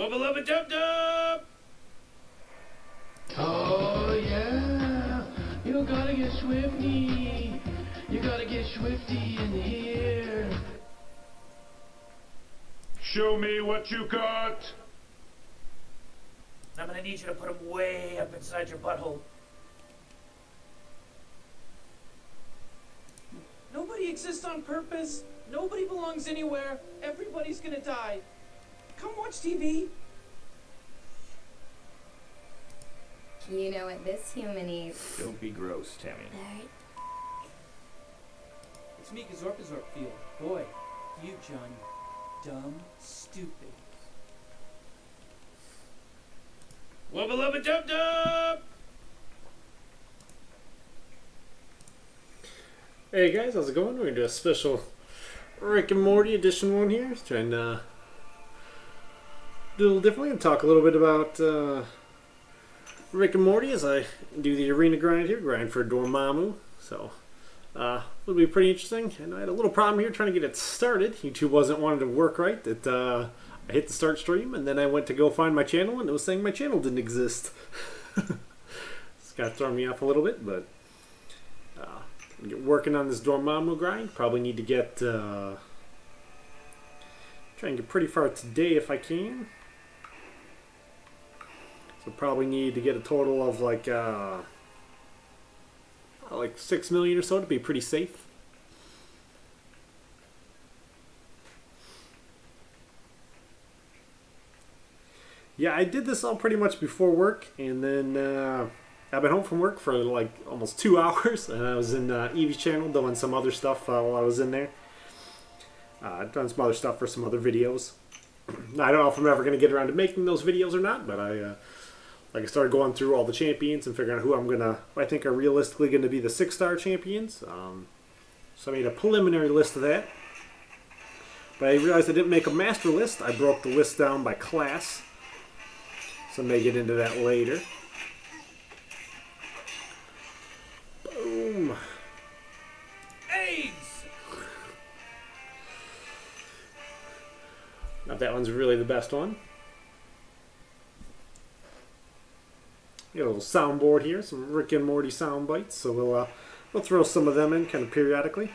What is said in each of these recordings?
Wubba Lubba Dub Dub! Oh yeah, you gotta get swifty. You gotta get swifty in here. Show me what you got! I'm gonna need you to put them way up inside your butthole. Nobody exists on purpose. Nobody belongs anywhere. Everybody's gonna die. Come watch TV. You know what this human eats. Don't be gross, Tammy. Alright. It's me, Gazorpazorp Field. Boy, you, John. Dumb, stupid. Wubba Lubba Dub Dub! Hey guys, how's it going? We're gonna do a special Rick and Morty edition one here. Trying to do a little differently and talk a little bit about Rick and Morty as I do the arena grind here, grind for Dormammu. So it'll be pretty interesting. And I had a little problem here trying to get it started. YouTube wasn't wanting to work right. I hit the start stream and then I went to go find my channel and it was saying my channel didn't exist. It's kind of throwing me off a little bit, but get working on this Dormammu grind. Probably need to get try and get pretty far today if I can. So probably need to get a total of like 6 million or so to be pretty safe. Yeah, I did this all pretty much before work, and then I've been home from work for like almost 2 hours, and I was in Evie's channel doing some other stuff while I was in there. I've done some other stuff for some other videos. I don't know if I'm ever going to get around to making those videos or not, but I started going through all the champions and figuring out who I think are realistically going to be the 6-star champions. So I made a preliminary list of that. But I realized I didn't make a master list. I broke the list down by class. So I may get into that later. Boom. AIDS! Not that one's really the best one. Got a little soundboard here, some Rick and Morty sound bites, so we'll throw some of them in kind of periodically.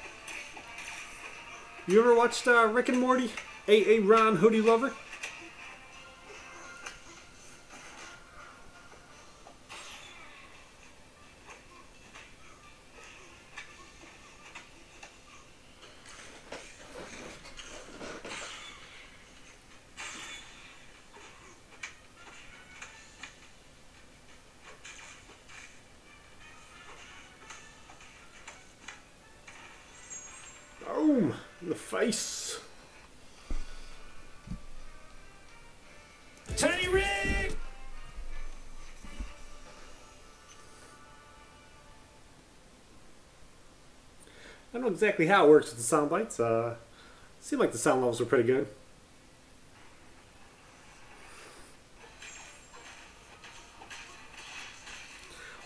You ever watched Rick and Morty? A Ron Hoodie Lover? Boom! In the face. Tiny Rick! I don't know exactly how it works with the sound bites. Seemed like the sound levels were pretty good.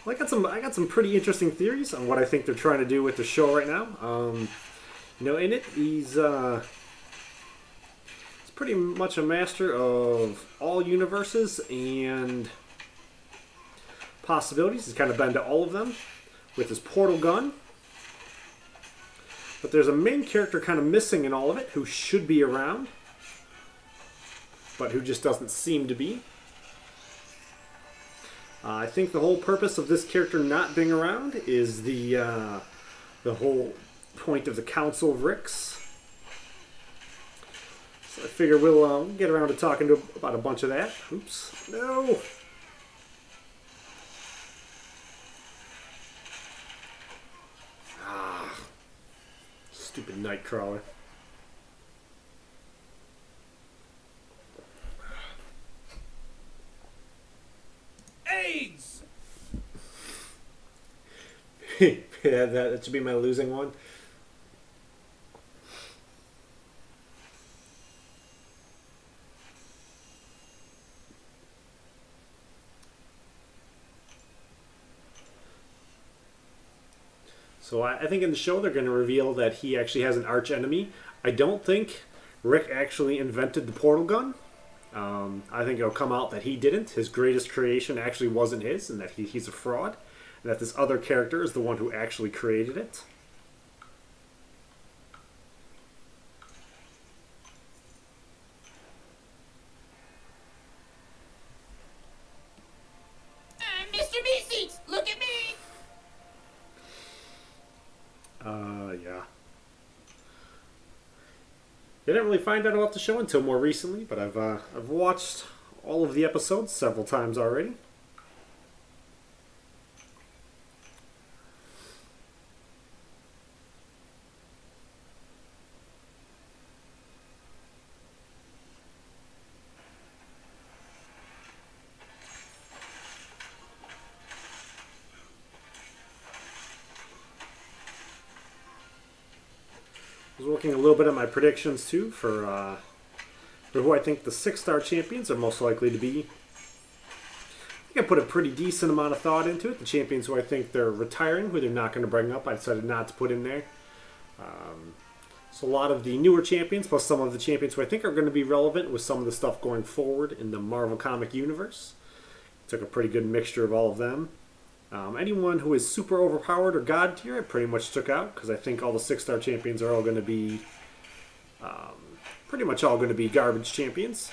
Well, I got some pretty interesting theories on what I think they're trying to do with the show right now. You know, in it, he's pretty much a master of all universes and possibilities. He's kind of been to all of them with his portal gun. But there's a main character kind of missing in all of it who should be around, but who just doesn't seem to be. I think the whole purpose of this character not being around is the whole point of the Council of Ricks. So I figure we'll get around to talking about a bunch of that. Oops. No! Ah. Stupid Nightcrawler. AIDS! Yeah, that should be my losing one. So I think in the show they're going to reveal that he actually has an arch enemy. I don't think Rick actually invented the portal gun. I think it'll come out that he didn't. His greatest creation actually wasn't his, and that he's a fraud. And that this other character is the one who actually created it. Mr. Meeseeks, look at me! Yeah. I didn't really find out about the show until more recently, but I've watched all of the episodes several times already. I was looking a little bit at my predictions too for who I think the 6-star champions are most likely to be. I think I put a pretty decent amount of thought into it. The champions who I think they're retiring, who they're not going to bring up, I decided not to put in there. So a lot of the newer champions, plus some of the champions who I think are going to be relevant with some of the stuff going forward in the Marvel comic universe. Took a pretty good mixture of all of them. Anyone who is super overpowered or god tier, I pretty much took out, because I think all the 6-star champions are all going to be, pretty much all going to be garbage champions.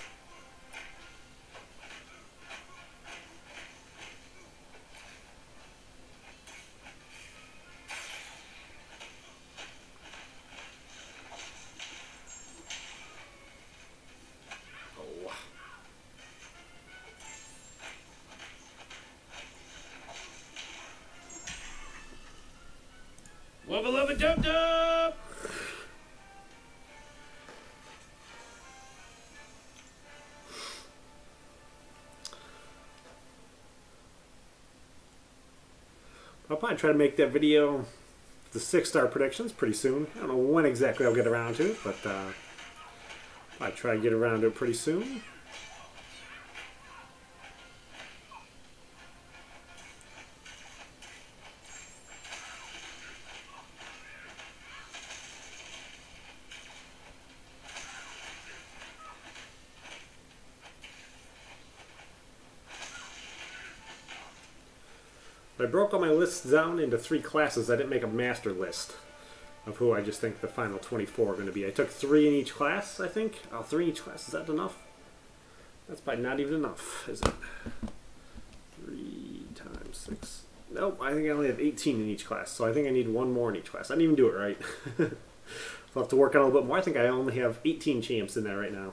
Wubba Lubba Dub Dub! I'll probably try to make that video, the 6-star predictions, pretty soon. I don't know when exactly I'll get around to it, but I try to get around to it pretty soon. I broke all my lists down into 3 classes. I didn't make a master list of who I just think the final 24 are going to be. I took 3 in each class, I think. Oh, 3 in each class. Is that enough? That's probably not even enough, is it? 3 times 6. Nope, I think I only have 18 in each class, so I think I need 1 more in each class. I didn't even do it right. So I'll have to work on a little bit more. I think I only have 18 champs in there right now.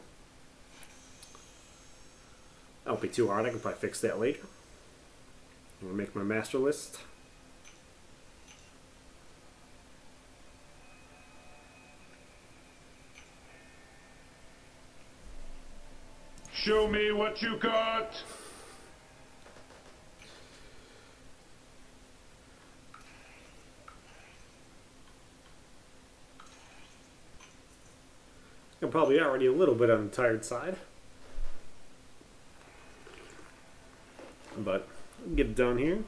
That won't be too hard. I can probably fix that later. I'm going to make my master list. Show me what you got! I'm probably already a little bit on the tired side. But get it done here.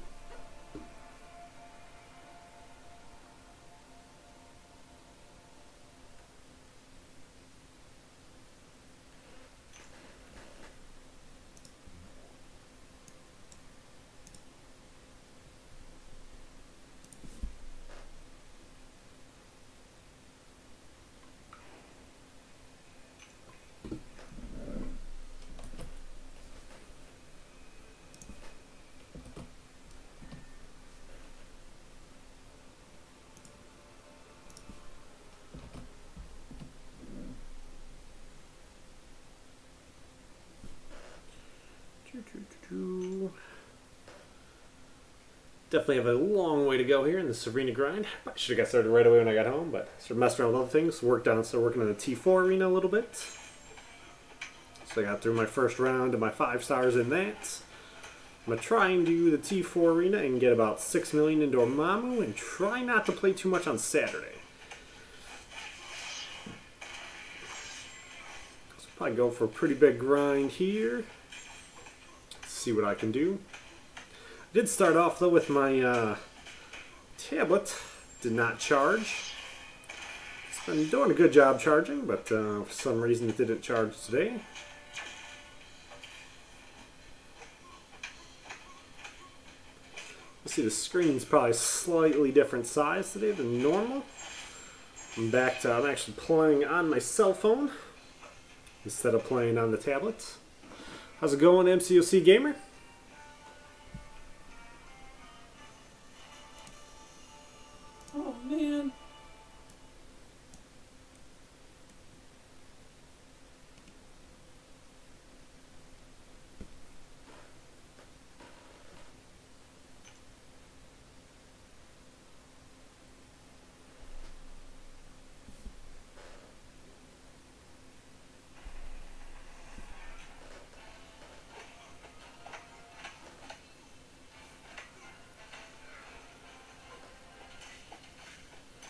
Definitely have a long way to go here in this arena grind. I should have got started right away when I got home, but started messing around with other things. Started working on the T4 arena a little bit. So I got through my first round and my 5 stars in that. I'm going to try and do the T4 arena and get about 6 million into Amamu and try not to play too much on Saturday. So probably go for a pretty big grind here. See what I can do. I did start off though with my tablet. Did not charge. It's been doing a good job charging, but for some reason it didn't charge today. You see the screen's probably slightly different size today than normal. I'm actually playing on my cell phone instead of playing on the tablet. How's it going, MCOC Gamer? Oh, man.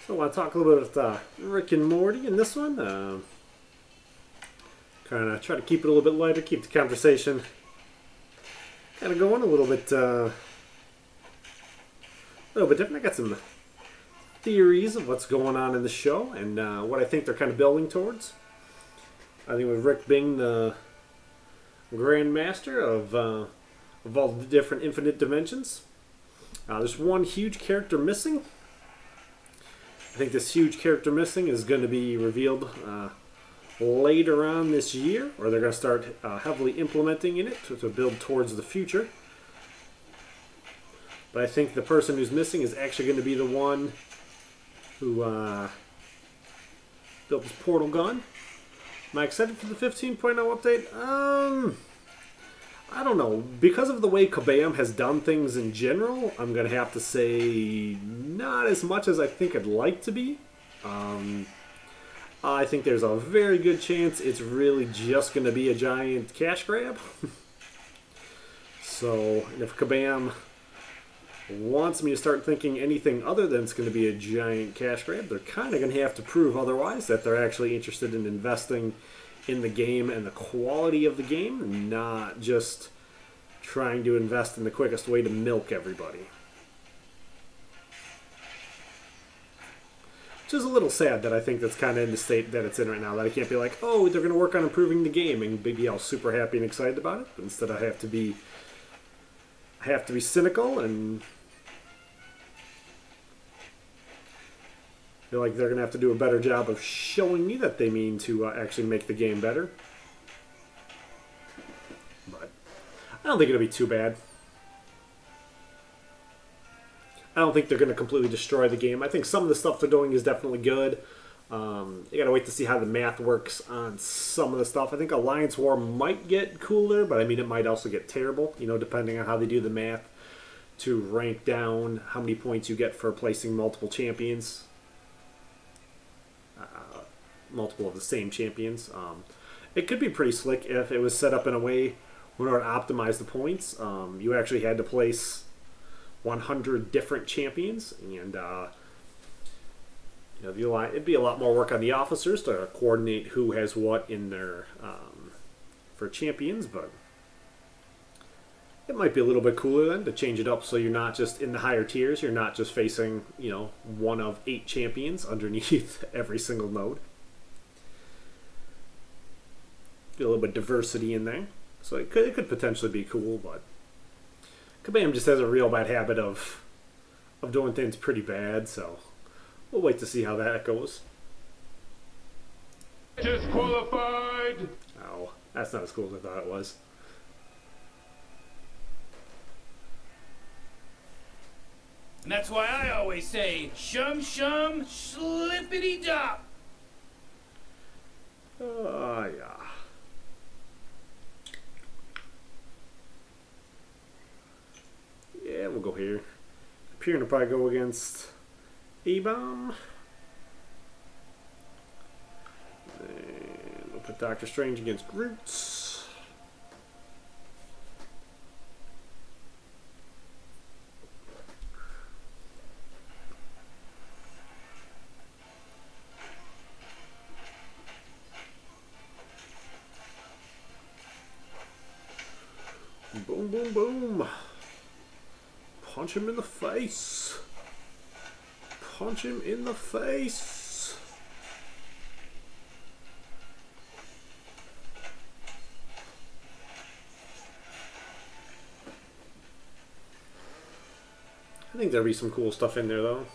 So I want to talk a little bit about Rick and Morty in this one. Kind of try to keep it a little bit lighter, keep the conversation kind of going a little bit different. I got some theories of what's going on in the show and what I think they're kind of building towards. I think with Rick being the Grandmaster of all the different infinite dimensions, there's one huge character missing. I think this huge character missing is going to be revealed later on this year, or they're going to start heavily implementing in it to build towards the future. But I think the person who's missing is actually going to be the one who built this portal gun. Am I excited for the 15.0 update? I don't know. Because of the way Kabam has done things in general, I'm going to have to say not as much as I think I'd like to be. I think there's a very good chance it's really just going to be a giant cash grab. So, if Kabam wants me to start thinking anything other than it's going to be a giant cash grab, they're kind of going to have to prove otherwise, that they're actually interested in investing in the game and the quality of the game, not just trying to invest in the quickest way to milk everybody. Which is a little sad that I think that's kind of in the state that it's in right now, that I can't be like, oh, they're going to work on improving the game and be all super happy and excited about it. But instead I have to be cynical and feel like they're going to have to do a better job of showing me that they mean to actually make the game better. But I don't think it'll be too bad. I don't think they're going to completely destroy the game. I think some of the stuff they're doing is definitely good. You got to wait to see how the math works on some of the stuff. I think Alliance War might get cooler, but I mean it might also get terrible, you know, depending on how they do the math to rank down how many points you get for placing multiple champions. Multiple of the same champions. It could be pretty slick if it was set up in a way where it would optimize the points. You actually had to place 100 different champions, and you know, it'd be a lot more work on the officers to coordinate who has what in their for champions, but it might be a little bit cooler then to change it up so you're not just in the higher tiers, you're not just facing, you know, one of 8 champions underneath every single node. Get a little bit of diversity in there, so it could potentially be cool, but Kabam just has a real bad habit of doing things pretty bad, so we'll wait to see how that goes. Disqualified! Oh, that's not as cool as I thought it was. And that's why I always say, shum shum, slippity dop. Oh, yeah. Yeah, we'll go here. Appearing to probably go against A-Bomb. And we'll put Doctor Strange against Groot. Boom, boom, boom. Punch him in the face. Punch him in the face. I think there'll be some cool stuff in there, though.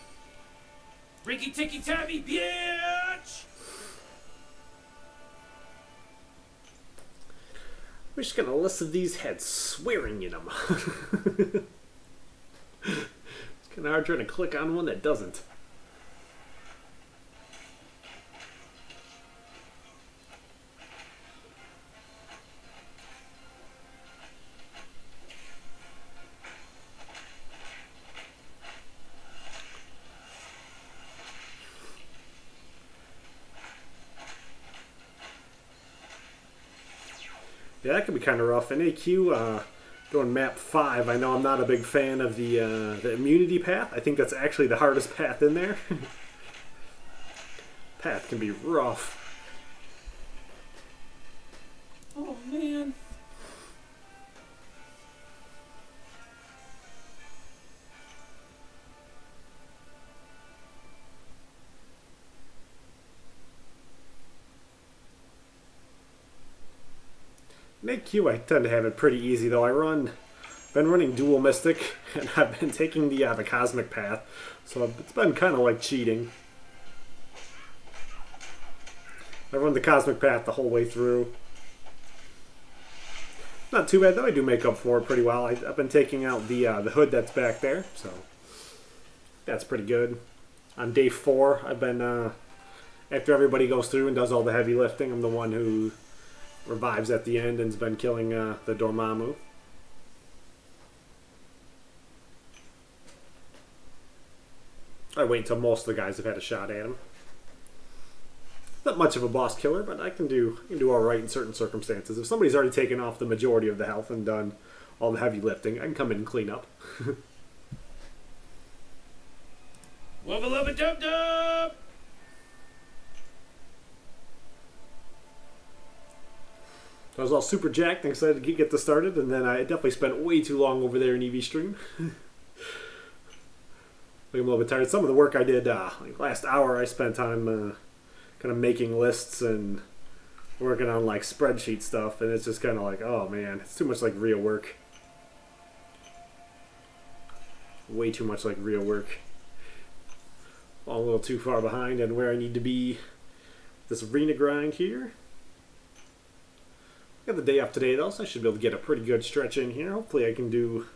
Ricky Ticky Tavi, bitch! We're just gonna listen to these heads swearing in them. It's kind of hard trying to click on one that doesn't. Yeah, that can be kind of rough. In AQ, going map 5, I know I'm not a big fan of the immunity path. I think that's actually the hardest path in there. Path can be rough. Oh, man. In AQ, I tend to have it pretty easy, though. Been running dual mystic, and I've been taking the cosmic path, so it's been kind of like cheating. I run the cosmic path the whole way through. Not too bad, though. I do make up for it pretty well. I've been taking out the hood that's back there, so that's pretty good. On day 4, I've been, after everybody goes through and does all the heavy lifting, I'm the one who revives at the end and's been killing the Dormammu. I wait until most of the guys have had a shot at him. Not much of a boss killer, but I can do alright in certain circumstances. If somebody's already taken off the majority of the health and done all the heavy lifting, I can come in and clean up. Wubba Lubba Dub Dub! I was all super jacked and excited to get this started, and then I definitely spent way too long over there in EV stream. I'm a little bit tired. Some of the work I did, like last hour, I spent time kind of making lists and working on like spreadsheet stuff, and it's just kind of like, oh man, it's too much like real work. Way too much like real work. All a little too far behind and where I need to be. This arena grind here. Got the day off today though, so I should be able to get a pretty good stretch in here. Hopefully I can do...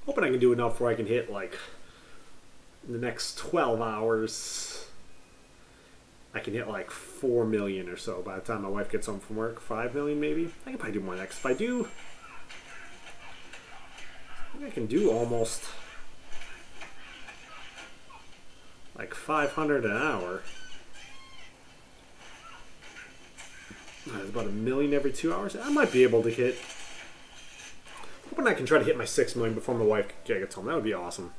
Hoping I can do enough where I can hit like in the next 12 hours. I can hit like 4 million or so by the time my wife gets home from work. 5 million maybe? I can probably do more next. If I do... I think I can do almost like 500 an hour. That's about 1 million every 2 hours. I might be able to hit... Hoping I can try to hit my 6 million before my wife gets home. That would be awesome.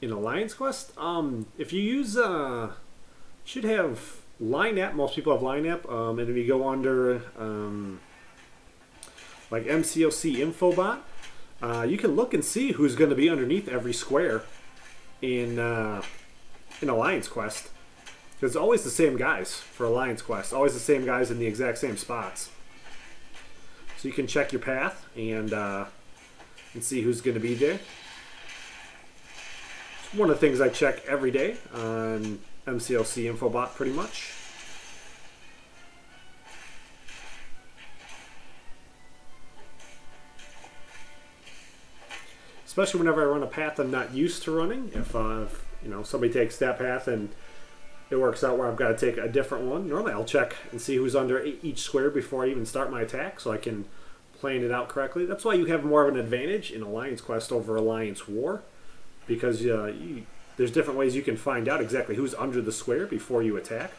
In Alliance Quest, if you use, should have Line App. Most people have Line App, and if you go under like MCOC Infobot, you can look and see who's going to be underneath every square in Alliance Quest. Because it's always the same guys for Alliance Quest. Always the same guys in the exact same spots. So you can check your path and see who's going to be there. It's one of the things I check every day on MCOC Infobot, pretty much. Especially whenever I run a path I'm not used to running. If you know, somebody takes that path and it works out where I've got to take a different one, normally I'll check and see who's under each square before I even start my attack, so I can plan it out correctly. That's why you have more of an advantage in Alliance Quest over Alliance War, because there's different ways you can find out exactly who's under the square before you attack.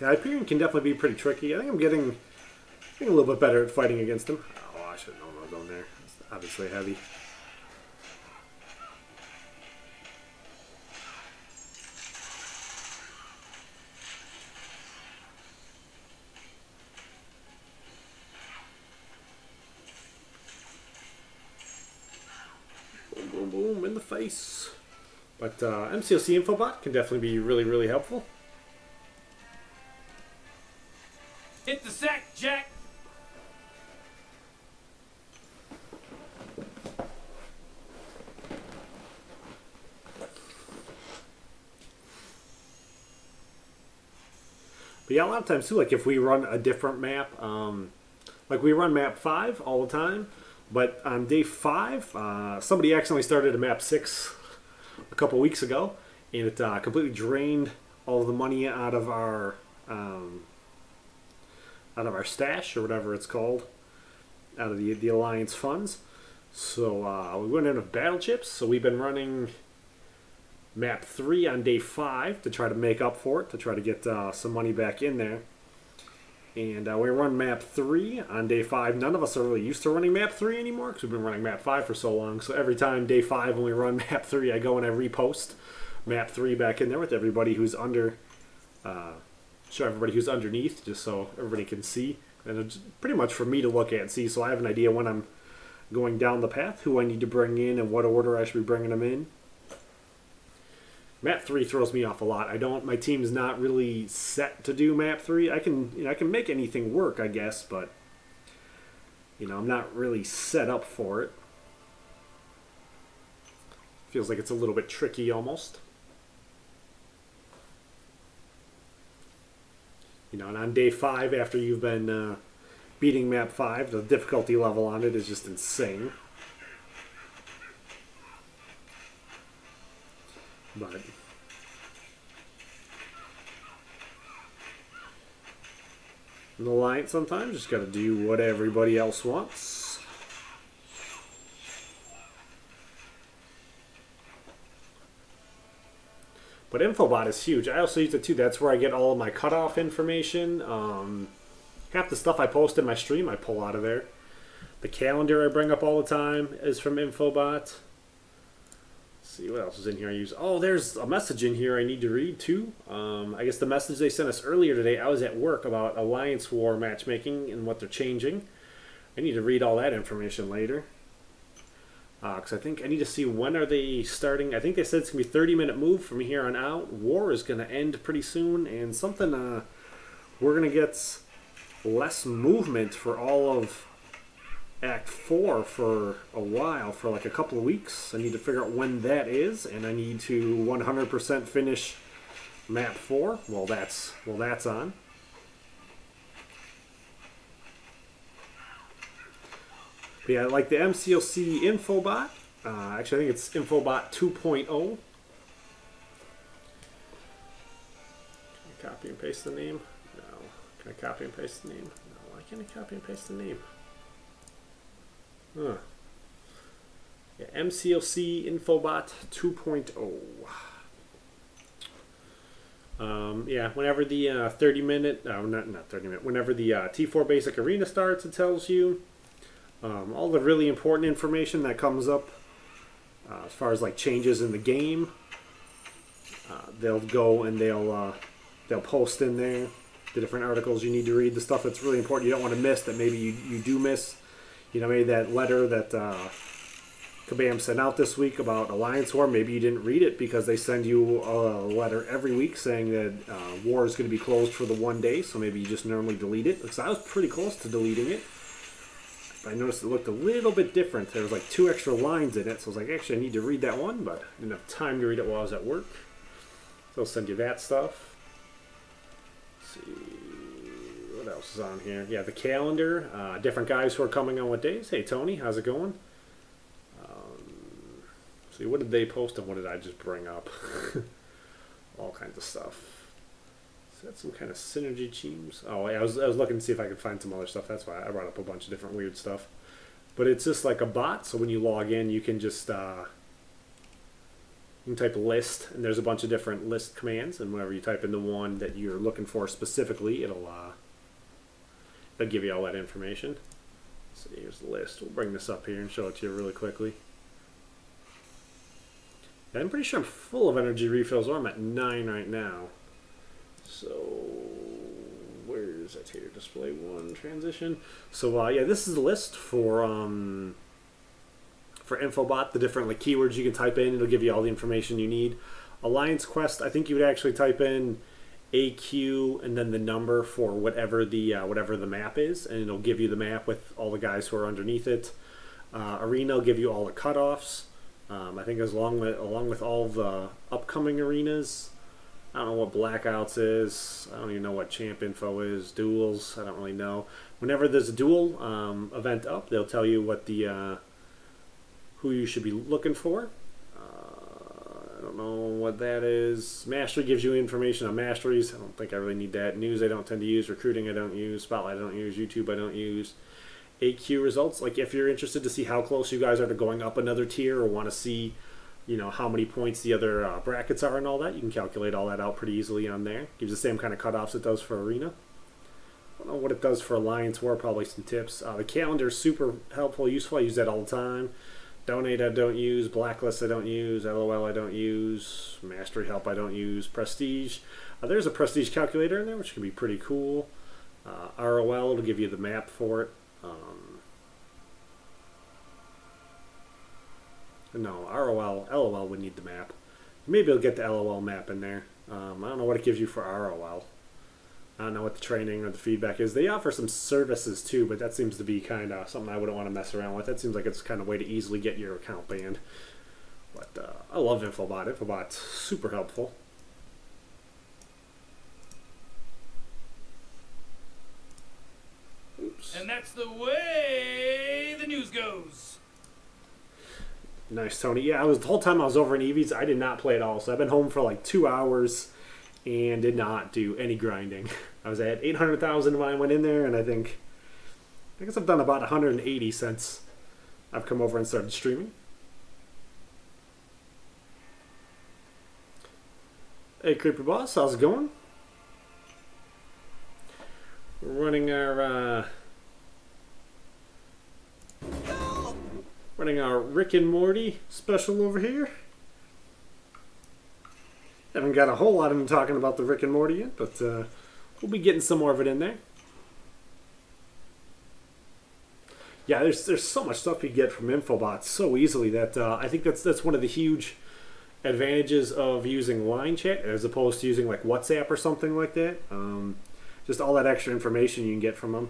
Yeah, Hyperion can definitely be pretty tricky. I think I'm getting a little bit better at fighting against him. Oh, I should have known I was obviously heavy. Boom, boom, boom, in the face. But MCOC Infobot can definitely be really, really helpful. Hit the sack, Jack! But yeah, a lot of times too, like if we run a different map, like we run map 5 all the time, but on day 5, somebody accidentally started a map 6 a couple weeks ago, and it completely drained all the money out of our stash, or whatever it's called, out of the Alliance funds. So we went in with battle chips, so we've been running map 3 on day 5 to try to make up for it, to try to get some money back in there. And we run map 3 on day 5. None of us are really used to running map 3 anymore because we've been running map 5 for so long. So every time day 5 when we run map 3, I go and I repost map 3 back in there with everybody who's under, show everybody who's underneath, just so everybody can see. And it's pretty much for me to look at and see, so I have an idea when I'm going down the path, who I need to bring in and what order I should be bringing them in. Map 3 throws me off a lot. My team's not really set to do map 3. I can make anything work, I guess, but I'm not really set up for it. Feels like it's a little bit tricky almost. And on day 5, after you've been beating map 5, the difficulty level on it is just insane. But in the Alliance, sometimes just got to do what everybody else wants. But Infobot is huge. I also use it too. That's where I get all of my cutoff information. Half the stuff I post in my stream, I pull out of there. The calendar I bring up all the time is from Infobot. See what else is in here I use. Oh, there's a message in here I need to read too. I guess the message they sent us earlier today, I was at work, about Alliance War matchmaking and what they're changing. I need to read all that information later. Because I think I need to see when are they starting. I think they said it's going to be a 30-minute move from here on out. War is going to end pretty soon, and something we're going to get less movement for all of Act 4 for a while, for like a couple of weeks. I need to figure out when that is, and I need to 100% finish map 4. Well, that's on. But yeah, like the MCOC Infobot. Actually, I think it's Infobot 2.0. Can I copy and paste the name? No. Can I copy and paste the name? No. Why can't I copy and paste the name? Huh. Yeah, MCOC Infobot 2.0. Yeah, whenever the 30-minute, not 30-minute, whenever the T4 Basic Arena starts, it tells you all the really important information that comes up as far as like changes in the game. They'll go and they'll post in there the different articles you need to read, the stuff that's really important you don't want to miss, that maybe you do miss. Maybe that letter that Kabam sent out this week about Alliance War, maybe you didn't read it because they send you a letter every week saying that war is going to be closed for the 1 day, so maybe you just normally delete it. Because I was pretty close to deleting it. But I noticed it looked a little bit different. There was like 2 extra lines in it, so I was like, actually I need to read that one, but I didn't have time to read it while I was at work. So I'll send you that stuff. Let's see. What else is on here? Yeah, the calendar. Different guys who are coming on what days. Hey, Tony, how's it going? See, what did they post and what did I just bring up? All kinds of stuff. Is that some kind of synergy teams? Oh, yeah, I was looking to see if I could find some other stuff. That's why I brought up a bunch of different weird stuff. But it's just like a bot, so when you log in, you can just you can type list, and there's a bunch of different list commands, and whenever you type in the one that you're looking for specifically, it'll give you all that information. So here's the list. We'll bring this up here and show it to you really quickly. And I'm pretty sure I'm full of energy refills, or I'm at 9 right now. So where is that here? Display 1, transition. So yeah, this is the list for Infobot, the different like keywords you can type in. It'll give you all the information you need. Alliance Quest, I think you would actually type in AQ and then the number for whatever the map is, and it'll give you the map with all the guys who are underneath it. Arena will give you all the cutoffs. I think along with all the upcoming arenas. I don't know what Blackouts is. I don't even know what Champ Info is. Duels, I don't really know. Whenever there's a duel event up, they'll tell you what the who you should be looking for. I don't know what that is. Mastery gives you information on masteries. I don't think I really need that. News I don't tend to use. Recruiting I don't use. Spotlight I don't use. YouTube I don't use. AQ results, like if you're interested to see how close you guys are to going up another tier or want to see, you know, how many points the other brackets are and all that, you can calculate all that out pretty easily on there. Gives the same kind of cutoffs it does for Arena. I don't know what it does for Alliance War, probably some tips. The calendar is super helpful, useful. I use that all the time. Donate I don't use. Blacklist I don't use. LOL I don't use. Mastery Help I don't use. Prestige. There's a Prestige calculator in there, which can be pretty cool. ROL will give you the map for it. No, LOL would need the map. Maybe I'll get the LOL map in there. I don't know what it gives you for ROL. I don't know what the training or the feedback is. They offer some services too, but that seems to be kind of something I wouldn't want to mess around with. That seems like it's kind of a way to easily get your account banned. But I love Infobot. Infobot's super helpful. Oops. And that's the way the news goes. Nice, Tony. Yeah, the whole time I was over in Eevee's, I did not play at all. So I've been home for like 2 hours and did not do any grinding. I was at 800,000 when I went in there, and I guess I've done about 180 since I've come over and started streaming. Hey, Creepy Boss, how's it going? We're running our Rick and Morty special over here. Haven't got a whole lot of them talking about the Rick and Morty yet, but we'll be getting some more of it in there. Yeah, there's so much stuff you get from Infobot so easily that I think that's one of the huge advantages of using line chat as opposed to using like WhatsApp or something like that. Just all that extra information you can get from them.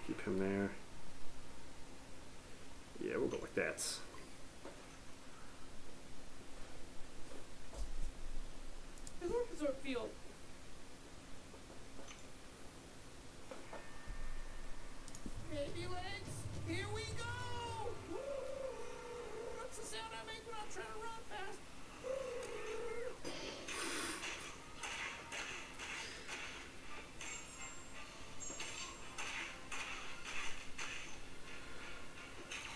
Keep him there. Yeah, we'll go like that. Resort field. Baby legs, here we go! Woo! That's the sound I make when I'm trying to run fast.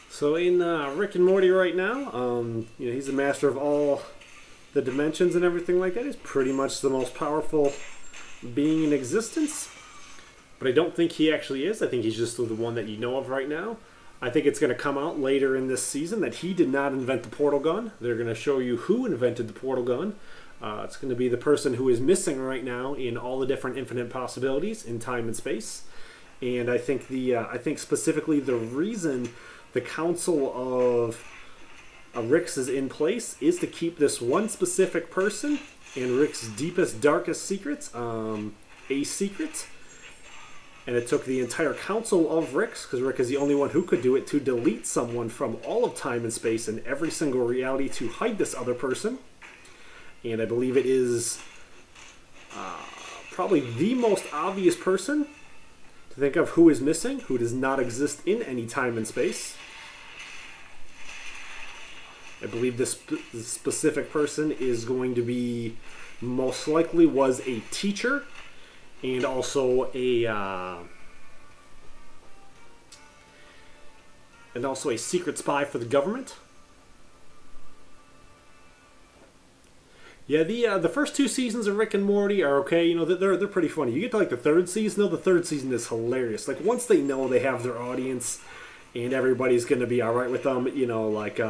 So in Rick and Morty right now, you know, he's the master of all the dimensions and everything like that. He's pretty much the most powerful being in existence. But I don't think he actually is. I think he's just the one that you know of right now. I think it's going to come out later in this season that he did not invent the portal gun. They're going to show you who invented the portal gun. It's going to be the person who is missing right now in all the different infinite possibilities in time and space. And I think specifically the reason the Council of Rick's is in place is to keep this one specific person and Rick's deepest, darkest secrets a secret. And it took the entire Council of Rick's, because Rick is the only one who could do it, to delete someone from all of time and space and every single reality to hide this other person. And I believe it is probably the most obvious person to think of who is missing, who does not exist in any time and space. I believe this specific person is going to be, most likely was a teacher and also a secret spy for the government. Yeah, the first 2 seasons of Rick and Morty are okay. You know, they're pretty funny. You get to like the third season, though. The third season is hilarious. Like once they know they have their audience and everybody's gonna be all right with them, you know, like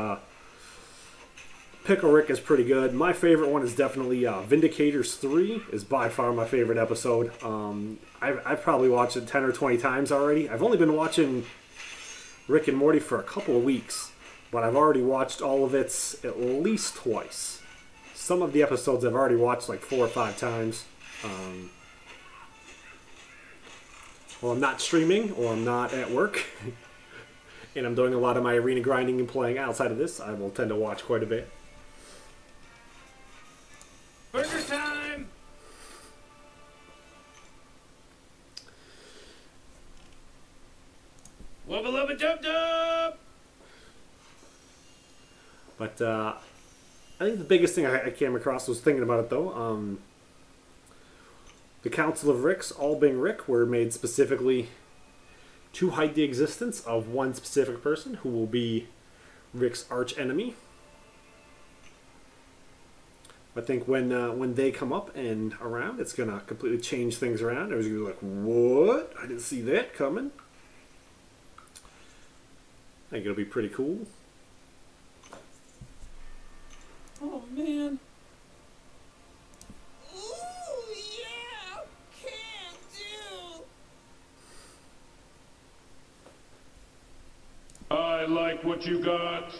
Pickle Rick is pretty good. My favorite one is definitely Vindicators 3 is by far my favorite episode. I've probably watched it 10 or 20 times already. I've only been watching Rick and Morty for a couple of weeks, but I've already watched all of it at least twice. Some of the episodes I've already watched like 4 or 5 times. Well, I'm not streaming or I'm not at work, and I'm doing a lot of my arena grinding and playing outside of this, I will tend to watch quite a bit. Burger time! Wubba Lubba Dub Dub! But I think the biggest thing I came across was thinking about it though. The Council of Ricks, all being Rick, were made specifically to hide the existence of one specific person who will be Rick's arch enemy. I think when they come up and around, it's gonna completely change things around. Everyone's gonna be like, "What? I didn't see that coming." I think it'll be pretty cool. Oh man. Ooh, yeah! Can do! I like what you got.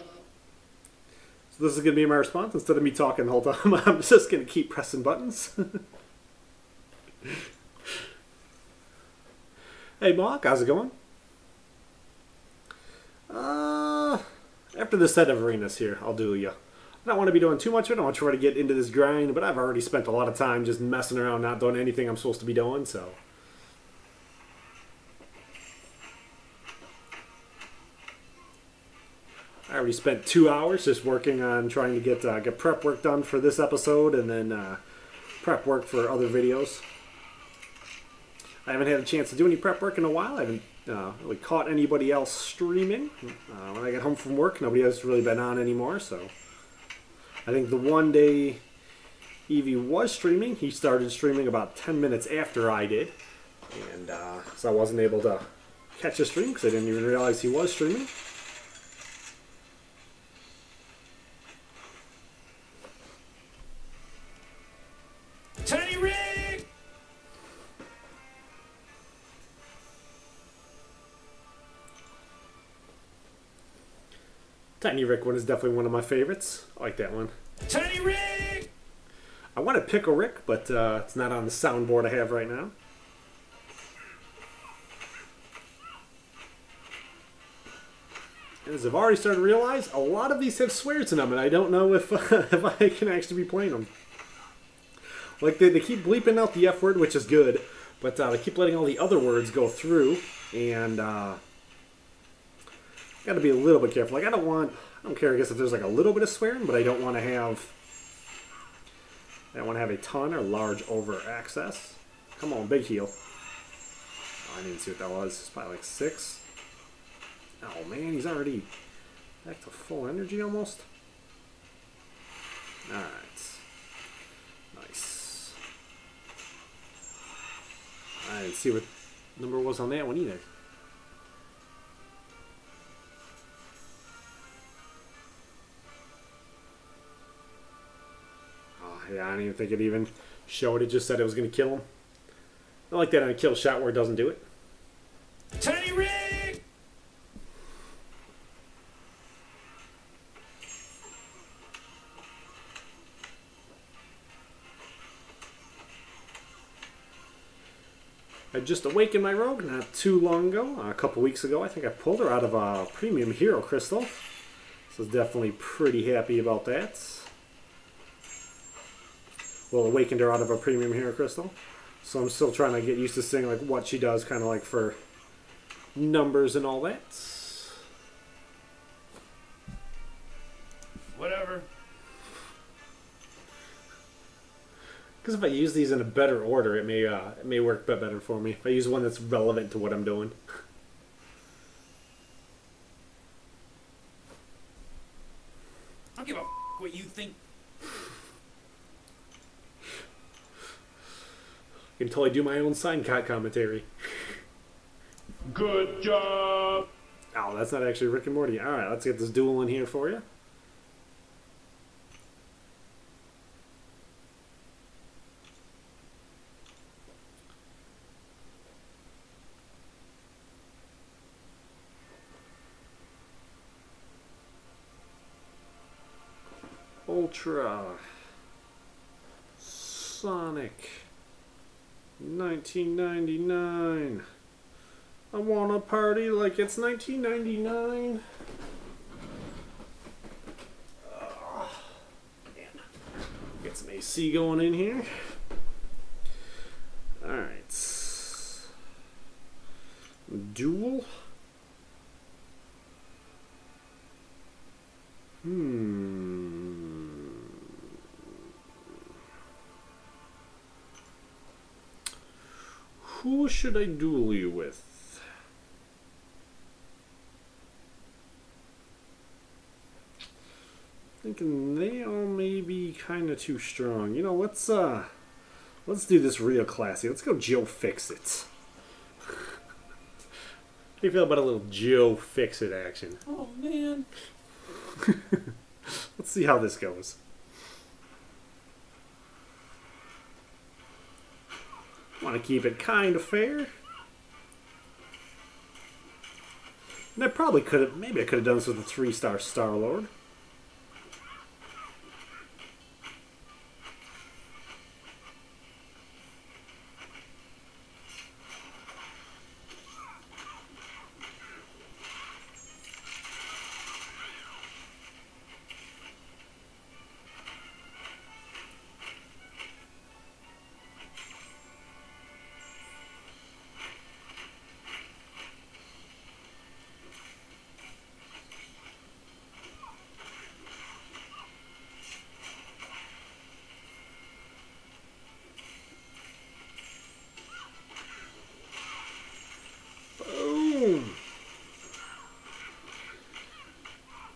So this is going to be my response. Instead of me talking the whole time, I'm just going to keep pressing buttons. Hey, Mark, how's it going? After this set of arenas here, I'll do you. I don't want to be doing too much of it. I don't want to try to get into this grind, but I've already spent a lot of time just messing around, not doing anything I'm supposed to be doing, so... I already spent 2 hours just working on trying to get prep work done for this episode and then prep work for other videos. I haven't had a chance to do any prep work in a while. I haven't really caught anybody else streaming. When I get home from work, nobody has really been on anymore, so... I think the one day Evie was streaming, he started streaming about 10 minutes after I did. And so I wasn't able to catch the stream because I didn't even realize he was streaming. Tiny Rick! Tiny Rick one is definitely one of my favorites. I like that one. Tiny Rick! I want to Pickle Rick, but it's not on the soundboard I have right now. And as I've already started to realize, a lot of these have swears in them, and I don't know if, if I can actually be playing them. Like, they keep bleeping out the F word, which is good, but they keep letting all the other words go through, and got to be a little bit careful. Like, I don't care, I guess, if there's like a little bit of swearing, but I don't want to have a ton or large over access. Come on, big heal. Oh, I didn't see what that was. It's probably like 6. Oh man, he's already back to full energy almost. Alright. Nice. I didn't see what number was on that one either. Oh yeah, I didn't even think it even showed. It just said it was going to kill him. I like that on a kill shot where it doesn't do it. Tiny Rick! I just awakened my rogue not too long ago, a couple weeks ago. I think I pulled her out of a premium hero crystal. So I was definitely pretty happy about that. Well, awakened her out of a premium hero crystal. So I'm still trying to get used to seeing like what she does, kind of like for numbers and all that. Whatever. Because if I use these in a better order, it may work a bit better for me. If I use one that's relevant to what I'm doing. I don't give a what you think. can totally do my own sign commentary. Good job. Oh, that's not actually Rick and Morty. Alright, let's get this duel in here for you. Ultra Sonic 1999. I wanna party like it's 1999. Man. Get some AC going in here. Alright. Duel. Who should I duel you with? Thinking they all may be kind of too strong. You know, let's do this real classy. Let's go Joe Fix-It. How do you feel about a little Joe Fix-It action? Oh, man. Let's see how this goes. Want to keep it kind of fair. And I probably could have, maybe I could have done this with a 3-star Star-Lord.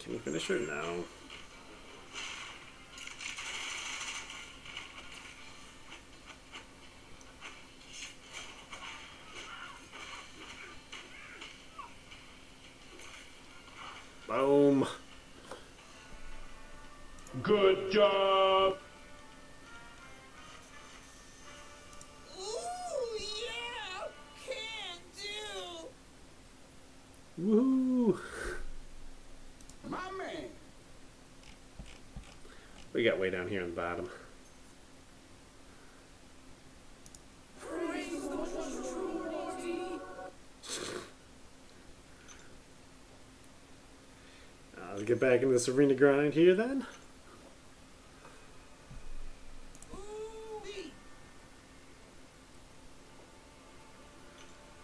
Can you finish her? No. Boom. Good job. Ooh, yeah! Can do! Woohoo! My man! We got way down here on the bottom. Let's get back into this arena grind here then.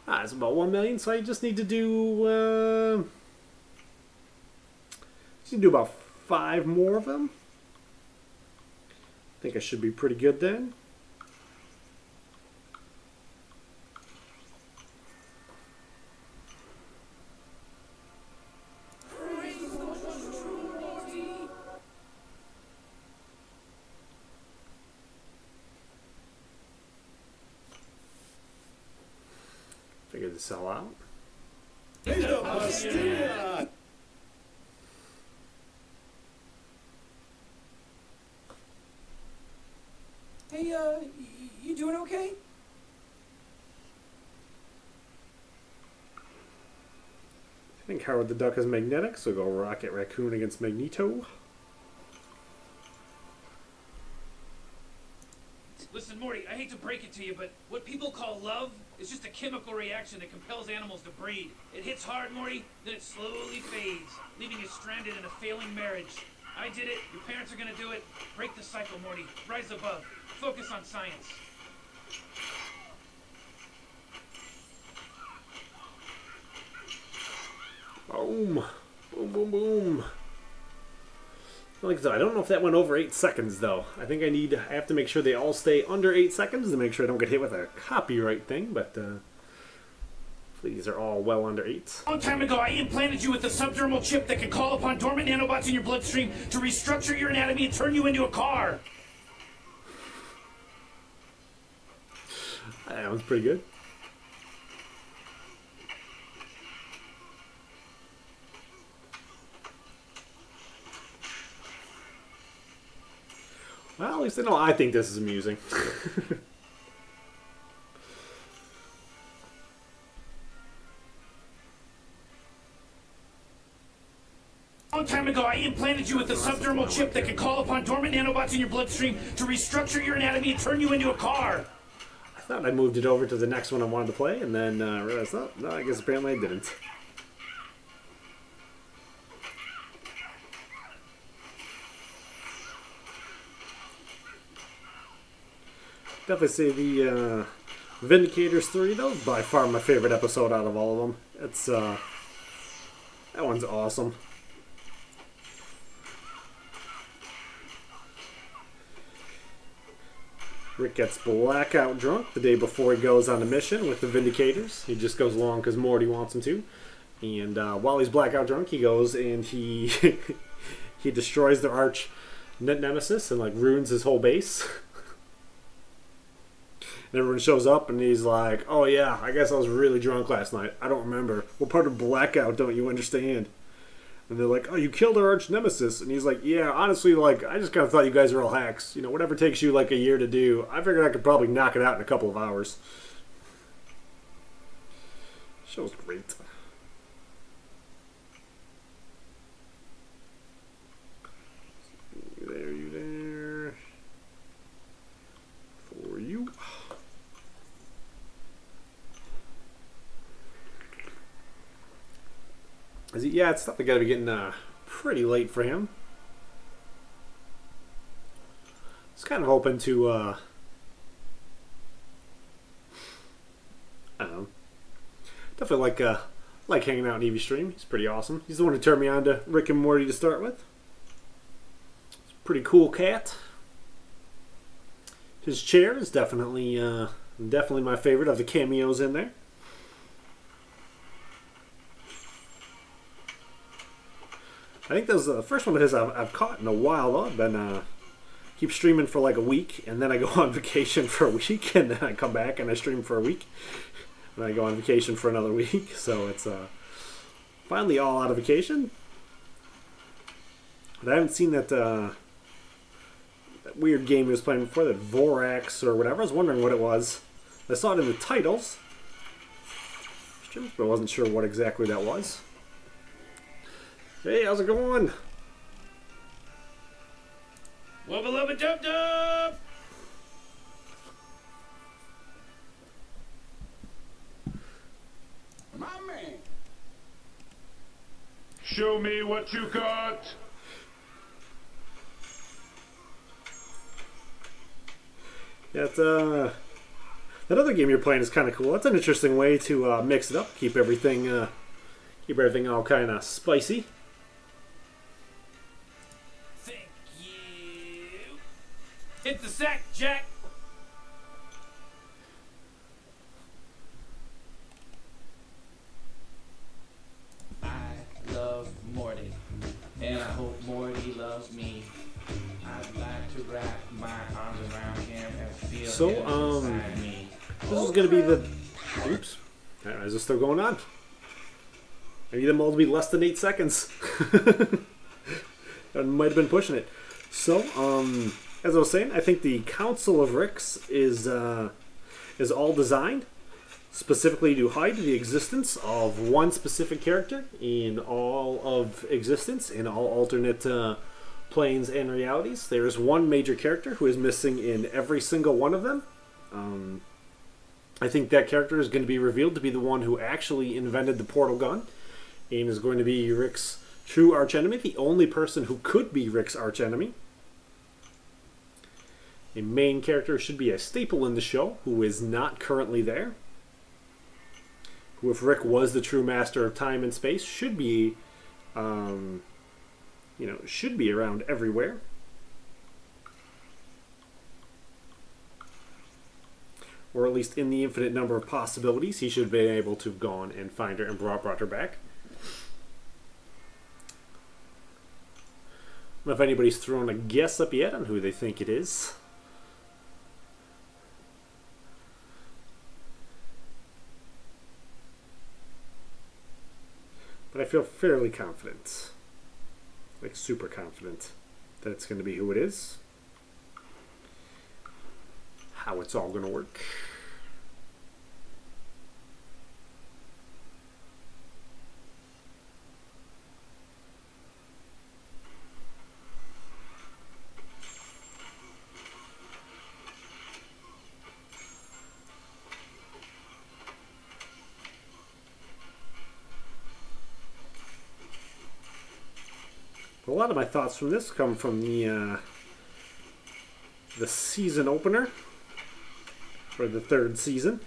It's about 1 million, so I just need to do about 5 more of them. I think I should be pretty good then. Figured this all out. Hey, you doing okay? I think Howard the Duck is magnetic, so go Rocket Raccoon against Magneto. Listen, Morty, I hate to break it to you, but what people call love is just a chemical reaction that compels animals to breed. It hits hard, Morty, then it slowly fades, leaving you stranded in a failing marriage. I did it, your parents are gonna do it. Break the cycle, Morty. Rise above. Focus on science. Boom. Boom, boom, boom. Like I said, I don't know if that went over 8 seconds, though. I think I have to make sure they all stay under 8 seconds to make sure I don't get hit with a copyright thing, but these are all well under 8. A long time ago, I implanted you with a subdermal chip that can call upon dormant nanobots in your bloodstream to restructure your anatomy and turn you into a car. That one's pretty good. Well, at least I know I think this is amusing. A long time ago, I implanted you with a subdermal chip that can call upon dormant nanobots in your bloodstream to restructure your anatomy and turn you into a car. I thought I moved it over to the next one I wanted to play, and then realized, oh, no, I guess apparently I didn't. Definitely say the Vindicators 3, though, by far my favorite episode out of all of them. It's, that one's awesome. Rick gets blackout drunk the day before he goes on a mission with the Vindicators. He just goes along because Morty wants him to. And while he's blackout drunk, he goes and he he destroys their arch nemesis and like ruins his whole base. And everyone shows up and he's like, "Oh yeah, I guess I was really drunk last night. I don't remember. We're part of blackout, don't you understand?" And they're like, "Oh, you killed our arch nemesis." And he's like, "Yeah, honestly, like, I just kind of thought you guys were all hacks. You know, whatever takes you like a year to do, I figured I could probably knock it out in a couple of hours." Show's great. You there. For you. Yeah, it's definitely got to be getting pretty late for him. It's kind of open to, I don't know. Definitely like hanging out in Evie's stream. He's pretty awesome. He's the one who turned me on to Rick and Morty to start with. It's a pretty cool cat. His chair is definitely my favorite of the cameos in there. I think that was the first one of his I've caught in a while, though. I've been keep streaming for like a week, and then I go on vacation for a week, and then I come back and I stream for a week, and I go on vacation for another week. So it's finally all out of vacation. But I haven't seen that that weird game he was playing before, that Vorax or whatever. I was wondering what it was. I saw it in the titles, but I wasn't sure what exactly that was. Hey, how's it going? Wubba Lubba Dub Dub! My man. Show me what you got. Yeah, it's, that other game you're playing is kind of cool. That's an interesting way to mix it up, keep everything all kind of spicy. Thank you. Hit the sack, Jack. I love Morty, and I hope Morty loves me. I'd like to wrap my arms around him and feel So, him inside me. This is going to be the... Oops. Is this still going on? I need them all to be less than 8 seconds. I might have been pushing it. So, as I was saying, I think the Council of Ricks is all designed specifically to hide the existence of one specific character in all of existence, in all alternate planes and realities. There's one major character who is missing in every single one of them. I think that character is going to be revealed to be the one who actually invented the portal gun, and is going to be Rick's true archenemy, the only person who could be Rick's archenemy. A main character should be a staple in the show, who is not currently there. Who, if Rick was the true master of time and space, should be, should be around everywhere. Or at least in the infinite number of possibilities, he should be able to have gone and find her and brought her back. I don't know if anybody's thrown a guess up yet on who they think it is. But I feel fairly confident. Like super confident that it's going to be who it is. How it's all going to work. A lot of my thoughts from this come from the season opener for the 3rd season.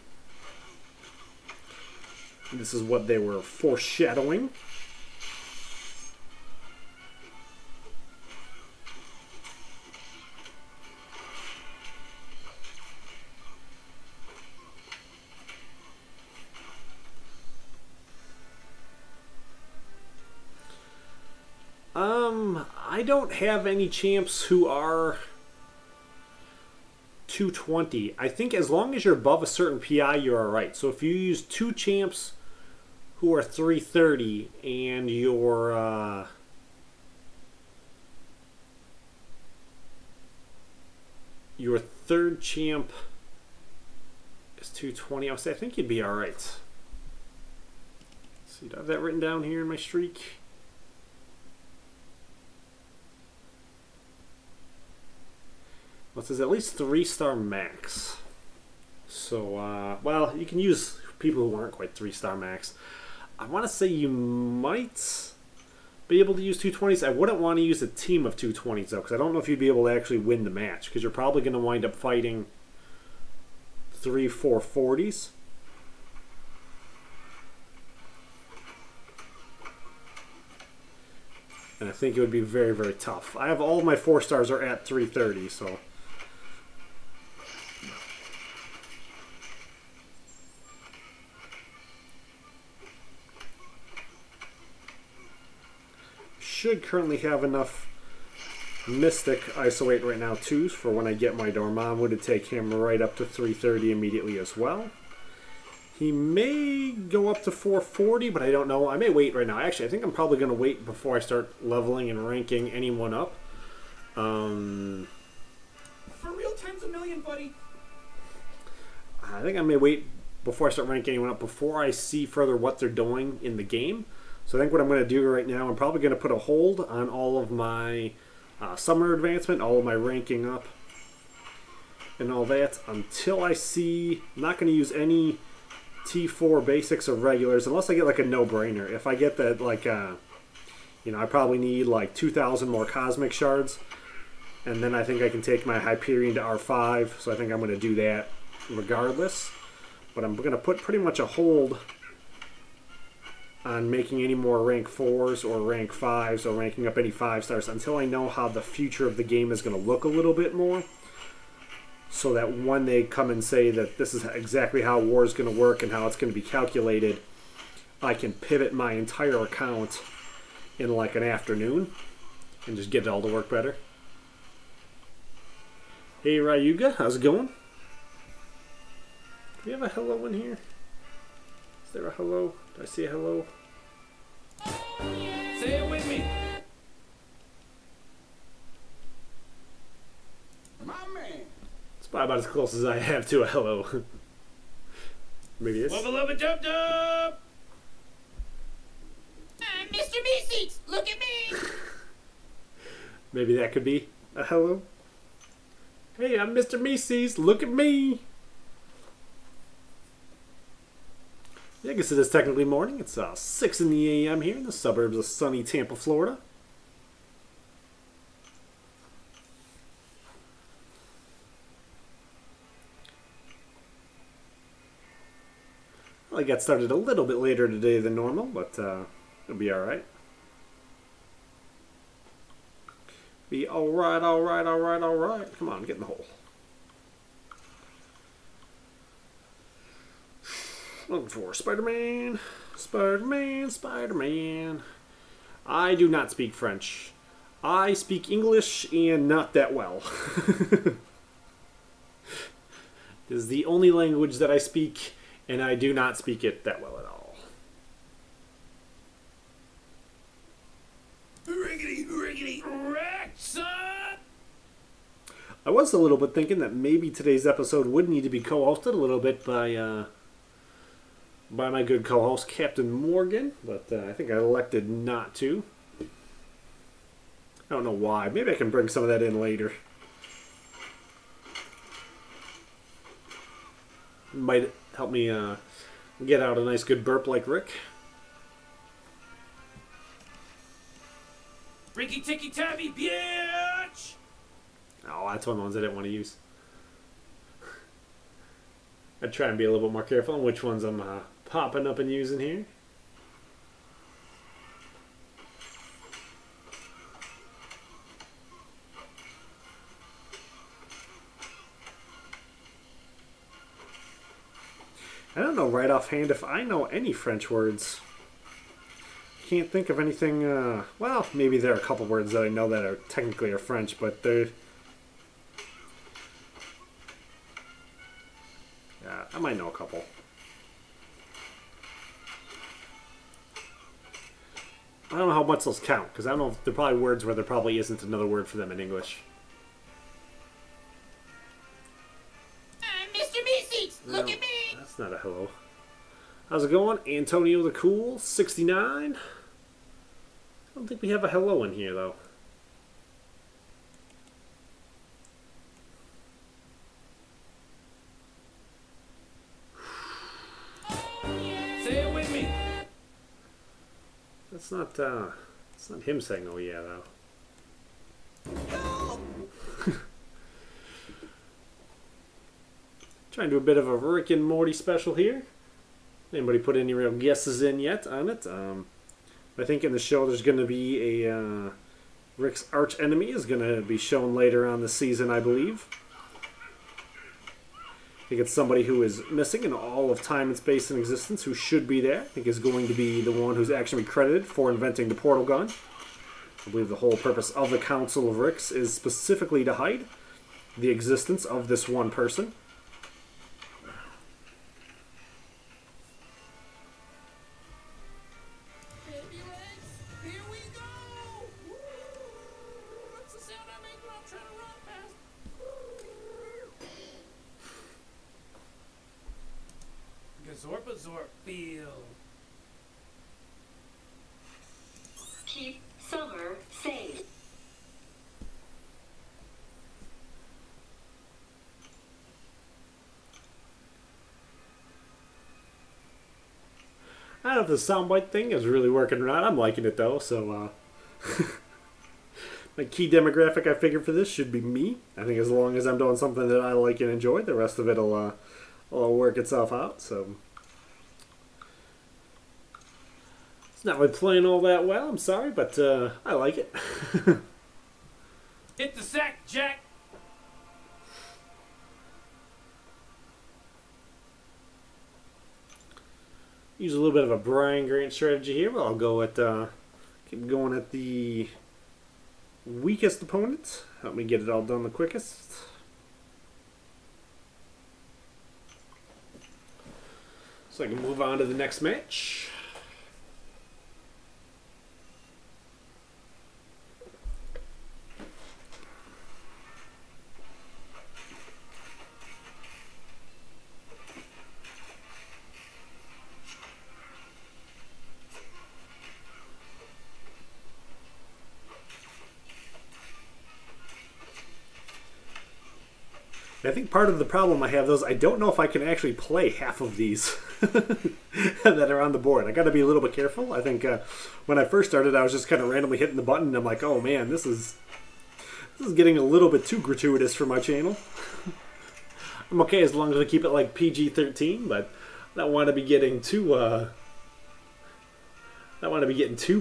This is what they were foreshadowing. I don't have any champs who are 220. I think as long as you're above a certain PI, you're alright. So if you use 2 champs who are 330 and your 3rd champ is 220, I think you'd be alright. See, do I have that written down here in my streak? Well, it says at least 3-star max. So, well, you can use people who aren't quite 3-star max. I want to say you might be able to use 220s. I wouldn't want to use a team of 220s, though, because I don't know if you'd be able to actually win the match, because you're probably going to wind up fighting 3 440s. And I think it would be very, very tough. I have all of my 4-stars are at 330, so... should currently have enough Mystic ISO 8 right now too for when I get my Dormammu to take him right up to 330 immediately as well. He may go up to 440, but I don't know. I may wait right now. Actually, I think I'm probably going to wait before I start leveling and ranking anyone up. For real, times a million, buddy. I think I may wait before I start ranking anyone up before I see further what they're doing in the game. So I think what I'm going to do right now, I'm probably going to put a hold on all of my summer advancement, all of my ranking up, and all that until I see. I'm not going to use any T4 basics or regulars unless I get like a no-brainer. If I get that, like, you know, I probably need like 2,000 more cosmic shards, and then I think I can take my Hyperion to R5. So I think I'm going to do that regardless. But I'm going to put pretty much a hold on making any more rank 4s or rank 5s or ranking up any 5-stars until I know how the future of the game is going to look a little bit more, so that when they come and say that this is exactly how war is going to work and how it's going to be calculated, I can pivot my entire account in like an afternoon and just get it all to work better. Hey Ryuga, how's it going? Do we have a hello in here? Is there a hello? Do I see a hello? Say it with me. My man. It's probably about as close as I have to a hello. Maybe it's... Wubba Lubba Dub Dub! I'm Mr. Meeseeks. Look at me. Maybe that could be a hello. Hey, I'm Mr. Meeseeks. Look at me. Yeah, I guess it is technically morning. It's 6 in the a.m. here in the suburbs of sunny Tampa, Florida. Well, I got started a little bit later today than normal, but it'll be alright. Be alright, alright, alright, alright. Come on, get in the hole. Looking for Spider-Man, Spider-Man, Spider-Man. I do not speak French. I speak English and not that well. It is the only language that I speak, and I do not speak it that well at all. I was a little bit thinking that maybe today's episode would need to be co-hosted a little bit by my good co-host Captain Morgan, but I think I elected not to. I don't know why. Maybe I can bring some of that in later. Might help me get out a nice good burp like Rick. Ricky Ticky Tabby, bitch! Oh, that's one of the ones I didn't want to use. I'd try and be a little bit more careful on which ones I'm popping up and using here. I don't know right offhand if I know any French words. Can't think of anything, well, maybe there are a couple words that I know that are technically are French, but they're... Yeah, I might know a couple. I don't know how much those count, because I don't know if there are probably words where there probably isn't another word for them in English. Mr. Meeseeks, look at me! That's not a hello. How's it going? Antonio the Cool, 69. I don't think we have a hello in here, though. Say it with me. That's not him saying, oh yeah, though. Trying to do a bit of a Rick and Morty special here. Anybody put any real guesses in yet on it? I think in the show there's going to be a Rick's arch enemy is going to be shown later on this season, I believe. I think it's somebody who is missing in all of time and space and existence who should be there. I think is going to be the one who's actually credited for inventing the portal gun. I believe the whole purpose of the Council of Ricks is specifically to hide the existence of this one person. Baby legs, here we go! Woo! That's the sound I make when I'm trying to run fast. Gazorpazorp feel. Keep summer safe. I don't know if the soundbite thing is really working or not. I'm liking it though, so my key demographic I figured for this should be me. I think as long as I'm doing something that I like and enjoy, the rest of it'll work itself out. So it's not really playing all that well. I'm sorry, but I like it. Hit the sack, Jack! Use a little bit of a Brian Grant strategy here, but I'll go at keep going at the weakest opponent. Help me get it all done the quickest. So I can move on to the next match. I think part of the problem I have is I don't know if I can actually play half of these that are on the board. I got to be a little bit careful. I think when I first started, I was just kind of randomly hitting the button. And I'm like, oh man, this is getting a little bit too gratuitous for my channel. I'm okay as long as I keep it like PG-13, but I don't want to be getting too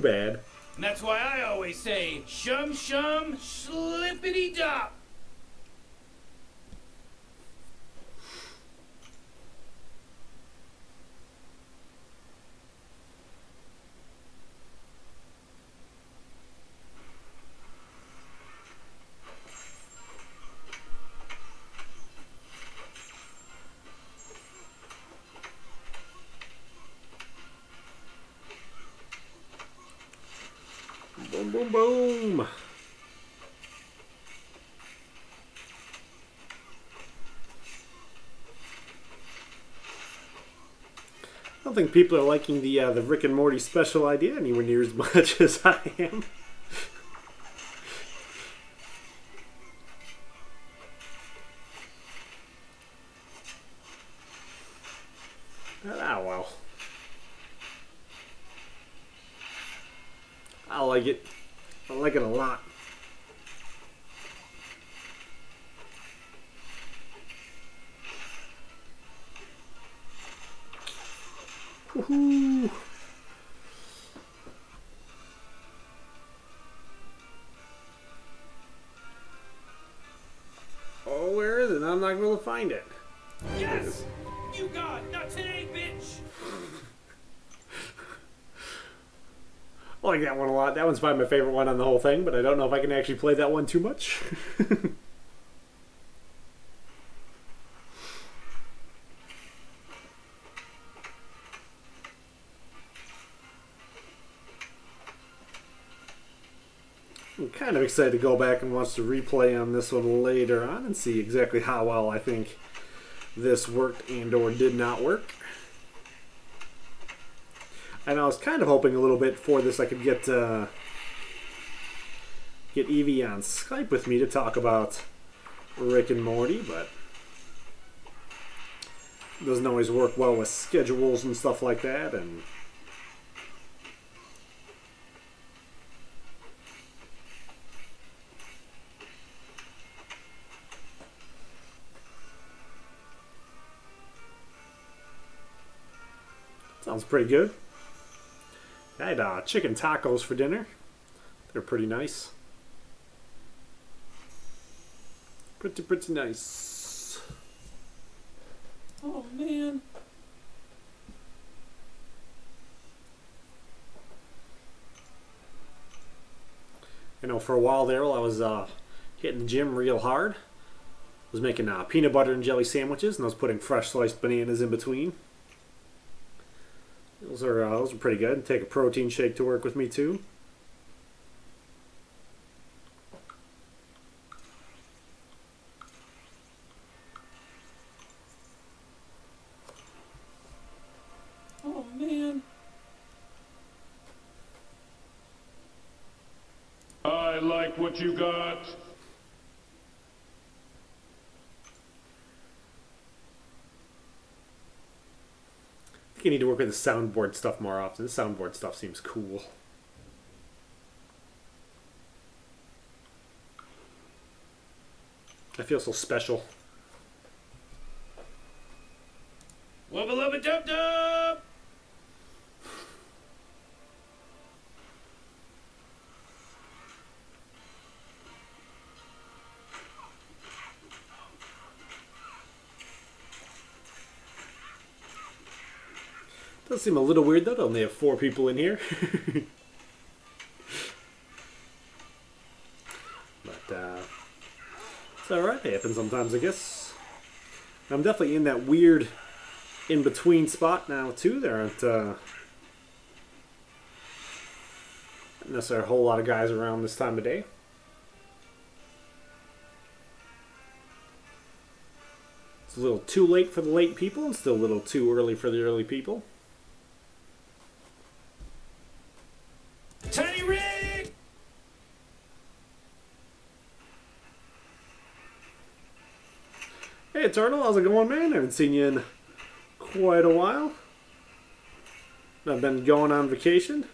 bad. And that's why I always say, shum shum, slippity dop. Boom, boom, boom. don't think people are liking the Rick and Morty special idea anywhere near as much as I am. Ah, well. I like it. I like it a lot. Woohoo! Oh, where is it? I'm not going to find it. Yes! You got! Not today, bitch! I like that one a lot. That one's probably my favorite one on the whole thing, but I don't know if I can actually play that one too much. I'm kind of excited to go back and watch the replay on this one later on and see exactly how well I think this worked and or did not work. And I was kind of hoping a little bit for this I could get Evie on Skype with me to talk about Rick and Morty, but it doesn't always work well with schedules and stuff like that. And sounds pretty good. I had chicken tacos for dinner. They're pretty nice. Pretty nice. Oh, man. You know, for a while there, while I was hitting the gym real hard, I was making peanut butter and jelly sandwiches, and I was putting fresh sliced bananas in between. Those are pretty good. Take a protein shake to work with me too. Oh, man. I like what you got. I think I need to work with the soundboard stuff more often. The soundboard stuff seems cool. I feel so special. Wubba Lubba Dub Dub! Does seem a little weird though, to only have 4 people in here. But it's alright, it happens sometimes I guess. I'm definitely in that weird in-between spot now too. There aren't necessarily a whole lot of guys around this time of day. It's a little too late for the late people and still a little too early for the early people. Tiny Rick! Hey Turtle, how's it going, man? I haven't seen you in quite a while. I've been going on vacation.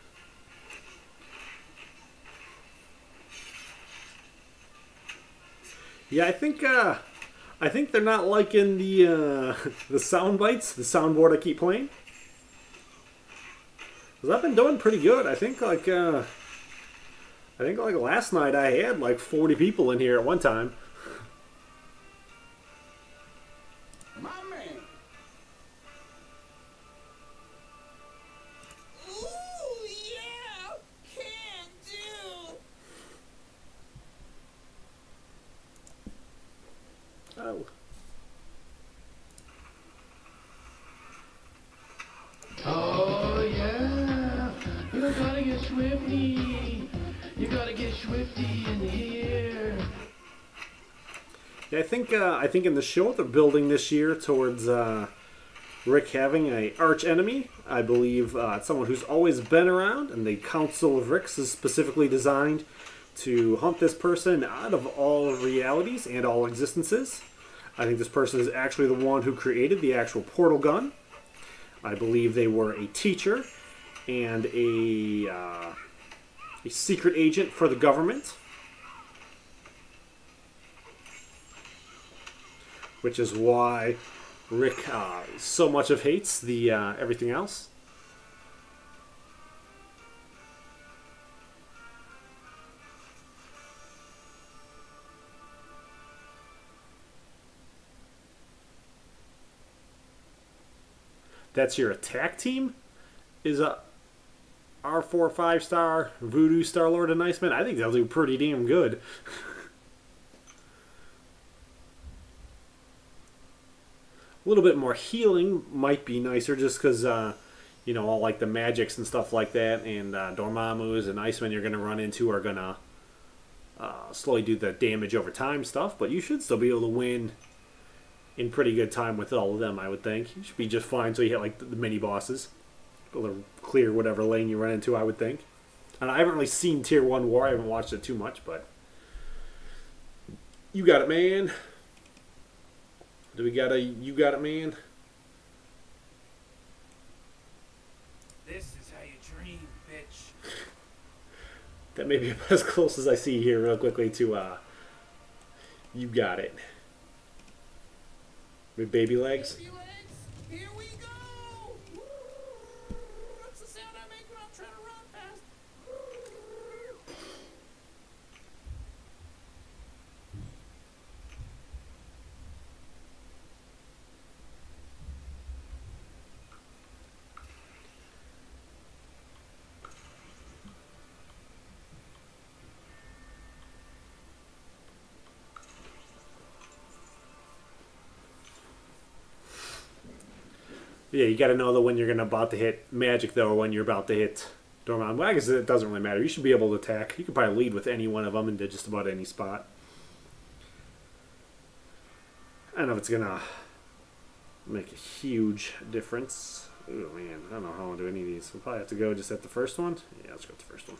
Yeah, I think they're not liking the sound bites, the soundboard I keep playing. 'Cause I've been doing pretty good. I think like last night I had like 40 people in here at one time. My man. Ooh, yeah. Can do. Oh. Oh yeah, you gotta get swifty. You gotta get swifty in here. Yeah, I think in the show they're building this year towards Rick having a arch enemy. I believe it's someone who's always been around, and the Council of Ricks is specifically designed to hunt this person out of all realities and all existences. I think this person is actually the one who created the actual portal gun. I believe they were a teacher and a secret agent for the government, which is why Rick so much of hates the everything else. That's your attack team? Is a R4 5-star Voodoo Star-Lord and Iceman? I think they'll do pretty damn good. A little bit more healing might be nicer just because, you know, all like the magics and stuff like that and Dormammu's and Iceman you're going to run into are going to slowly do the damage over time stuff. But you should still be able to win in pretty good time with all of them, I would think. You should be just fine so you hit like the mini bosses. Able to clear whatever lane you run into, I would think. And I haven't really seen Tier 1 War. I haven't watched it too much, but you got it, man. Do we got a you got it, man? This is how you dream, bitch. That may be about as close as I see here real quickly to you got it. With baby legs. Baby legs, here we go! Woo! That's the sound I make when I'm trying to run fast. Yeah, you got to know that when you're about to hit magic, though, or when you're about to hit Dormammu. Well, I guess it doesn't really matter. You should be able to attack. You could probably lead with any one of them into just about any spot. I don't know if it's going to make a huge difference. Oh, man. I don't know how I'll do any of these. We'll probably have to go just at the first one. Yeah, let's go with the first one.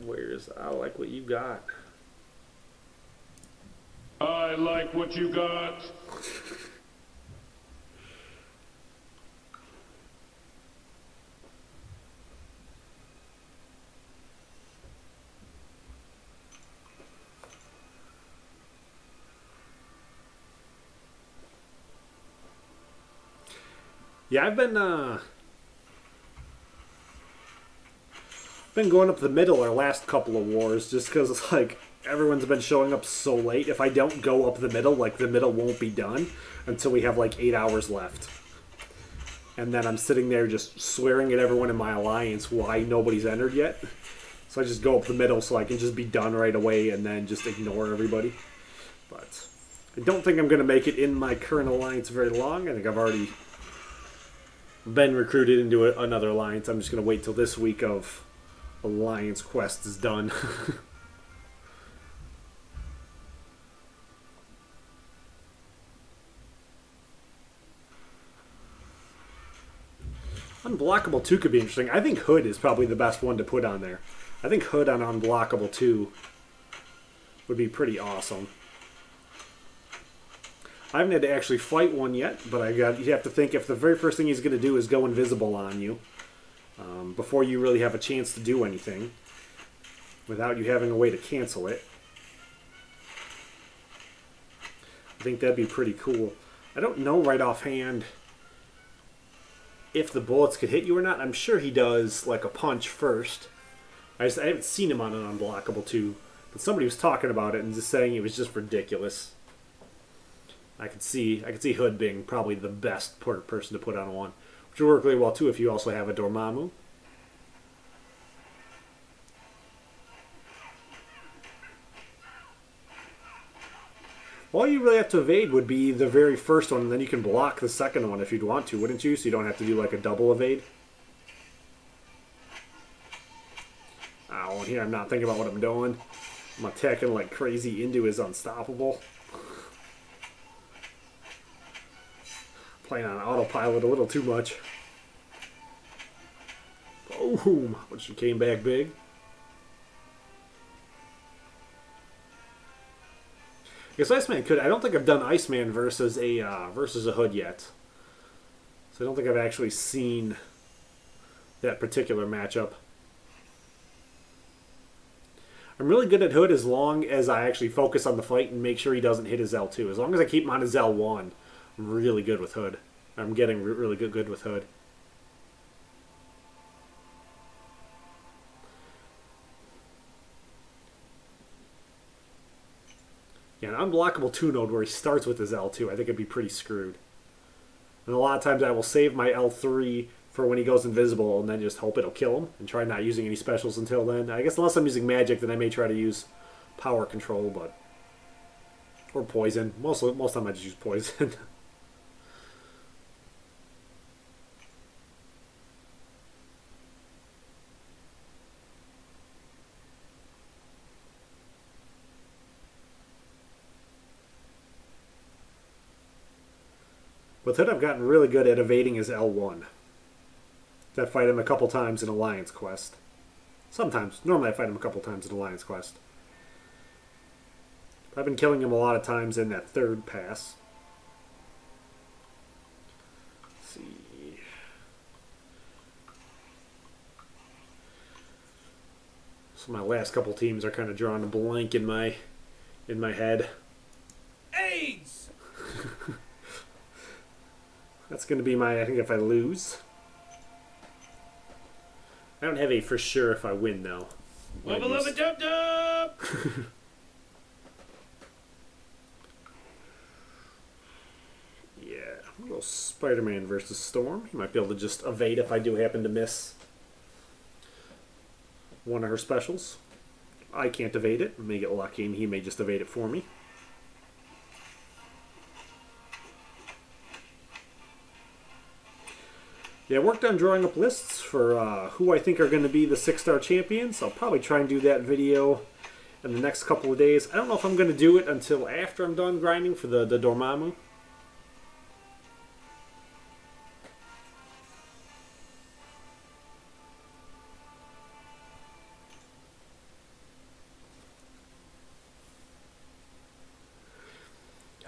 Where's... I like what you got. I like what you got. Yeah, I've been going up the middle our last couple of wars just because it's like everyone's been showing up so late. If I don't go up the middle, like the middle won't be done until we have like 8 hours left. And then I'm sitting there just swearing at everyone in my alliance why nobody's entered yet. So I just go up the middle so I can just be done right away and then just ignore everybody. But I don't think I'm going to make it in my current alliance very long. I think I've already been recruited into another alliance. I'm just going to wait till this week of alliance quest is done. Unblockable 2 could be interesting. I think Hood is probably the best one to put on there. I think Hood on Unblockable 2 would be pretty awesome. I haven't had to actually fight one yet, but you have to think if the very first thing he's going to do is go invisible on you before you really have a chance to do anything without you having a way to cancel it. I think that'd be pretty cool. I don't know right offhand if the bullets could hit you or not. I'm sure he does like a punch first. I haven't seen him on an Unblockable 2, but somebody was talking about it and just saying it was just ridiculous. I could see Hood being probably the best person to put on one, which would work really well too if you also have a Dormammu. All you really have to evade would be the very first one, and then you can block the second one if you'd want to, wouldn't you? So you don't have to do like a double evade. Oh, here I'm not thinking about what I'm doing. I'm attacking like crazy into his unstoppable. Playing on autopilot a little too much. Boom! But she came back big. I guess Iceman could. I don't think I've done Iceman versus a Hood yet. So I don't think I've actually seen that particular matchup. I'm really good at Hood as long as I actually focus on the fight and make sure he doesn't hit his L2. As long as I keep him on his L1, I'm really good with Hood. I'm getting really good with Hood. Yeah, an unblockable 2-node where he starts with his L2, I think it'd be pretty screwed. And a lot of times I will save my L3 for when he goes invisible and then just hope it'll kill him and try not using any specials until then. I guess unless I'm using magic, then I may try to use power control, but... Or poison. Most of the time I just use poison. With Hood, I've gotten really good at evading his L1. I fight him a couple times in Alliance Quest. Sometimes. Normally I fight him a couple times in Alliance Quest. I've been killing him a lot of times in that third pass. Let's see. So my last couple teams are kind of drawing a blank in my head. AIDS! That's going to be my, I think, if I lose. I don't have a for sure if I win, though. Wubba Lubba Dub Dub! Yeah, we'll go Spider-Man versus Storm. He might be able to just evade if I do happen to miss one of her specials. I can't evade it. I may get lucky, and he may just evade it for me. Yeah, I worked on drawing up lists for who I think are going to be the 6-star champions. I'll probably try and do that video in the next couple of days. I don't know if I'm going to do it until after I'm done grinding for the Dormammu.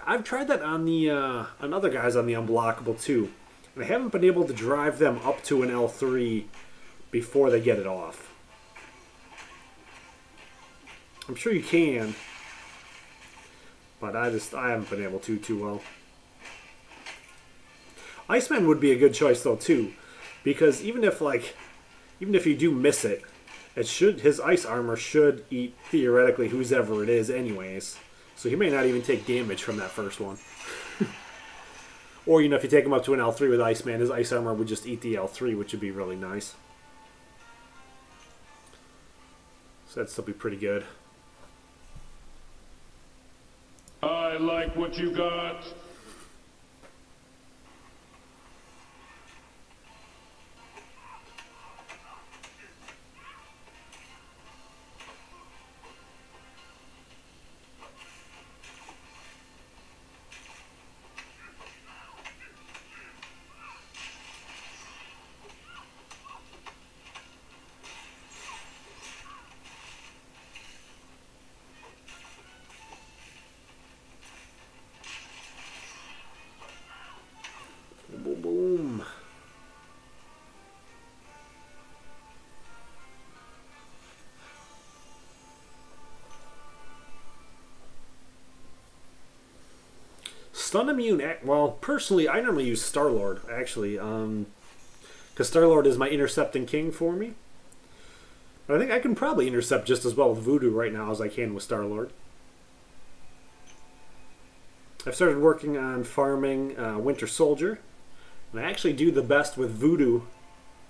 I've tried that on the on other guys on the Unblockable too. And I haven't been able to drive them up to an L3 before they get it off. I'm sure you can, but I haven't been able to too well. Iceman would be a good choice though too, because even if you do miss it, his ice armor should eat theoretically whoever it is anyways. So he may not even take damage from that first one. Or, if you take him up to an L3 with Iceman, his ice armor would just eat the L3, which would be really nice. So that'd still be pretty good. I like what you got. Boom, boom. Stun immune, well, personally, I normally use Star-Lord, actually, because Star-Lord is my intercepting king for me. But I think I can probably intercept just as well with Voodoo right now as I can with Star-Lord. I've started working on farming Winter Soldier, and I actually do the best with Voodoo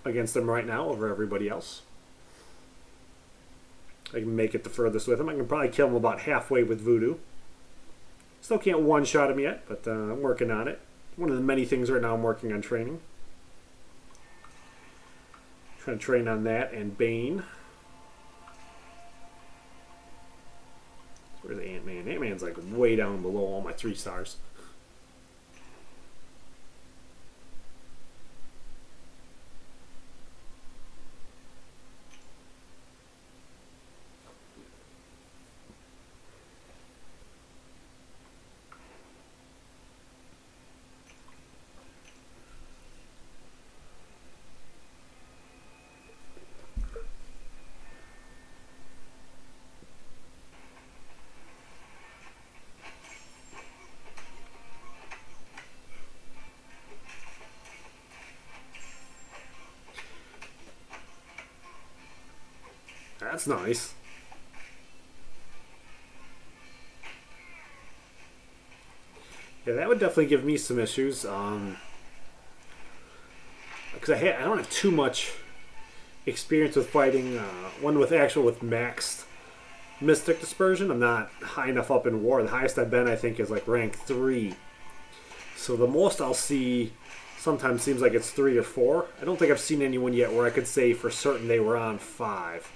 against them right now over everybody else. I can make it the furthest with him. I can probably kill him about halfway with Voodoo. Still can't one-shot him yet, but I'm working on it. One of the many things right now I'm working on training. Trying to train on that and Bane. Where's Ant-Man? Ant-Man's like way down below all my 3 stars. That's nice. Yeah, that would definitely give me some issues. Because I don't have too much experience with fighting one with maxed Mystic Dispersion. I'm not high enough up in war. The highest I've been, I think, is like rank 3. So the most I'll see sometimes seems like it's 3 or 4. I don't think I've seen anyone yet where I could say for certain they were on 5.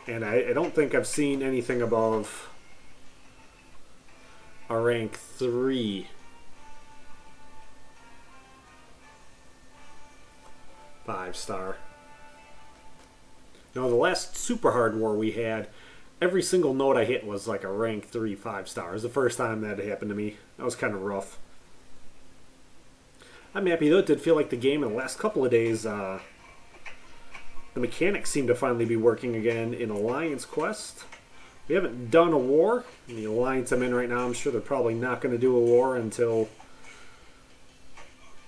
And I don't think I've seen anything above a rank 3. Five-star. No, the last super hard war we had, every single note I hit was like a rank 3 5-star. It was the first time that happened to me. That was kind of rough. I'm happy though. It did feel like the game in the last couple of days, the mechanics seem to finally be working again in Alliance Quest. We haven't done a war. In the Alliance I'm in right now, I'm sure they're probably not going to do a war until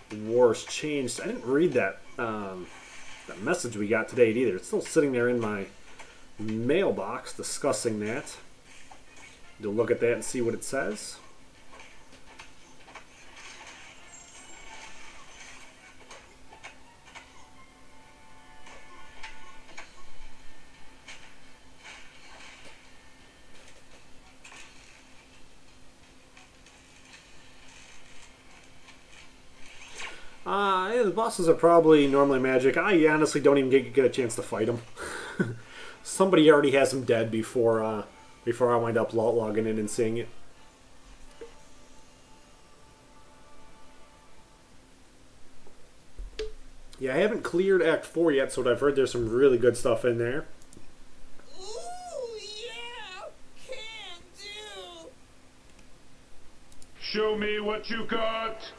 the war's changed. I didn't read that that message we got today either. It's still sitting there in my mailbox discussing that. To look at that and see what it says. Yeah, the bosses are probably normally magic. I honestly don't even get a chance to fight them. Somebody already has them dead before I wind up logging in and seeing it. Yeah, I haven't cleared Act 4 yet, so I've heard there's some really good stuff in there. Ooh, yeah! Can do! Show me what you got.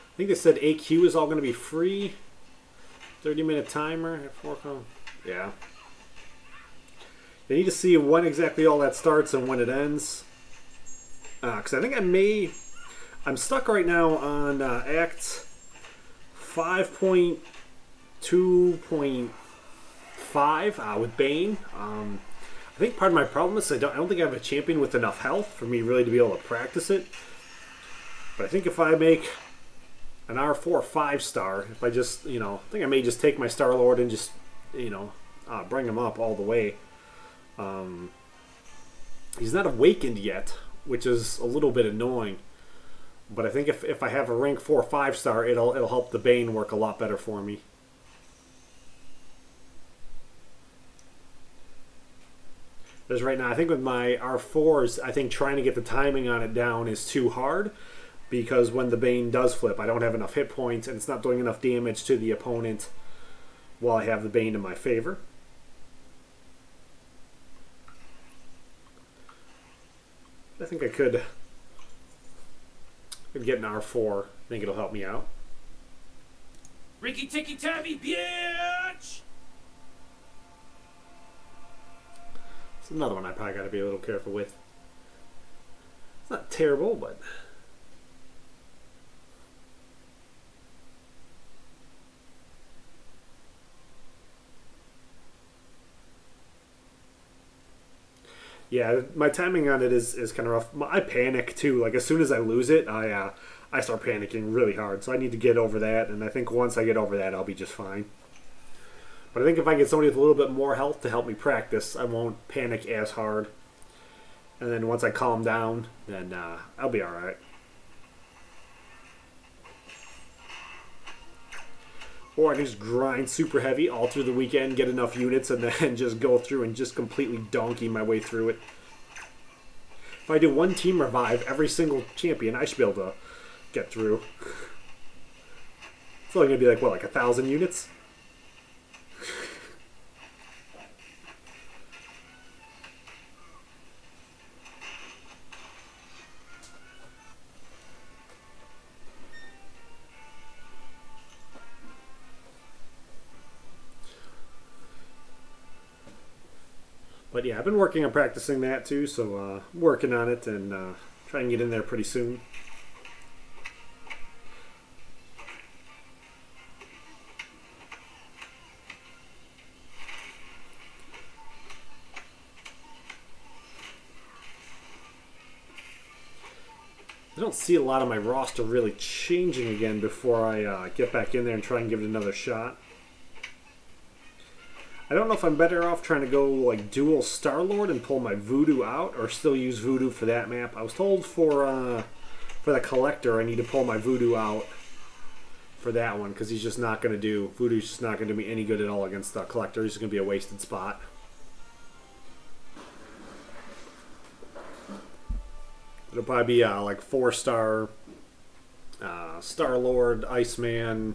I think they said AQ is all going to be free. 30-minute timer. Yeah. I need to see when exactly all that starts and when it ends. Because I think I'm stuck right now on Act 5.2.5 with Bane. I think part of my problem is I don't think I have a champion with enough health for me really to be able to practice it. But I think if I make an R4 5-star, if I just, I think I may just take my Star-Lord and just, bring him up all the way. He's not awakened yet, which is a little bit annoying. But I think if I have a rank 4 5-star, it'll help the Bane work a lot better for me. Because right now, I think with my R4s, I think trying to get the timing on it down is too hard. Because when the Bane does flip, I don't have enough hit points, and it's not doing enough damage to the opponent while I have the Bane in my favor. I think I could get an R4. I think it'll help me out. Ricky Ticky Tabby, bitch! It's another one I probably got to be a little careful with. It's not terrible, but... Yeah, my timing on it is kind of rough. I panic too. Like as soon as I lose it, I start panicking really hard. So I need to get over that, and I think once I get over that, I'll be just fine. But I think if I get somebody with a little bit more health to help me practice, I won't panic as hard. And then once I calm down, then I'll be all right. Or I can just grind super heavy all through the weekend, get enough units, and then just go through and just completely donkey my way through it. If I do one team revive every single champion, I should be able to get through. It's only going to be like, what, like 1,000 units? But yeah, I've been working on practicing that too, so working on it and trying Try and get in there pretty soon. I don't see a lot of my roster really changing again before I get back in there and try and give it another shot. I don't know if I'm better off trying to go like dual Star-Lord and pull my Voodoo out, or still use Voodoo for that map. I was told for the Collector I need to pull my Voodoo out for that one, because he's just not going to do, Voodoo's just not going to do me any good at all against the Collector. He's just going to be a wasted spot. It'll probably be like 4-star Star-Lord, Iceman,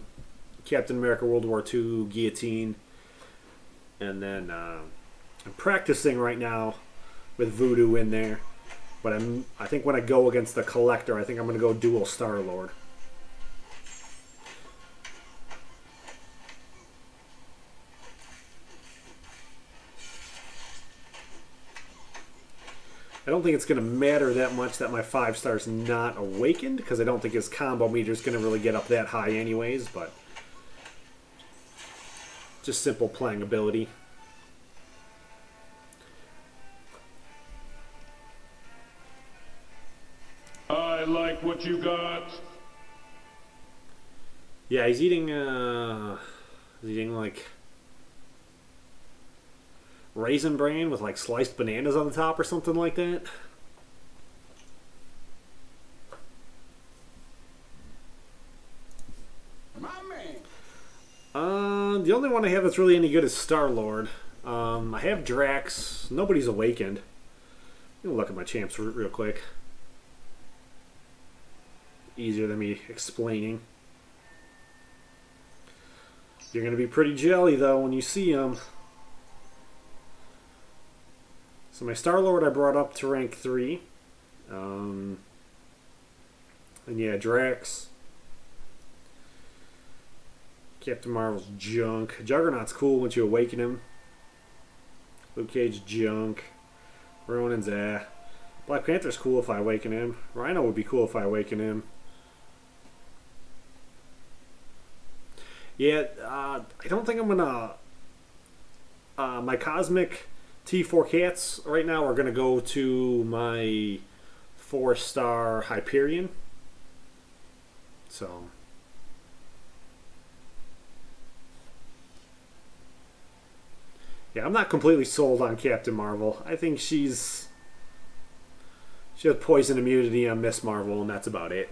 Captain America World War II, Guillotine. And then I'm practicing right now with Voodoo in there. But I think when I go against the Collector, I think I'm going to go dual Star-Lord. I don't think it's going to matter that much that my 5-star's not awakened, because I don't think his combo meter is going to really get up that high anyways, but just simple playing ability. I like what you got. Yeah, he's eating like Raisin Bran with like sliced bananas on the top or something like that. My man. The only one I have that's really any good is Star-Lord. I have Drax. Nobody's awakened. Let me look at my champs real quick. Easier than me explaining. You're going to be pretty jelly though when you see them. So my Star-Lord I brought up to rank 3. And yeah, Drax. Captain Marvel's junk. Juggernaut's cool once you awaken him. Luke Cage junk. Ronin's Black Panther's cool if I awaken him. Rhino would be cool if I awaken him. Yeah, I don't think I'm gonna. My Cosmic T4 Cats right now are gonna go to my 4-star Hyperion. So. Yeah, I'm not completely sold on Captain Marvel. I think she has poison immunity on Miss Marvel, and that's about it.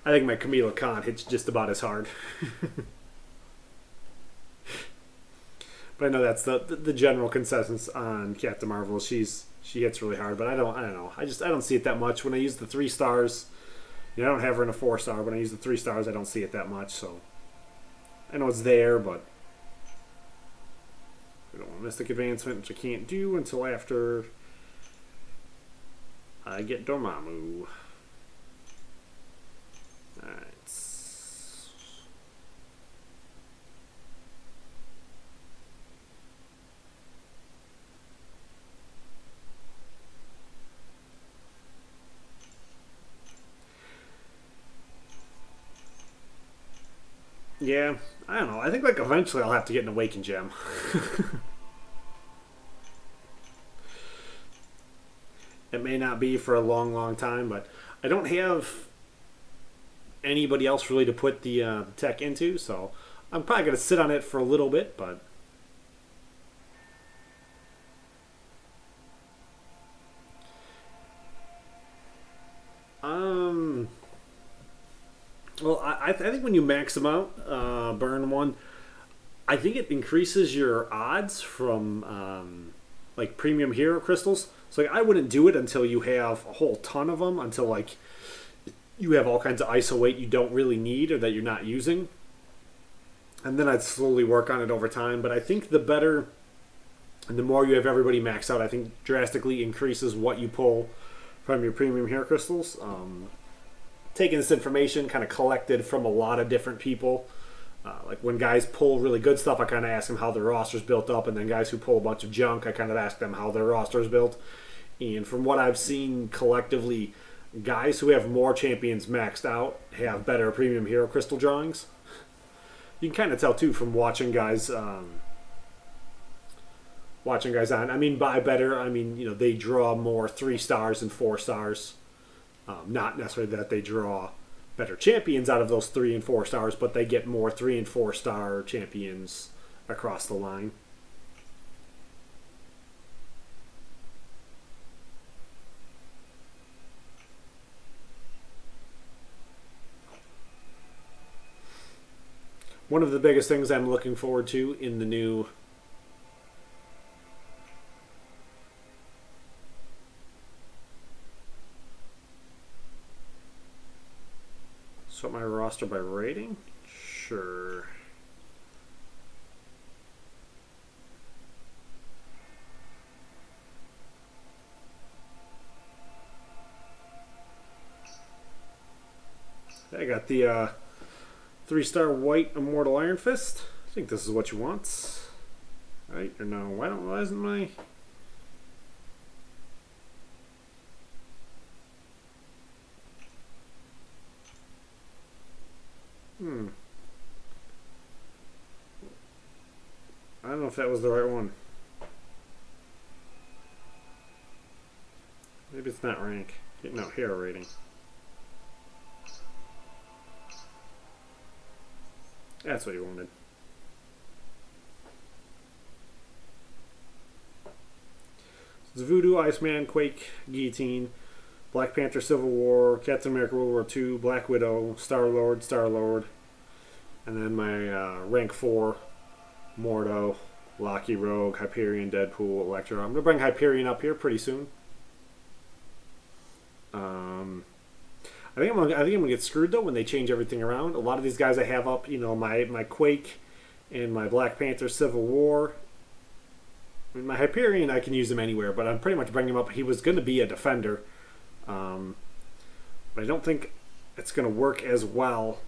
I think my Kamala Khan hits just about as hard. But I know that's the general consensus on Captain Marvel. She hits really hard, but I don't know. I don't see it that much. When I use the 3 stars, I don't have her in a 4-star. When I use the 3 stars, I don't see it that much. So I know it's there, but I don't want Mystic Advancement, which I can't do until after I get Dormammu. Alright. Yeah, I don't know. I think like eventually I'll have to get an Awakened Gem. It may not be for a long, long time, but I don't have anybody else really to put the tech into, so I'm probably going to sit on it for a little bit, but well, I think when you max them out, burn one, I think it increases your odds from like premium hero crystals. So like, I wouldn't do it until you have a whole ton of them, until like you have all kinds of ISO weight you don't really need or that you're not using. And then I'd slowly work on it over time. But I think the better and the more you have everybody maxed out, I think drastically increases what you pull from your premium hero crystals. Taking this information kind of collected from a lot of different people. Like when guys pull really good stuff, I kind of ask them how their roster's built up, and then guys who pull a bunch of junk, I kind of ask them how their roster's built. And from what I've seen collectively, guys who have more champions maxed out have better premium hero crystal drawings. You can kind of tell too from watching guys on. I mean, by better, I mean, you know, they draw more 3 stars and 4 stars. Not necessarily that they draw better champions out of those 3 and 4 stars, but they get more 3 and 4 star champions across the line. One of the biggest things I'm looking forward to in the new sort my roster by rating? Sure. I got the 3-star white Immortal Iron Fist. I think this is what you want. Right? Or no? Why isn't my... I don't know if that was the right one. Maybe it's not rank. No, hero rating. That's what you wanted. It's Voodoo, Iceman, Quake, Guillotine, Black Panther, Civil War, Captain America, World War II, Black Widow, Star-Lord, and then my rank 4, Morto, Loki, Rogue, Hyperion, Deadpool, Electro. I'm going to bring Hyperion up here pretty soon. I think I'm gonna get screwed though when they change everything around. A lot of these guys I have up, you know, my Quake and my Black Panther Civil War. I mean, my Hyperion, I can use him anywhere, but I'm pretty much bringing him up. He was going to be a defender, but I don't think it's going to work as well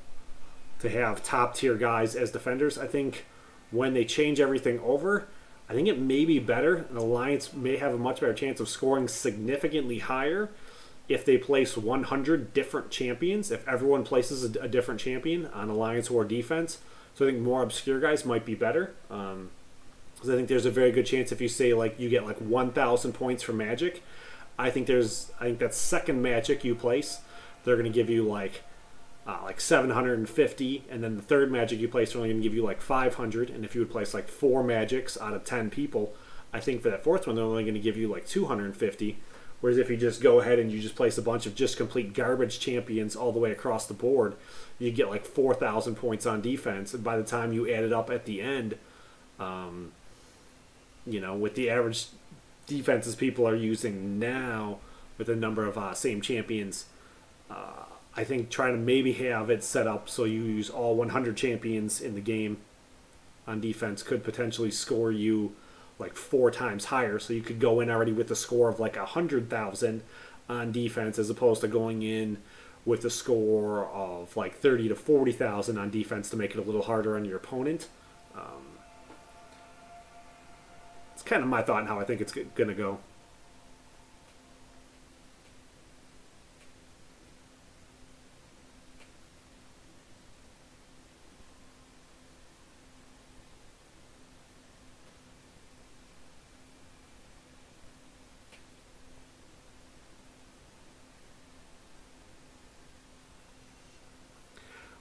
to have top tier guys as defenders. I think when they change everything over, I think it may be better. An alliance may have a much better chance of scoring significantly higher if they place 100 different champions, if everyone places a different champion on alliance or defense. So I think more obscure guys might be better. Because I think there's a very good chance if you say like you get like 1,000 points for Magic, I think that second Magic you place, they're going to give you like 750, and then the third Magic you place, they're only going to give you like 500. And if you would place like 4 Magics out of 10 people, I think for that fourth one they're only going to give you like 250. Whereas if you just go ahead and you just place a bunch of just complete garbage champions all the way across the board, you get like 4,000 points on defense. And by the time you add it up at the end, you know, with the average defenses people are using now with the number of same champions, I think trying to maybe have it set up so you use all 100 champions in the game on defense could potentially score you like 4 times higher, so you could go in already with a score of like 100,000 on defense as opposed to going in with a score of like 30 to 40,000 on defense to make it a little harder on your opponent. It's kind of my thought on how I think it's gonna go.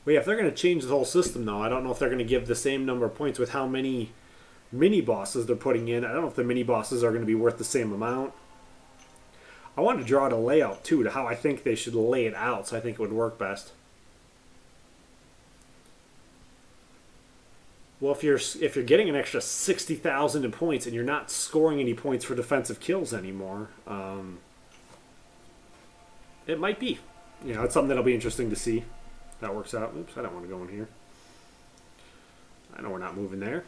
Well, yeah, if they're going to change the whole system, though, I don't know if they're going to give the same number of points with how many mini-bosses they're putting in. I don't know if the mini-bosses are going to be worth the same amount. I wanted to draw out a layout, too, to how I think they should lay it out, so I think it would work best. Well, if you're getting an extra 60,000 in points and you're not scoring any points for defensive kills anymore, it might be. You know, it's something that'll be interesting to see. That works out. Oops, I don't want to go in here. I know we're not moving there.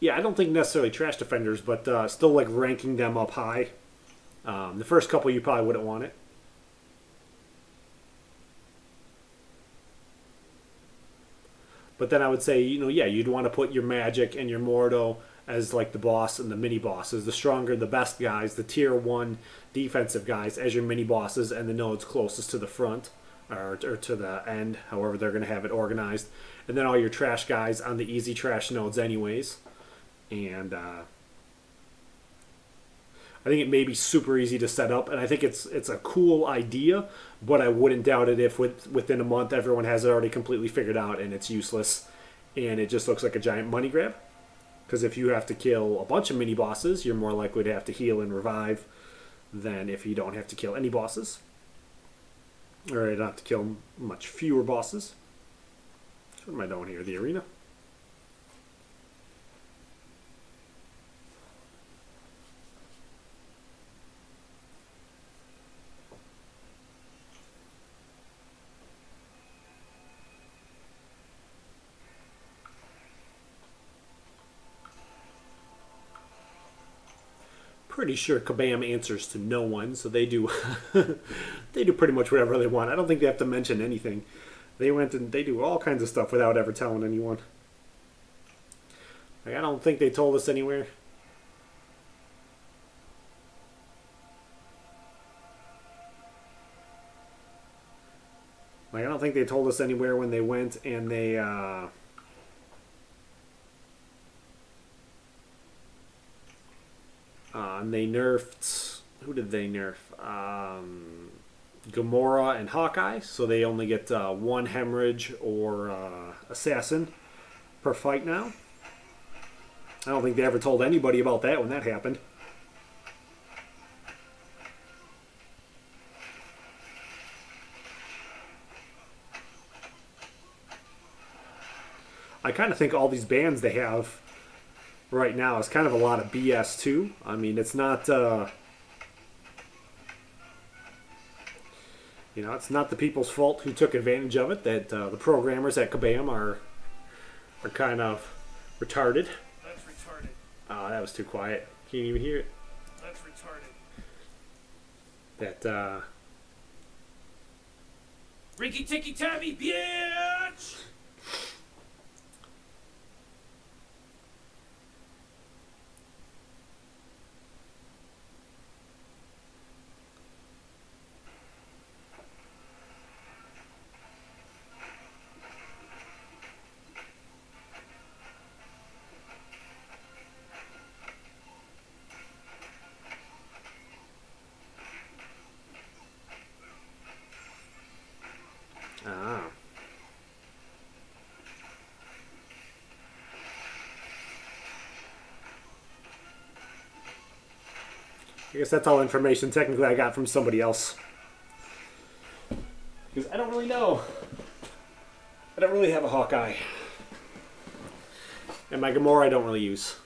Yeah, I don't think necessarily trash defenders, but still like ranking them up high. The first couple you probably wouldn't want it. But then I would say, you know, yeah, you'd want to put your Magic and your Morto as like the boss and the mini bosses. The stronger, the best guys, the tier 1 defensive guys as your mini bosses, and the nodes closest to the front or to the end, however they're going to have it organized. And then all your trash guys on the easy trash nodes anyways. And I think it may be super easy to set up, and I think it's a cool idea, but I wouldn't doubt it if within a month everyone has it already completely figured out and it's useless and it just looks like a giant money grab. Because if you have to kill a bunch of mini bosses, you're more likely to have to heal and revive than if you don't have to kill any bosses. Or you don't have to kill much fewer bosses. What am I doing here? The arena? Pretty sure Kabam answers to no one, so they do they do pretty much whatever they want. I don't think they have to mention anything. They went and they do all kinds of stuff without ever telling anyone. Like, I don't think they told us anywhere. Like, I don't think they told us anywhere when they went and they nerfed, who did they nerf? Gamora and Hawkeye, so they only get one hemorrhage or assassin per fight now. I don't think they ever told anybody about that when that happened. I kind of think all these bans they have right now is kind of a lot of BS too. I mean, it's not, you know, it's not the people's fault who took advantage of it. That the programmers at Kabam are kind of retarded. That's retarded. Oh, that was too quiet. Can't even hear it. That's retarded. That Ricky Ticky Tabby, bitch! ah. I guess that's all information technically I got from somebody else. Because I don't really know. I don't really have a Hawkeye. And my Gamora I don't really use.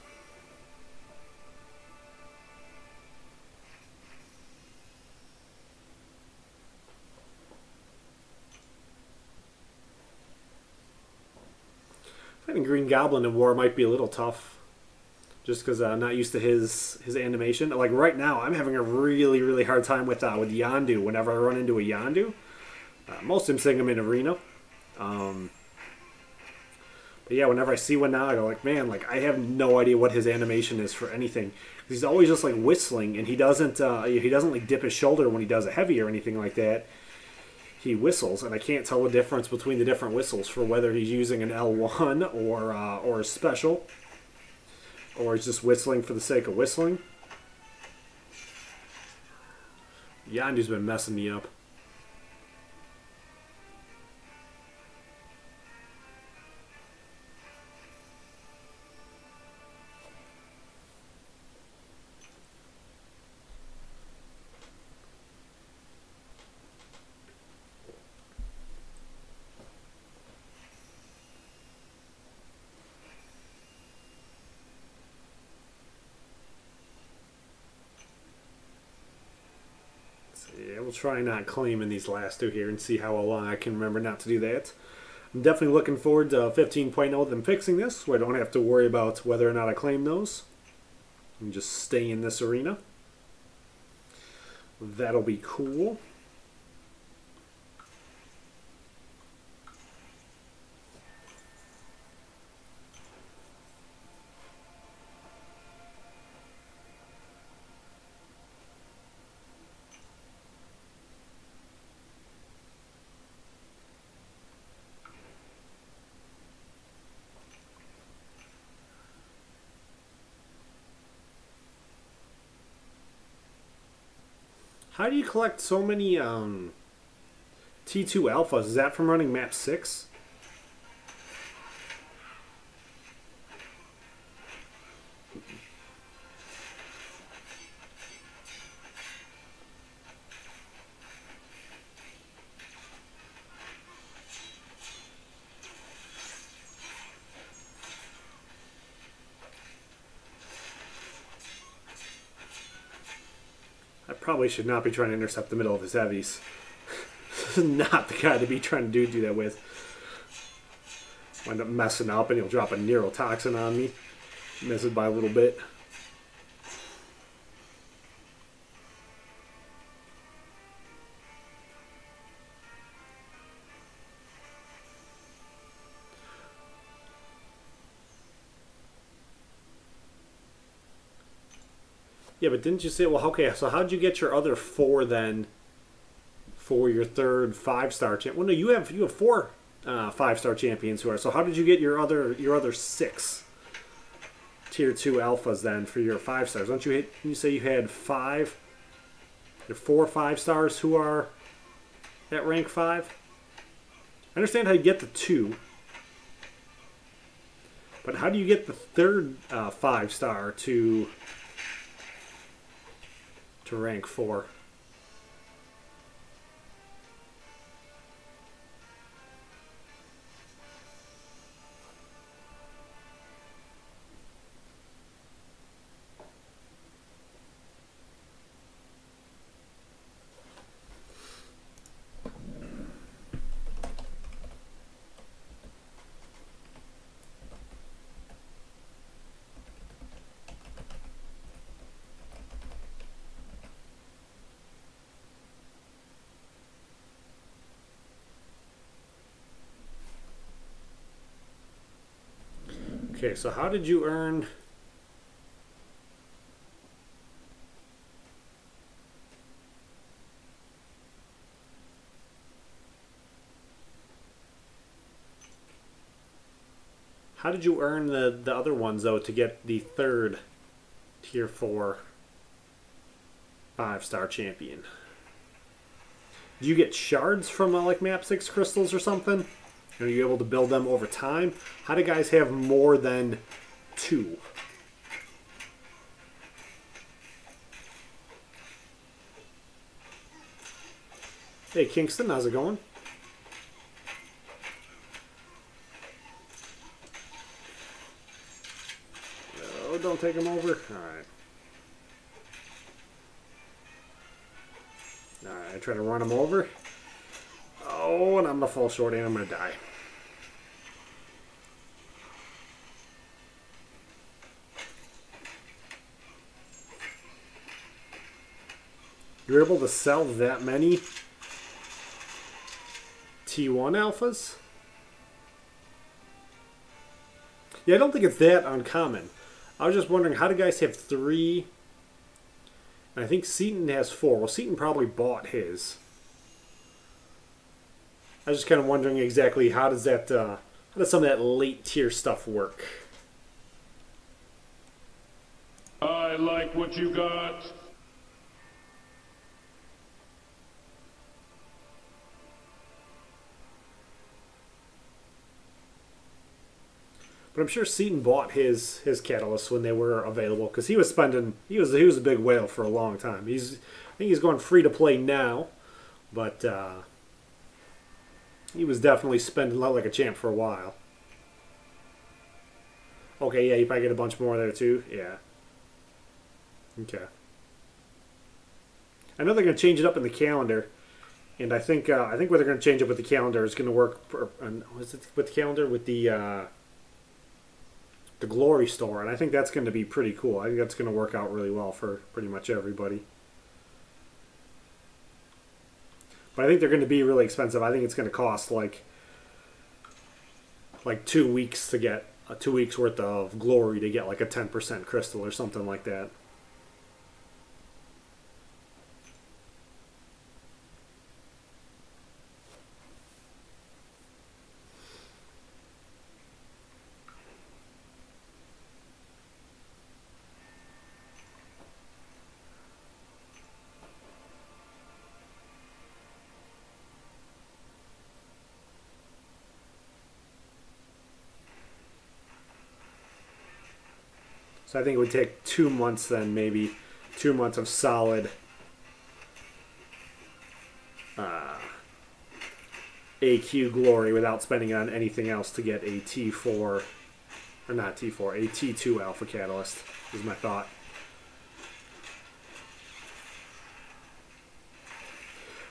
Fighting Green Goblin in War might be a little tough. Just because I'm not used to his animation. Like right now, I'm having a really, really hard time with Yondu. Whenever I run into a Yondu, most of them sing them in arena. But yeah, whenever I see one now, I go like, man, like I have no idea what his animation is for anything. He's always just like whistling, and he doesn't like dip his shoulder when he does a heavy or anything like that. He whistles, and I can't tell the difference between the different whistles for whether he's using an L1 or a special. Or is just whistling for the sake of whistling. Yondu's been messing me up. Yeah, we'll try not claiming these last two here and see how long I can remember not to do that. I'm definitely looking forward to 15.0 them fixing this, so I don't have to worry about whether or not I claim those. And just stay in this arena. That'll be cool. How do you collect so many T2 alphas? Is that from running map 6? I probably should not be trying to intercept the middle of his heavies. This is not the guy to be trying to do that with. Wind up messing up and he'll drop a neurotoxin on me. Miss it by a little bit. Yeah, but didn't you say, well, okay, so how'd you get your other 4 then for your third 5-star champ? Well, no, you have 4 5-star champions who are, so how did you get your other 6 tier 2 alphas then for your 5 stars? Don't you say you had 5, your 4 5-stars who are at rank 5? I understand how you get the 2, but how do you get the third 5-star to rank 4? Okay, so how did you earn... How did you earn the other ones, though, to get the third tier 4 5-star champion? Do you get shards from like map 6 crystals or something? Are you able to build them over time? How do guys have more than 2? Hey Kingston, how's it going? No, don't take him over. Alright. Alright, I try to run him over. Oh, and I'm gonna fall short and I'm gonna die. You're able to sell that many T1 alphas? Yeah, I don't think it's that uncommon. I was just wondering, how do guys have 3? And I think Seaton has 4. Well, Seaton probably bought his. I was just kind of wondering exactly how does that, how does some of that late tier stuff work? I like what you got. But I'm sure Seaton bought his catalysts when they were available because he was spending he was a big whale for a long time. I think he's going free to play now, but he was definitely spending like a champ for a while. Okay, yeah, you probably get a bunch more there too. Yeah. Okay. I know they're going to change it up in the calendar, and I think what they're going to change up with the calendar is going to work. Was it with the calendar with the Glory Store, and I think that's going to be pretty cool. I think that's going to work out really well for pretty much everybody. But I think they're going to be really expensive. I think it's going to cost like 2 weeks to get 2 weeks worth of Glory to get like a 10% crystal or something like that. So I think it would take 2 months then, maybe 2 months of solid AQ glory without spending on anything else to get a T4, or not T4, a T2 alpha catalyst is my thought.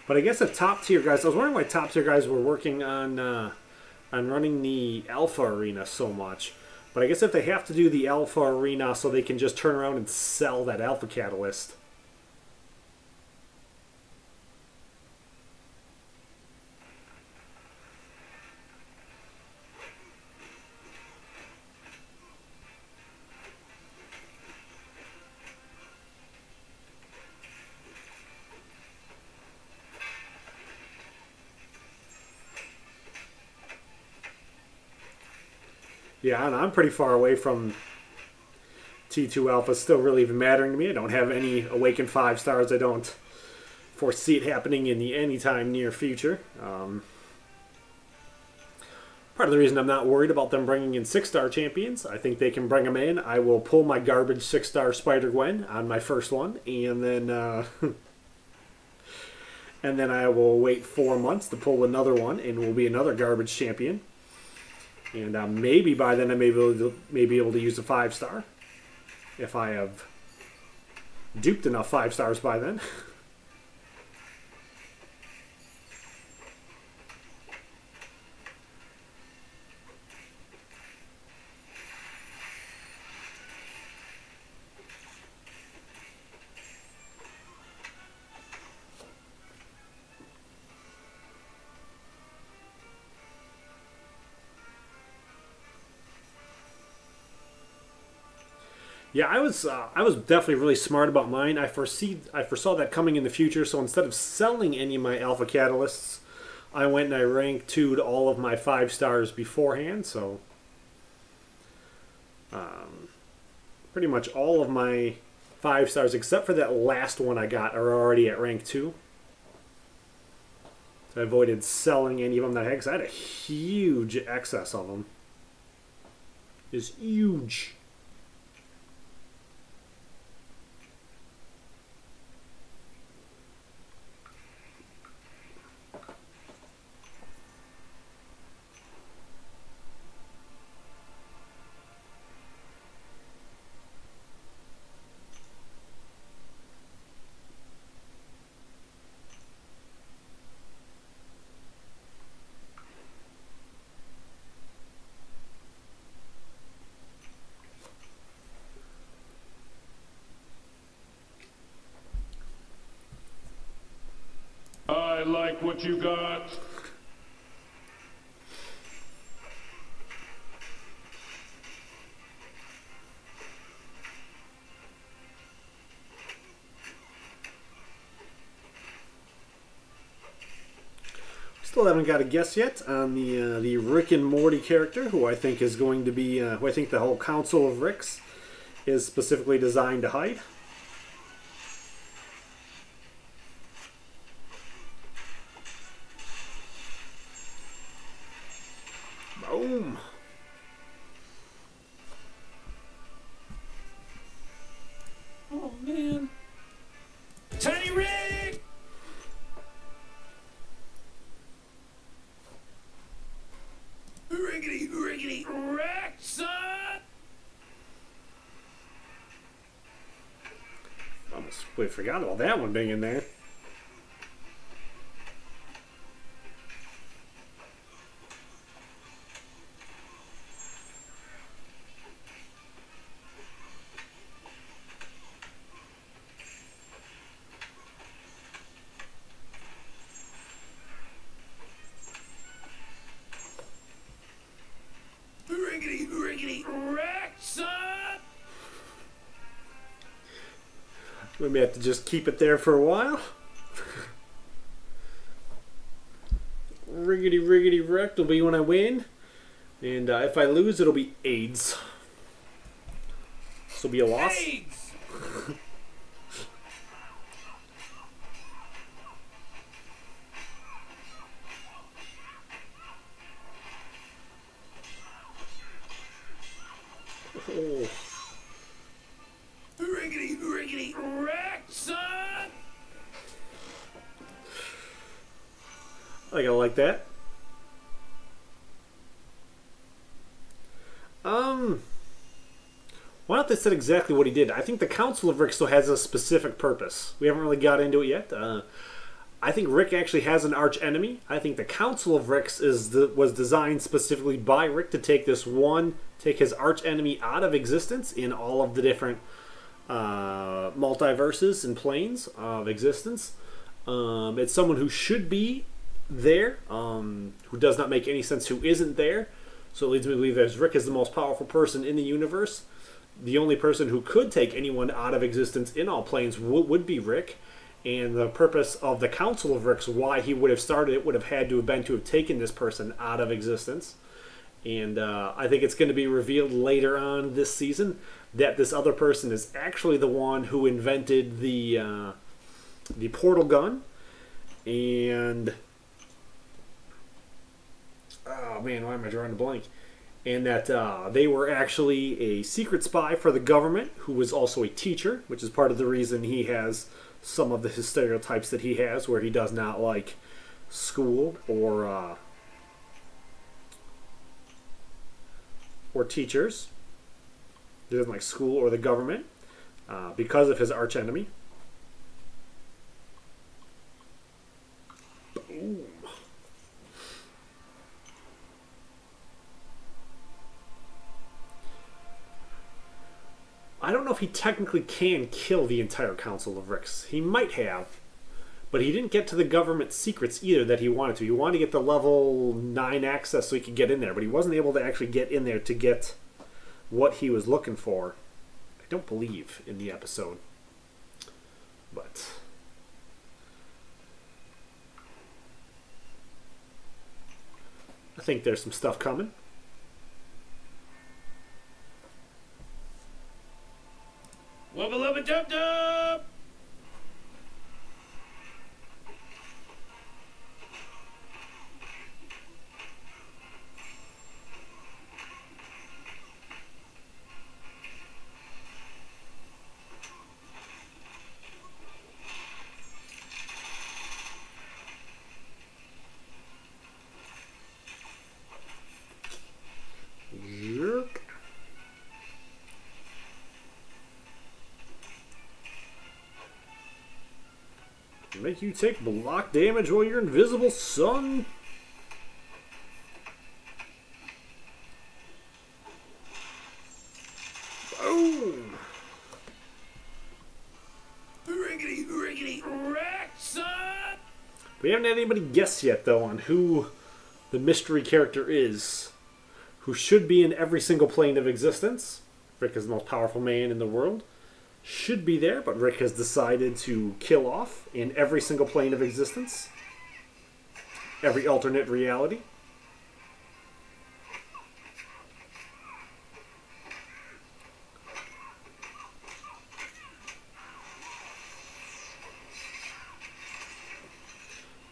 But I guess if top tier guys, I was wondering why top tier guys were working on running the alpha arena so much. But I guess if they have to do the alpha arena so they can just turn around and sell that alpha catalyst. Yeah, and I'm pretty far away from T2 Alpha still really even mattering to me. I don't have any Awakened 5 stars. I don't foresee it happening in the anytime near future. Part of the reason I'm not worried about them bringing in 6-star champions, I think they can bring them in. I will pull my garbage 6-star Spider-Gwen on my first one, and then and then I will wait 4 months to pull another one, and will be another garbage champion. And maybe by then I may be able to use a 5-star. If I have duped enough 5 stars by then. Yeah, I was definitely really smart about mine. I foresaw that coming in the future. So instead of selling any of my alpha catalysts, I went and I rank 2'd all of my 5 stars beforehand. So pretty much all of my 5 stars, except for that last one I got, are already at rank 2. So I avoided selling any of them that I had, because I had a huge excess of them. It's huge. I like what you got. Still haven't got a guess yet on the Rick and Morty character, who I think is going to be, who I think the whole Council of Ricks is specifically designed to hide. Boom. Oh, man. Tiny Rick! Riggedy, riggedy, wreck, son! Almost completely forgot about that one being in there. Riggedy, riggedy, wreck, son! We may have to just keep it there for a while. Riggedy, riggedy, wrecked will be when I win. And if I lose, it'll be AIDS. This will be a loss. AIDS! Oh. riggedy wrecked, son! I gotta like that. Why don't they said exactly what he did? I think the Council of Rick still has a specific purpose. We haven't really got into it yet. I think Rick actually has an arch enemy. I think the Council of Ricks was designed specifically by Rick to take take his arch enemy out of existence in all of the different multiverses and planes of existence. It's someone who should be there, who does not make any sense who isn't there. So it leads me to believe that Rick is the most powerful person in the universe. The only person who could take anyone out of existence in all planes would be Rick. And the purpose of the Council of Ricks, why he would have started it, would have had to have been to have taken this person out of existence. And I think it's going to be revealed later on this season that this other person is actually the one who invented the portal gun. And oh man, why am I drawing a blank? And that they were actually a secret spy for the government who was also a teacher, which is part of the reason he has some of his stereotypes that he has, where he does not like school or teachers. He doesn't like school or the government because of his arch enemy. Boom. I don't know if he technically can kill the entire Council of Ricks. He might have, but he didn't get to the government secrets either that he wanted to. He wanted to get the level 9 access so he could get in there, but he wasn't able to actually get in there to get what he was looking for. I don't believe in the episode. But I think there's some stuff coming. Wubba Lubba Dub Dub! Yep. Make you take block damage while you're invisible, son. Boom. Riggedy, riggedy, wrecked, son! We haven't had anybody guess yet, though, on who the mystery character is, who should be in every single plane of existence. Rick is the most powerful man in the world. Should be there, but Rick has decided to kill off in every single plane of existence. Every alternate reality.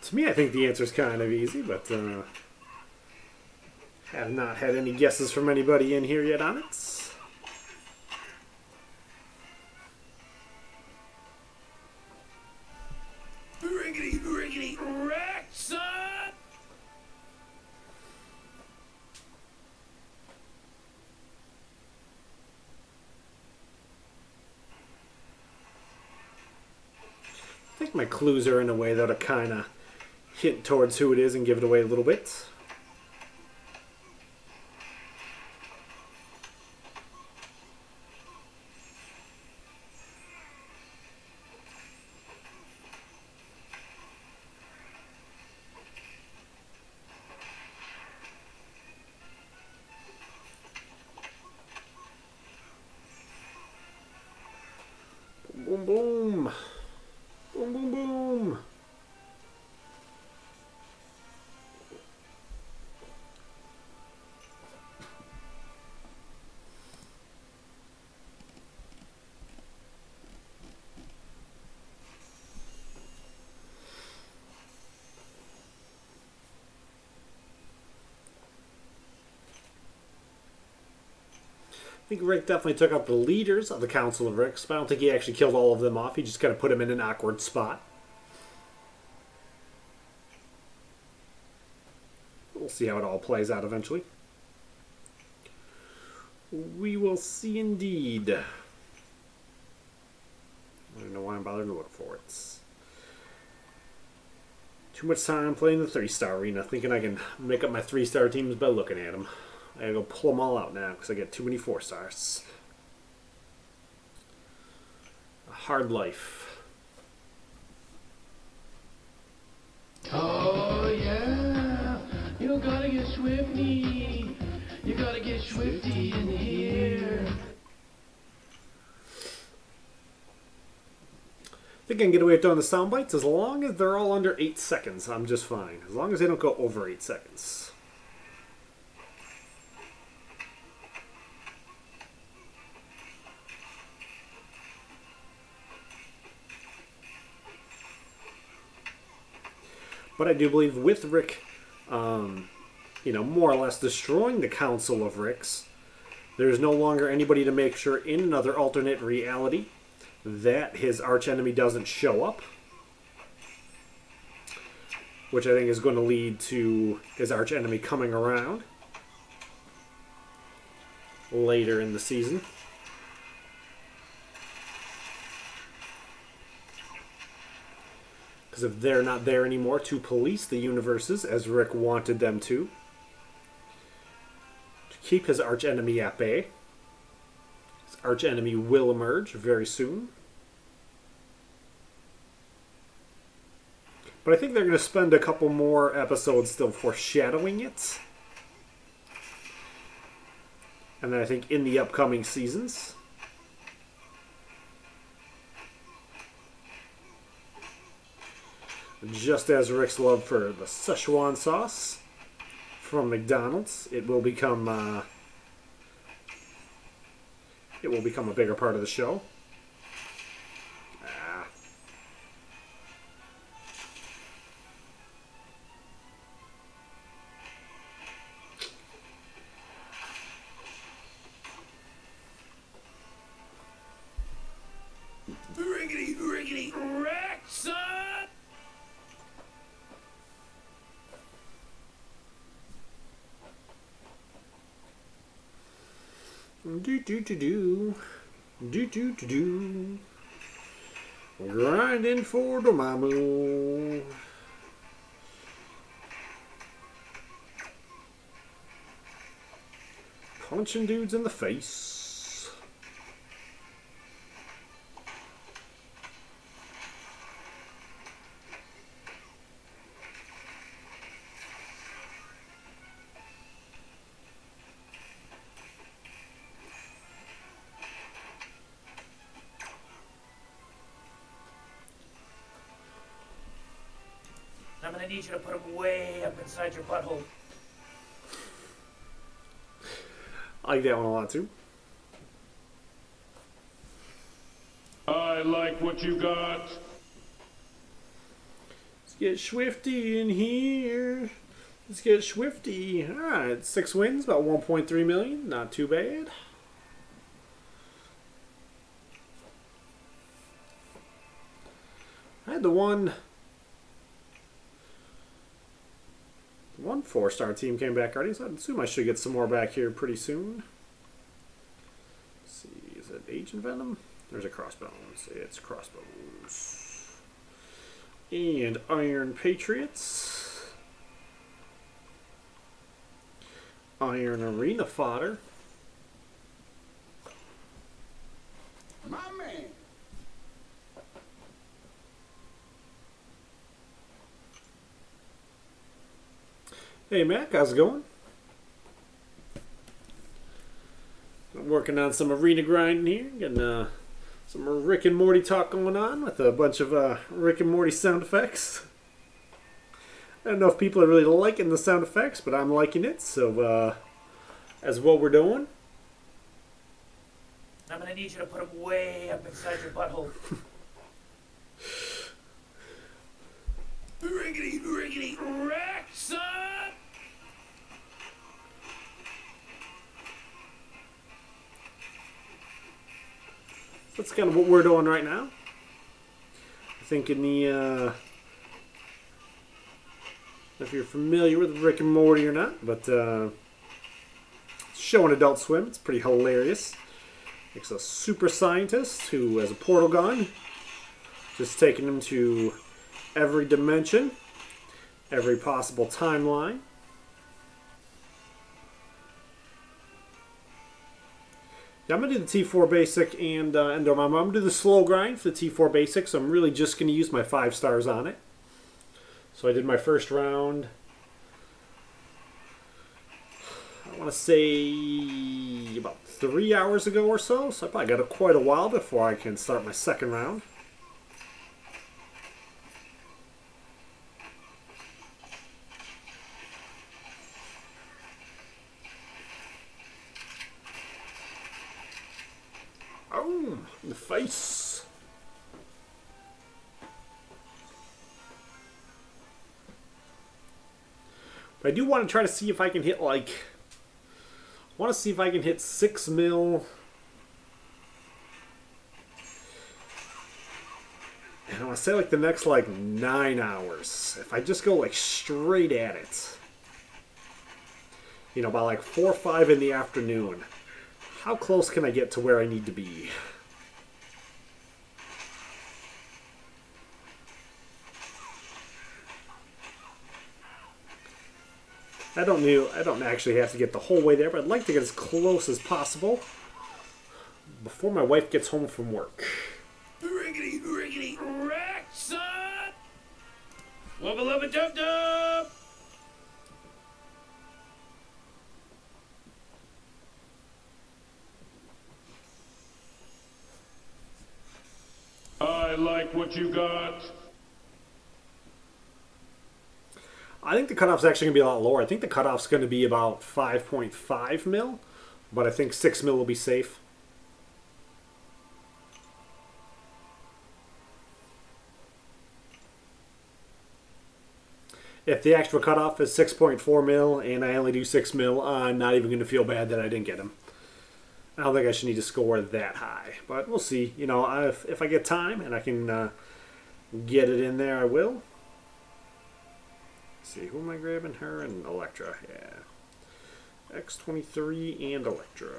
To me, I think the answer is kind of easy, but have not had any guesses from anybody in here yet on it. Riggedy, riggedy, wrecked, son! I think my clues are in a way that'll kind of hint towards who it is and give it away a little bit. Boom, boom. Boom, boom, boom. I think Rick definitely took out the leaders of the Council of Ricks, but I don't think he actually killed all of them off. He just kind of put them in an awkward spot. We'll see how it all plays out eventually. We will see indeed. I don't know why I'm bothering to look for it. Too much time playing the 3-star arena, thinking I can make up my 3-star teams by looking at them. I gotta go pull them all out now because I get too many 4-stars. A hard life. Oh yeah, you gotta get swifty. You gotta get swifty in here. I think I can get away with doing the sound bites as long as they're all under 8 seconds. I'm just fine. As long as they don't go over 8 seconds. But I do believe with Rick, you know, more or less destroying the Council of Ricks, there's no longer anybody to make sure in another alternate reality that his archenemy doesn't show up. Which I think is going to lead to his archenemy coming around later in the season. Because if they're not there anymore to police the universes as Rick wanted them to keep his archenemy at bay. His archenemy will emerge very soon. But I think they're going to spend a couple more episodes still foreshadowing it. And then I think in the upcoming seasons, just as Rick's love for the Szechuan sauce from McDonald's, it will become a bigger part of the show. Riggedy, riggedy, wreck, son! Do do do do, do do do do. Grinding for the mamu. Punching dudes in the face. I'm gonna need you to put them way up inside your butthole. I like that one a lot too. I like what you got. Let's get Swifty in here. Let's get Swifty. Alright, 6 wins, about 1.3 million. Not too bad. I had the one 4-star team came back already, so I assume I should get some more back here pretty soon. Let's see, is it Agent Venom? There's a Crossbones. It's Crossbones. And Iron Patriots. Iron Arena Fodder. My man. Hey Mac, how's it going? I'm working on some arena grinding here, getting some Rick and Morty talk going on with a bunch of Rick and Morty sound effects. I don't know if people are really liking the sound effects, but I'm liking it, so that's what we're doing. I'm gonna need you to put them way up inside your butthole. Riggedy, riggedy, wreck, son! that's kind of what we're doing right now. I think in the, if you're familiar with Rick and Morty or not, but show on Adult Swim. It's pretty hilarious. It's a super scientist who has a portal gun, just taking him to every dimension, every possible timeline. Yeah, I'm going to do the T4 Basic and I'm going to do the slow grind for the T4 Basic, so I'm really just going to use my 5 stars on it. So I did my first round, I want to say about 3 hours ago or so, so I probably got quite a while before I can start my second round. Oh, in the face. But I do want to try to see if I can hit like, I want to see if I can hit 6 mil. And I want to say like the next like 9 hours. If I just go like straight at it. You know, by like 4 or 5 in the afternoon. How close can I get to where I need to be? I don't actually have to get the whole way there, but I'd like to get as close as possible before my wife gets home from work. Riggedy, riggedy, wreck, son! Wubba Lubba Dub Dub! I like what you got. I think the cutoff's actually going to be a lot lower. I think the cutoff's going to be about 5.5 mil, but I think 6 mil will be safe. If the extra cutoff is 6.4 mil and I only do 6 mil, I'm not even going to feel bad that I didn't get him. I don't think I should need to score that high, but we'll see. You know, if I get time and I can get it in there, I will. Let's see, who am I grabbing? Her and Electra, yeah. X23 and Electra.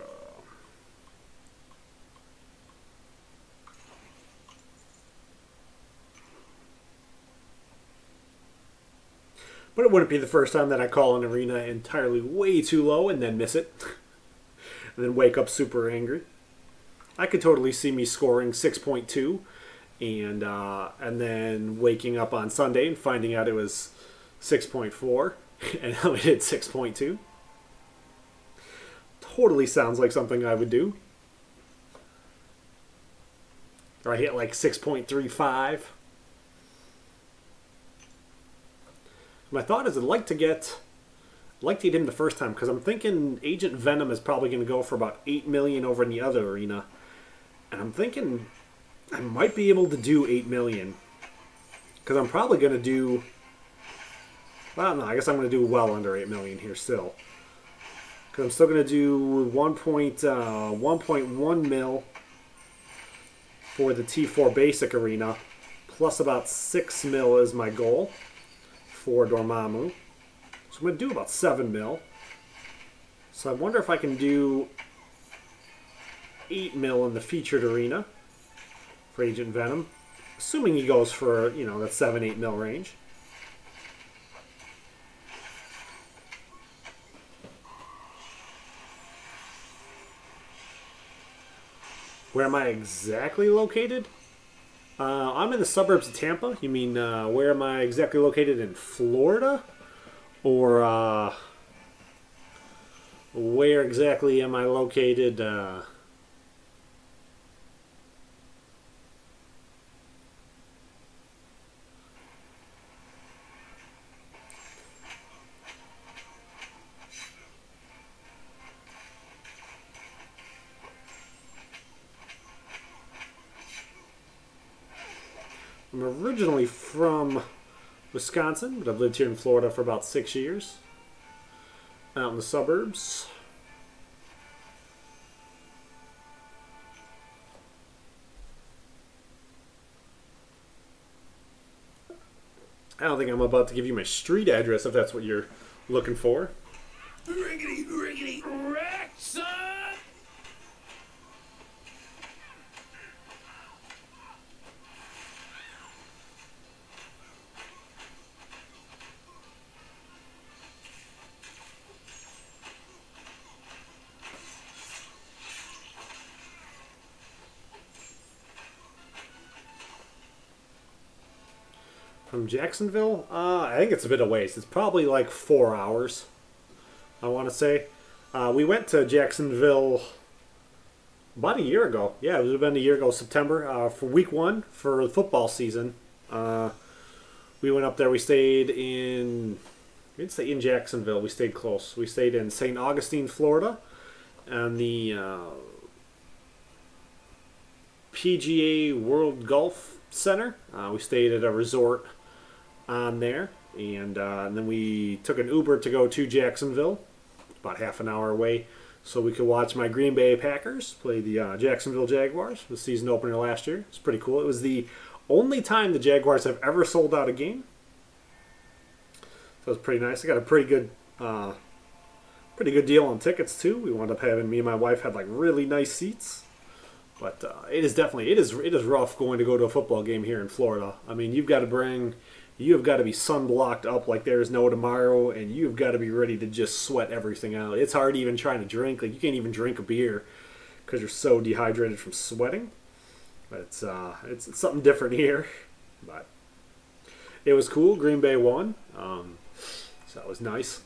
But it wouldn't be the first time that I call an arena entirely way too low and then miss it. And then wake up super angry. I could totally see me scoring 6.2 and then waking up on Sunday and finding out it was 6.4 and I hit 6.2. Totally sounds like something I would do. Or I hit like 6.35. My thought is I'd like to get him the first time, because I'm thinking Agent Venom is probably going to go for about 8 million over in the other arena. And I'm thinking I might be able to do 8 million. Because I'm probably going to do... Well, no, I guess I'm going to do well under 8 million here still. Because I'm still going to do 1.1 mil for the T4 Basic Arena. Plus about 6 mil is my goal for Dormammu. So I'm going to do about 7 mil. So I wonder if I can do 8 mil in the featured arena for Agent Venom. Assuming he goes for, you know, that 7-8 mil range. Where am I exactly located? I'm in the suburbs of Tampa. You mean, where am I exactly located in Florida? Or, where exactly am I located? I'm originally from Wisconsin, but I've lived here in Florida for about 6 years. Out in the suburbs. I don't think I'm about to give you my street address if that's what you're looking for. Riggedy, riggedy, wreck, son! From Jacksonville? I think it's a bit of ways. It's probably like 4 hours, I want to say. We went to Jacksonville about a year ago. Yeah, it would have been a year ago, September, for week 1 for the football season. We went up there. We didn't stay in Jacksonville. We stayed close. We stayed in St. Augustine, Florida, and the PGA World Golf Center. We stayed at a resort on there, and then we took an Uber to go to Jacksonville, about half an hour away, so we could watch my Green Bay Packers play the Jacksonville Jaguars, the season opener last year. It's pretty cool. It was the only time the Jaguars have ever sold out a game, so it was pretty nice. I got a pretty good deal on tickets too. We wound up having, me and my wife had like really nice seats. But it is rough going to go to a football game here in Florida. I mean, you have got to be sunblocked up like there's no tomorrow, and you've got to be ready to just sweat everything out. It's hard even trying to drink. Like, you can't even drink a beer because you're so dehydrated from sweating. But it's something different here. But it was cool. Green Bay won, so that was nice.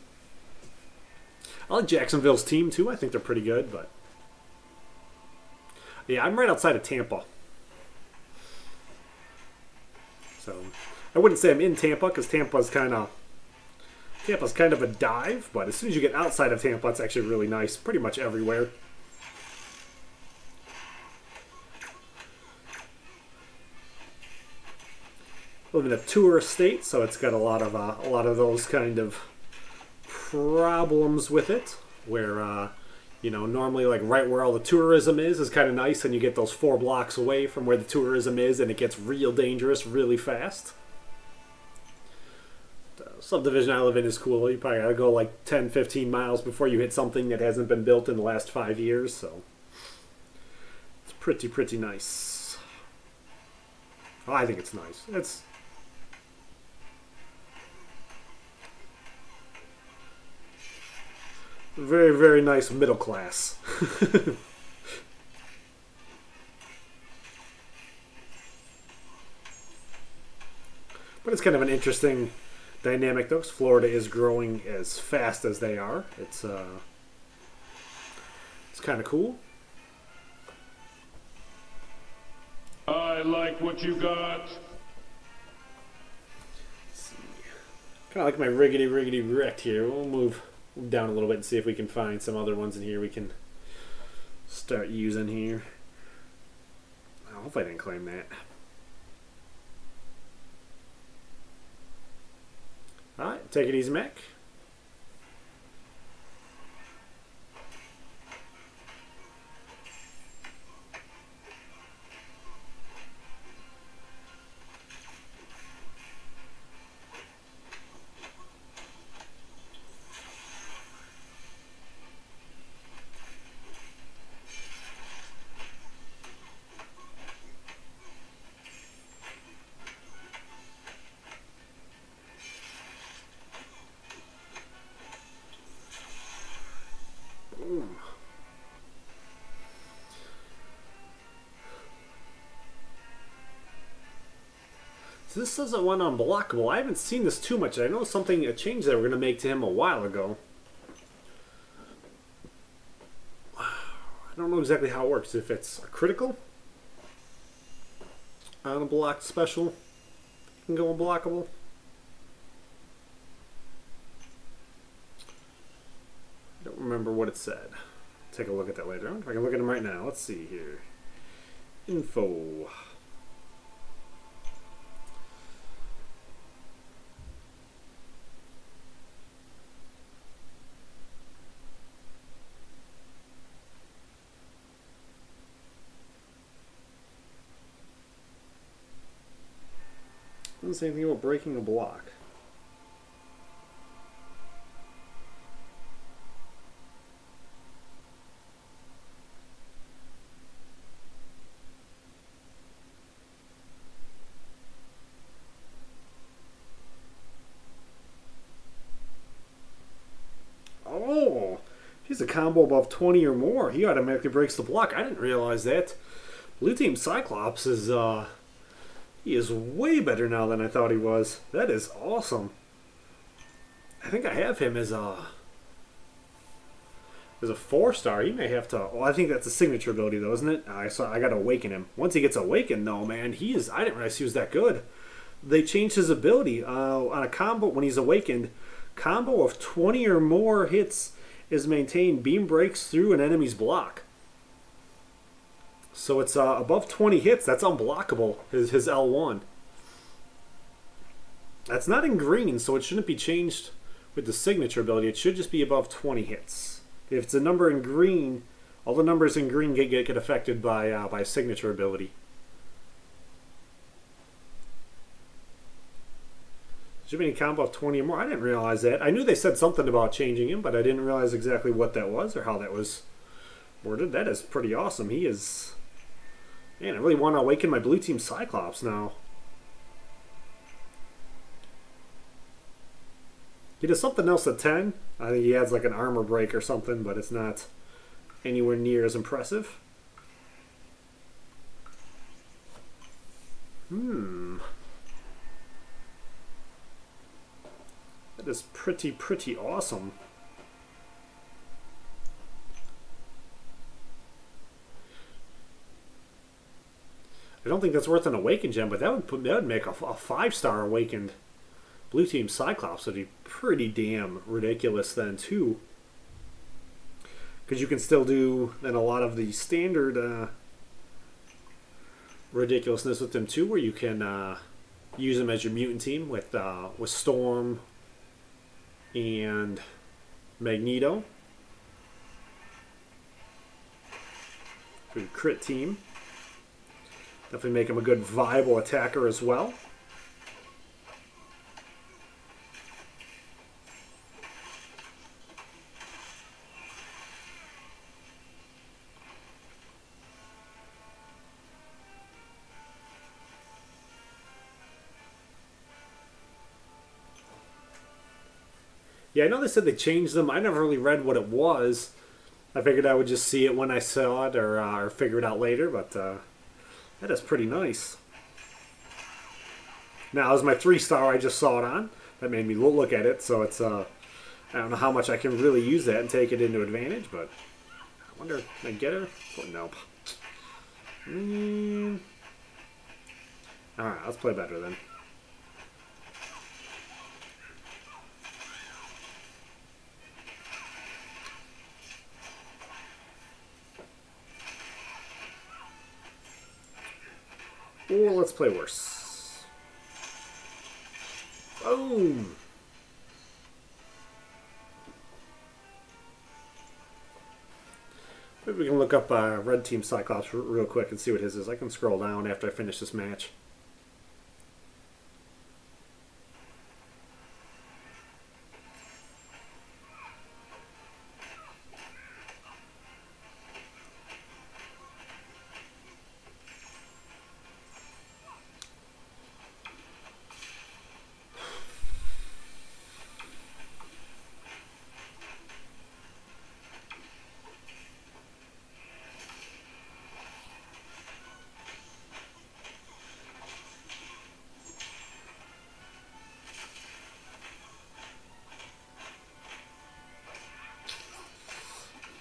I like Jacksonville's team too. I think they're pretty good, but. Yeah, I'm right outside of Tampa. So, I wouldn't say I'm in Tampa because Tampa's kind of a dive, but as soon as you get outside of Tampa, it's actually really nice pretty much everywhere. Live in a tourist state, so it's got a lot of those kind of problems with it, where you know, normally like right where all the tourism is kind of nice, and you get those 4 blocks away from where the tourism is, and it gets real dangerous really fast. The subdivision I live in is cool. You probably gotta go like 10-15 miles before you hit something that hasn't been built in the last 5 years, so it's pretty nice. Oh, I think it's nice. It's very, very nice middle class. But it's kind of an interesting dynamic, though, because Florida is growing as fast as they are. It's kind of cool. I like what you got. Kind of like my riggedy wrecked here. We'll move down a little bit and see if we can find some other ones in here we can start using here. I hope I didn't claim that. Alright, take it easy, Mac. So this says it went unblockable. I haven't seen this too much. I know a change they were going to make to him a while ago. I don't know exactly how it works. If it's a critical on a blocked special, it can go unblockable. I don't remember what it said. Take a look at that later on. I can look at them right now. Let's see here. Info. Doesn't say anything about breaking a block. Oh, he's a combo above 20 or more. He automatically breaks the block. I didn't realize that. Blue Team Cyclops is, he is way better now than I thought he was. That is awesome. I think I have him as a 4-star. He may have to. Oh, I think that's a signature ability though, isn't it? I got to awaken him. Once he gets awakened, though, man, he is. I didn't realize he was that good. They changed his ability on a combo when he's awakened. Combo of 20 or more hits is maintained. Beam breaks through an enemy's block. So it's above 20 hits. That's unblockable. His L1. That's not in green, so it shouldn't be changed with the signature ability. It should just be above 20 hits. If it's a number in green, all the numbers in green get affected by signature ability. Should be a combo of 20 or more. I didn't realize that. I knew they said something about changing him, but I didn't realize exactly what that was or how that was worded. That is pretty awesome. He is... Man, I really want to awaken my Blue Team Cyclops now. He does something else at 10. I think he adds like an armor break or something, but it's not anywhere near as impressive. That is pretty awesome. I don't think that's worth an awakened gem, but that would make a 5-star awakened Blue Team Cyclops. Would be pretty damn ridiculous then too, because you can still do then a lot of the standard ridiculousness with them too, where you can use them as your mutant team with Storm and Magneto. For your crit team. Definitely make him a good viable attacker as well. Yeah, I know they said they changed them. I never really read what it was. I figured I would just see it when I saw it or figure it out later, but that is pretty nice. Now, as my 3-star I just saw it on, that made me look at it, so it's, I don't know how much I can really use that and take it into advantage, but I wonder, can I get her? Oh, nope. Alright, let's play better then. Or let's play worse. Boom! Maybe we can look up Red Team Cyclops real quick and see what his is. I can scroll down after I finish this match.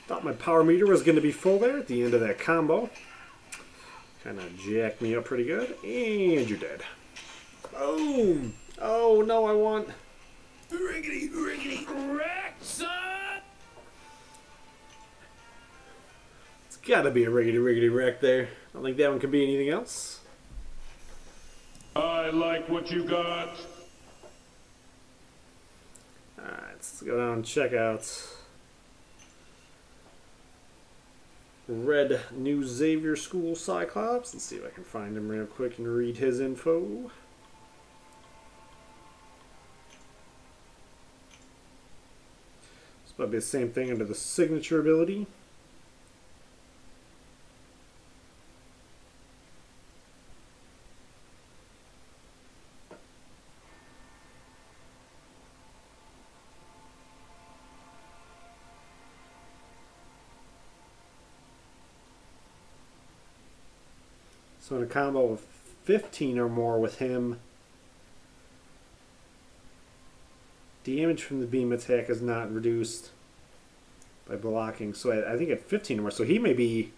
Thought my power meter was going to be full there at the end of that combo. Kind of jacked me up pretty good. And you're dead. Boom! Oh, no, I want... Riggedy, riggedy, wreck, son! It's got to be a riggedy, riggedy wreck there. I don't think that one can be anything else. I like what you got. Alright, let's go down and check out Red New Xavier School Cyclops. Let's see if I can find him real quick and read his info. that'll be the same thing under the signature ability. So in a combo of 15 or more with him, damage from the beam attack is not reduced by blocking. So I think at 15 or more, so he may be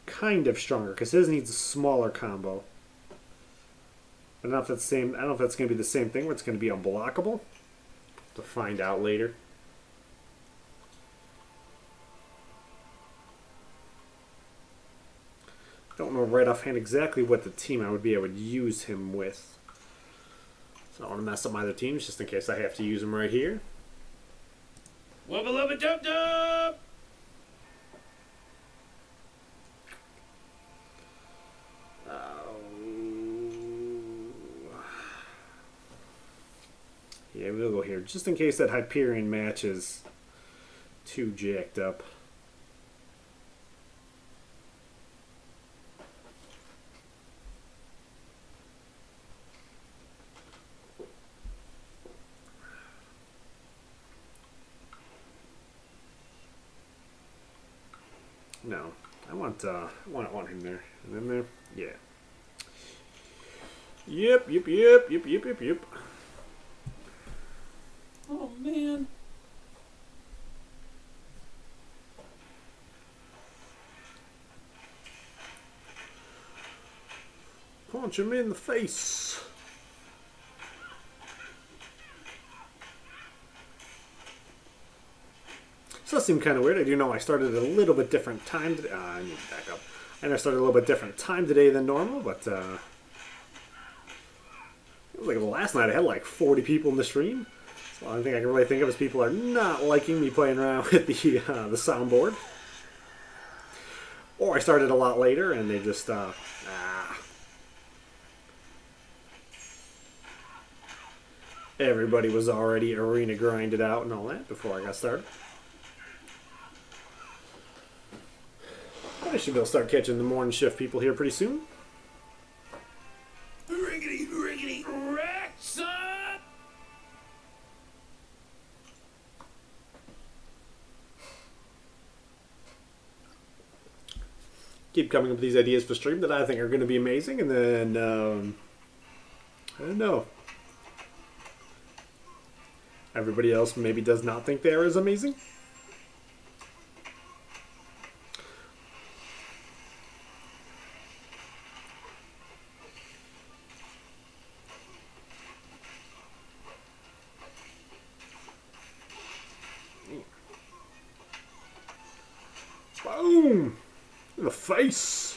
kind of stronger because his needs a smaller combo. I don't know if that's same. I don't know if that's going to be the same thing where it's going to be unblockable. To find out later. Don't know right offhand exactly what the team I would use him with. So I don't want to mess up my other teams just in case I have to use him right here. Wubba Lubba Dub Dub! Yeah, we'll go here just in case that Hyperion match is too jacked up. No, I want him there. And then there, yeah. Yep. Oh, man. Punch him in the face. So that seemed kind of weird. I do know I started at a little bit different time today. I need to back up. I know I started a little bit different time today than normal, but it was like last night I had like 40 people in the stream. So the only thing I can really think of is people are not liking me playing around with the soundboard. Or I started a lot later and they just everybody was already arena grinded out and all that before I got started. I should be able to start catching the morning shift people here pretty soon. Riggedy wreck, son! Keep coming up with these ideas for stream that I think are going to be amazing, and then I don't know. Everybody else maybe does not think they are as amazing. Boom! In the face!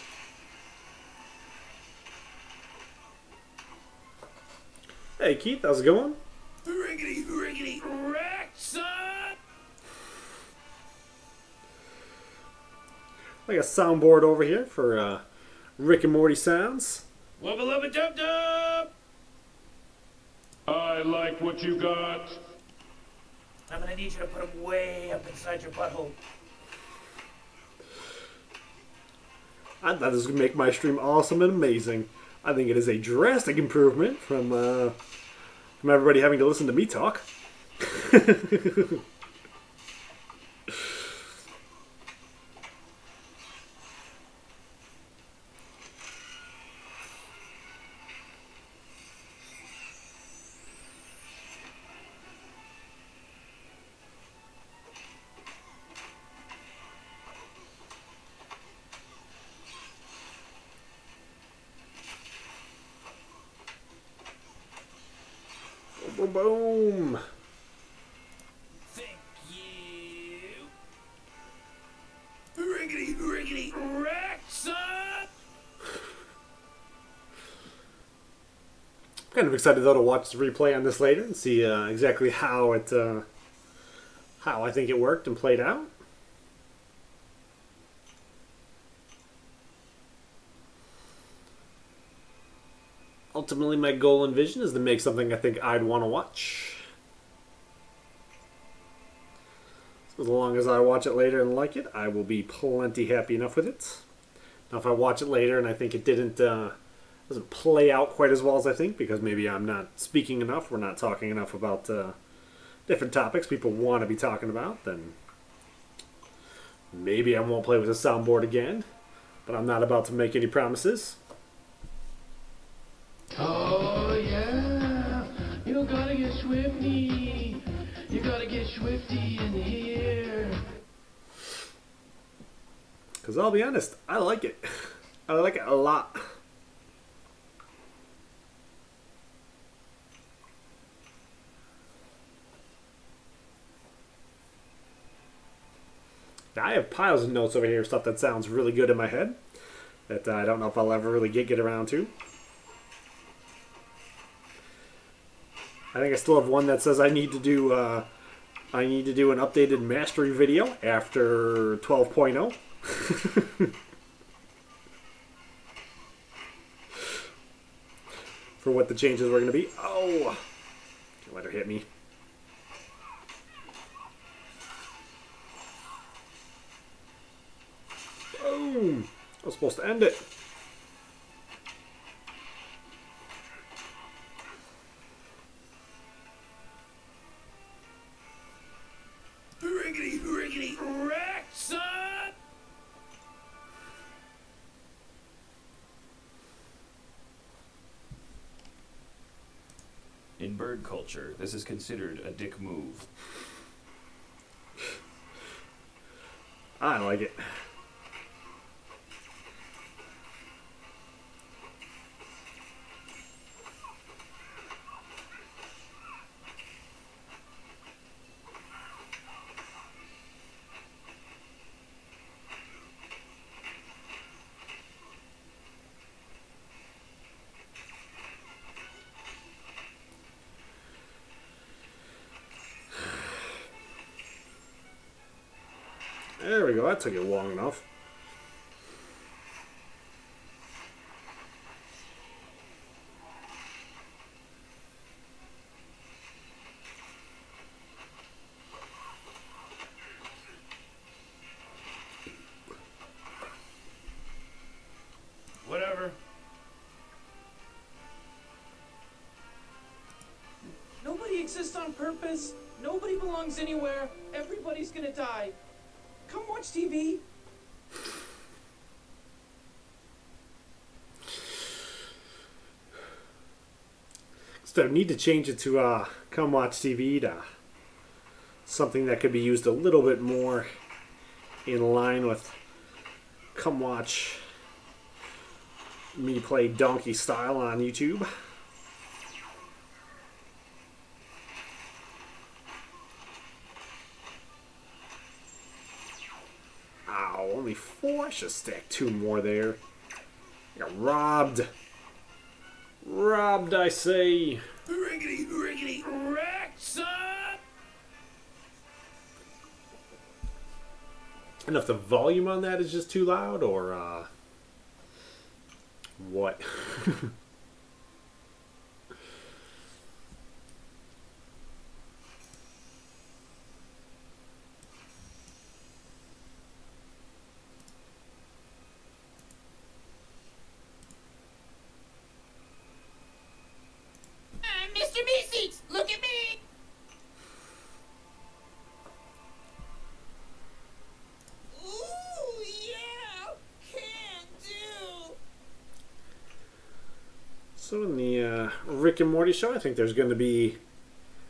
Hey Keith, how's it going? Riggedy wreck, son! I got a soundboard over here for Rick and Morty sounds. Wubba Lubba Dub Dub! I like what you got. I'm gonna need you to put them way up inside your butthole. I thought this would make my stream awesome and amazing. I think it is a drastic improvement from everybody having to listen to me talk. Boom, boom. Thank you. Riggedy wreck, son! I'm kind of excited though to watch the replay on this later and see exactly how I think it worked and played out. Ultimately, my goal and vision is to make something I think I'd want to watch. As long as I watch it later and like it, I will be plenty happy enough with it. Now, if I watch it later and I think it doesn't play out quite as well as I think, because maybe I'm not speaking enough, we're not talking enough about different topics people want to be talking about, then maybe I won't play with the soundboard again. But I'm not about to make any promises. Oh yeah, you gotta get swifty. You gotta get swifty in here. Because I'll be honest, I like it. I like it a lot. Now, I have piles of notes over here, stuff that sounds really good in my head that I don't know if I'll ever really get around to. I think I still have one that says I need to do an updated mastery video after 12.0. For what the changes were going to be. Oh! Can't let her hit me. Boom! I was supposed to end it. Riggedy, riggedy, wreck, son! In bird culture, this is considered a dick move. I like it. There we go, that took it long enough. Whatever. Nobody exists on purpose. Nobody belongs anywhere. Everybody's gonna die. Come watch TV. So I need to change it to come watch TV to something that could be used a little bit more in line with come watch me play donkey style on YouTube. Ow, only 4? I should stack 2 more there. I got robbed. Robbed, I say. Riggedy, riggedy, wreck, son! And if the volume on that is just too loud, or what? Mr. Meeseeks, look at me! Ooh, yeah! Can do! So in the Rick and Morty show, I think there's going to be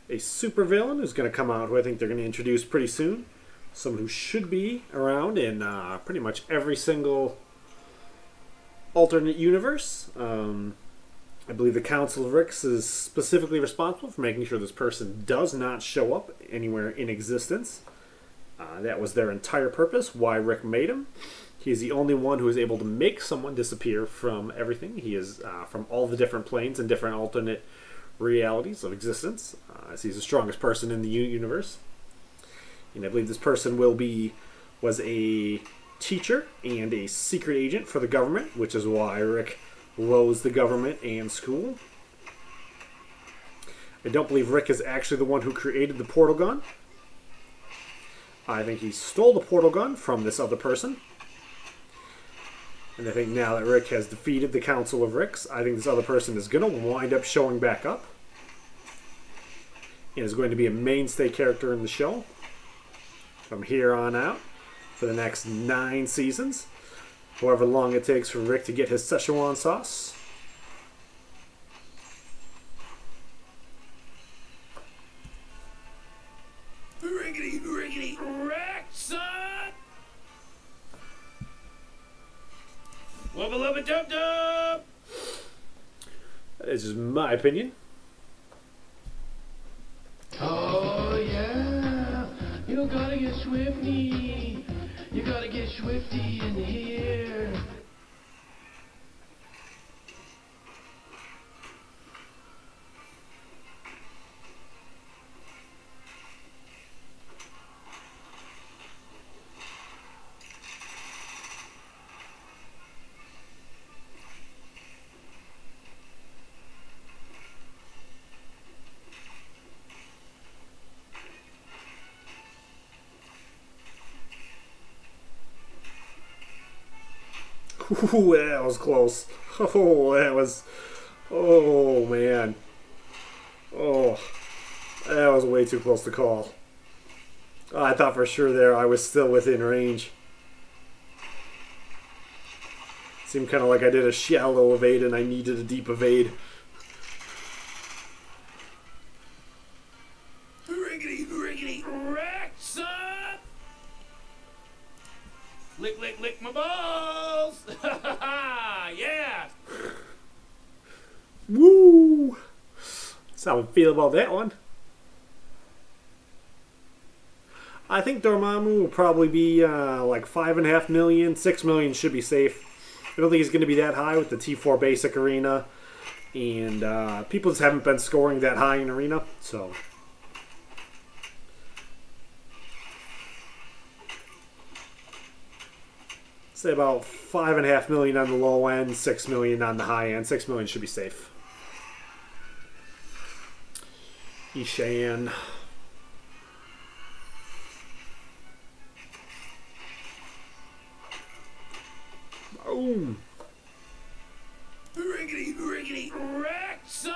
a supervillain who's going to come out, who I think they're going to introduce pretty soon. Someone who should be around in pretty much every single alternate universe. I believe the Council of Ricks is specifically responsible for making sure this person does not show up anywhere in existence. That was their entire purpose, why Rick made him. He is the only one who is able to make someone disappear from everything. He is from all the different planes and different alternate realities of existence, as he's the strongest person in the universe. And I believe this person was a teacher and a secret agent for the government, which is why Rick loathes the government and school. I don't believe Rick is actually the one who created the portal gun. I think he stole the portal gun from this other person. And I think now that Rick has defeated the Council of Ricks, I think this other person is going to wind up showing back up. And is going to be a mainstay character in the show from here on out for the next 9 seasons. However long it takes for Rick to get his Szechuan sauce. Riggedy, riggedy, wreck, son! Wubba Lubba Dub Dub! This is my opinion. Oh yeah, you gotta get swifty. You gotta get swifty in here. Ooh, that was close. Oh, that was... Oh, man. Oh, that was way too close to call. I thought for sure there I was still within range. Seemed kind of like I did a shallow evade and I needed a deep evade. Riggedy, riggedy, wreck, son! Lick, lick, lick my balls! Yeah! Woo! That's how I feel about that one. I think Dormammu will probably be like 5.5 million. 6 million should be safe. I don't think he's going to be that high with the T4 basic arena. And people just haven't been scoring that high in arena. So... say about 5.5 million on the low end, 6 million on the high end. 6 million should be safe. Ishan. Boom. Riggedy, riggedy, wreck, son!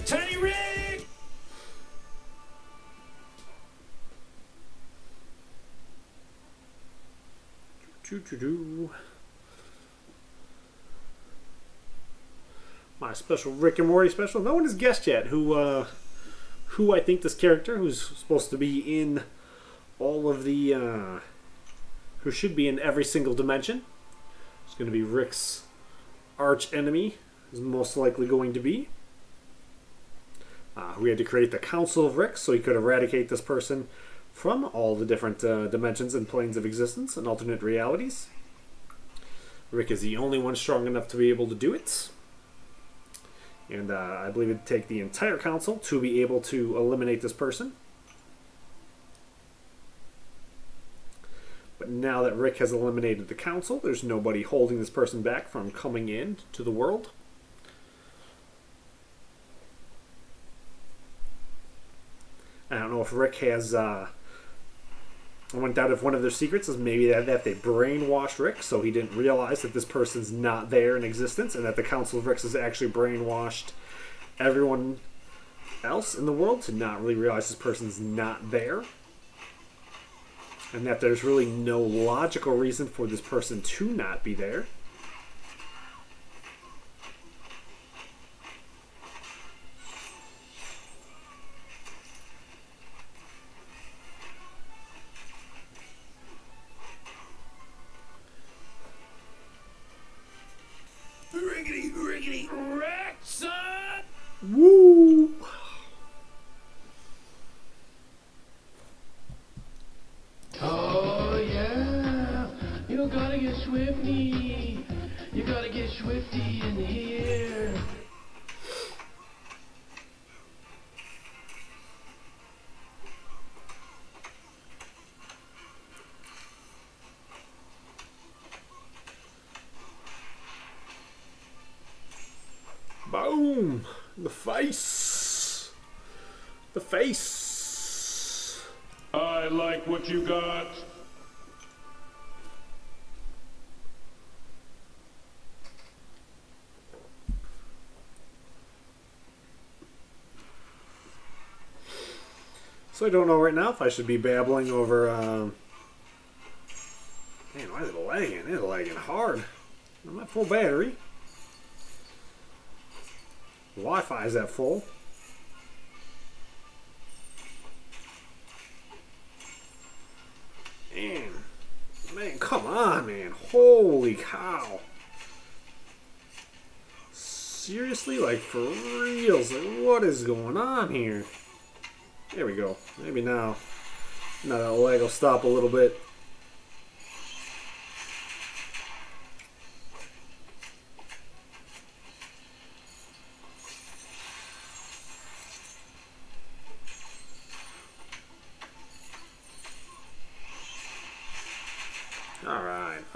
Tiny rig! My special Rick and Morty special. No one has guessed yet who I think this character, who's supposed to be in all of the, who should be in every single dimension. It's going to be Rick's arch enemy, is most likely going to be. We had to create the Council of Ricks so he could eradicate this person from all the different dimensions and planes of existence and alternate realities. Rick is the only one strong enough to be able to do it. And I believe it'd take the entire council to be able to eliminate this person. But now that Rick has eliminated the council, there's nobody holding this person back from coming in to the world. I don't know if Rick has... I went down if one of their secrets is maybe that they brainwashed Rick, so he didn't realize that this person's not there in existence, and that the Council of Ricks has actually brainwashed everyone else in the world to not really realize this person's not there. And that there's really no logical reason for this person to not be there. Riggedy, riggedy, wreck, son! Woo! Oh yeah, you gotta get swifty. You gotta get swifty in here. Boom! The face! The face! I I like what you got. So I don't know right now if I should be babbling over, man, why is it lagging? It's lagging hard. I'm at full battery. Wi-Fi is at full. Man, come on, man. Holy cow. Seriously? Like, for reals? Like, what is going on here? There we go. Maybe now. Now that lag will stop a little bit.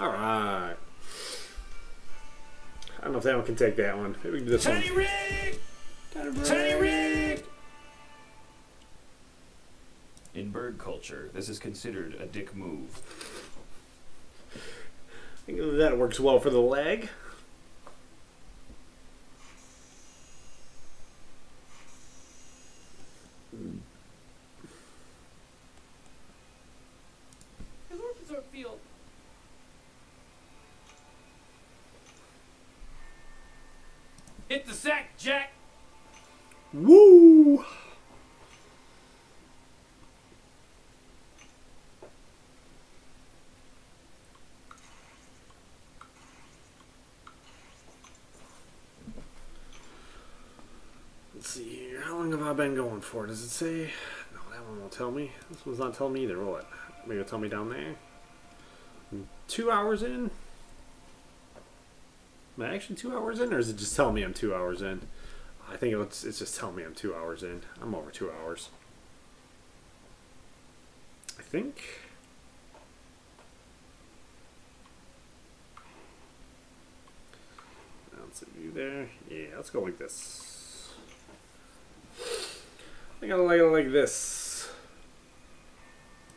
Alright. I don't know if that one can take that one. Maybe we can do this one. Tiny rig! Tiny rig! In bird culture, this is considered a dick move. I think that works well for the lag. Field. Hit the sack, Jack! Woo! Let's see here. How long have I been going for? Does it say? No, that one won't tell me. This one's not telling me either, will it? Maybe it'll tell me down there. I'm 2 hours in? Am I actually 2 hours in, or is it just telling me I'm 2 hours in? I think it's just telling me I'm 2 hours in. I'm over 2 hours. I think. Let's view there. Yeah, let's go like this. I think I like it like this.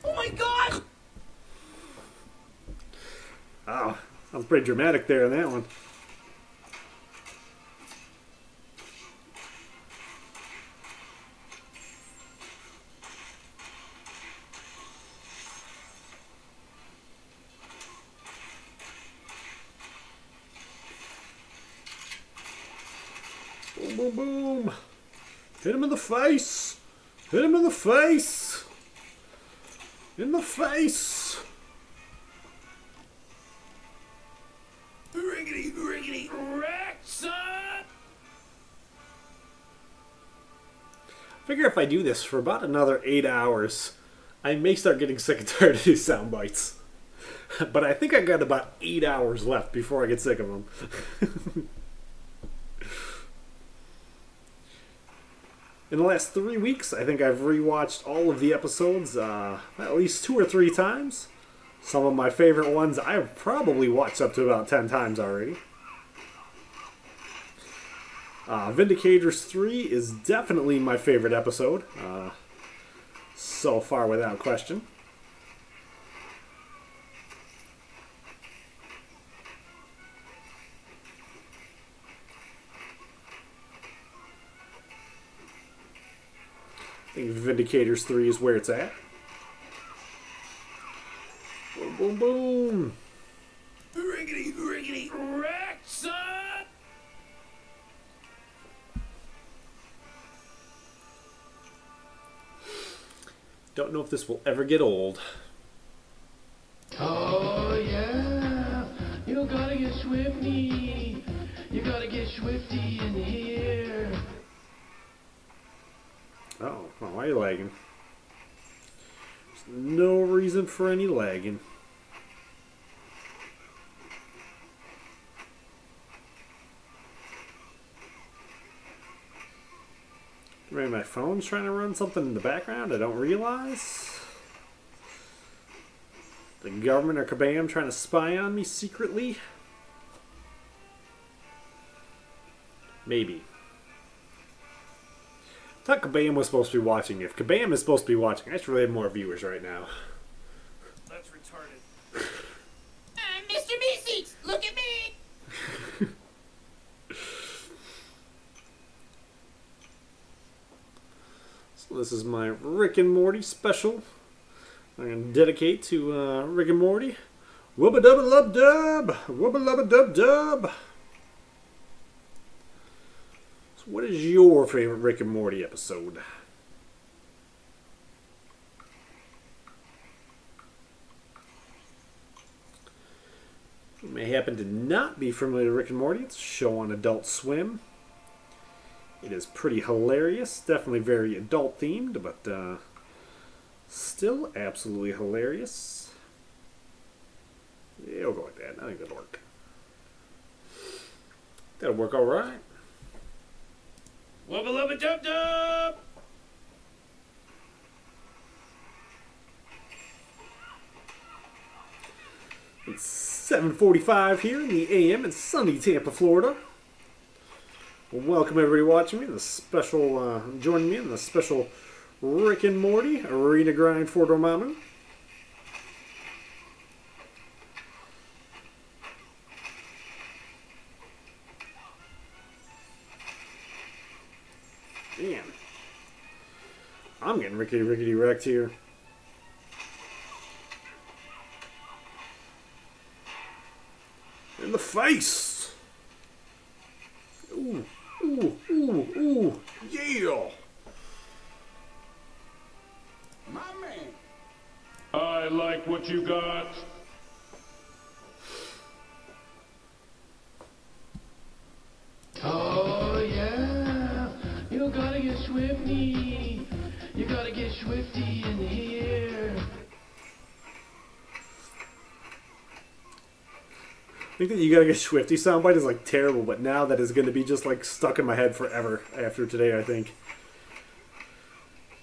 Oh my god! Oh, sounds pretty dramatic there on that one. Boom, boom, boom. Hit him in the face. Hit him in the face. In the face. Riggedy, riggedy, wreck, son! I figure if I do this for about another 8 hours, I may start getting sick and tired of these sound bites. But I think I got about 8 hours left before I get sick of them. In the last 3 weeks, I think I've rewatched all of the episodes at least 2 or 3 times. Some of my favorite ones I've probably watched up to about 10 times already. Vindicators 3 is definitely my favorite episode. So far, without question. I think Vindicators 3 is where it's at. Boom, boom, boom. Riggedy, riggedy, wreck, son! Don't know if this will ever get old. Oh yeah, you gotta get swifty. You gotta get swifty in here. Oh, well, why are you lagging? There's no reason for any lagging. Maybe my phone's trying to run something in the background I don't realize. The government or Kabam trying to spy on me secretly? Maybe. I thought Kabam was supposed to be watching. If Kabam is supposed to be watching, I should really have more viewers right now. That's retarded. Mr. Meeseeks, look at me! So this is my Rick and Morty special. I'm going to dedicate to Rick and Morty. Wubba Lubba Dub Dub! Wubba Lubba Dub Dub! So what is your favorite Rick and Morty episode? You may happen to not be familiar with Rick and Morty. It's a show on Adult Swim. It is pretty hilarious. Definitely very adult themed, but still absolutely hilarious. Yeah, it'll go like that. I think that'll work. That'll work alright. Wubba Lubba Dub Dub! It's 7:45 here in the AM in sunny Tampa, Florida. Well, welcome everybody watching me in the special, joining me in the special Rick and Morty Arena Grind for Dormammu. Man, I'm getting rickety wrecked here. In the face! Ooh, ooh, ooh, ooh, yeah! My man. I like what you got. Oh yeah, you gotta get swifty. You gotta get swifty in here. I think that You Gotta Get Swifty soundbite is like terrible, but now that is going to be just like stuck in my head forever after today, I think.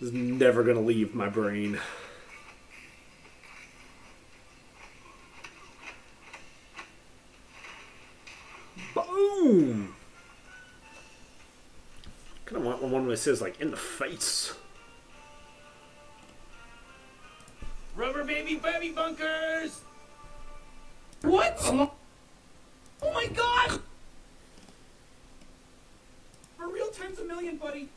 It's never going to leave my brain. Boom! I kind of want one that says like in the face. Rubber baby bunkers! What? Oh my god! For real times a million, buddy.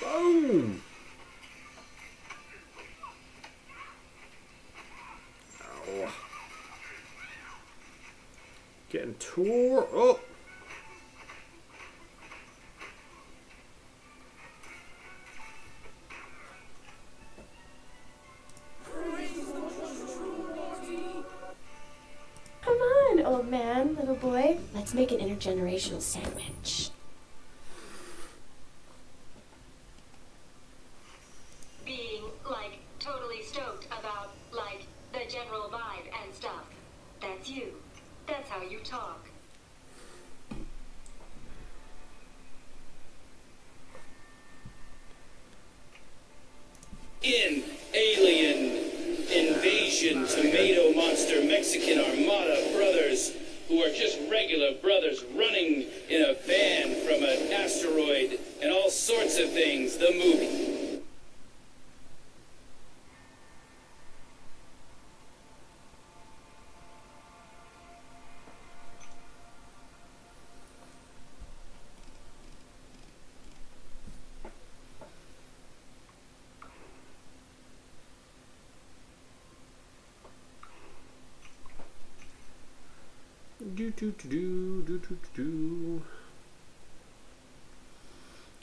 Boom! Ow. Getting tore up. Come on, old man, little boy. Let's make an intergenerational sandwich. Being, like, totally stoked about, like, the general vibe and stuff. That's you. That's how you talk. In Alien Invasion Tomato Monster Mexican Armada brothers, who are just regular brothers running in a van from an asteroid and all sorts of things, the movie.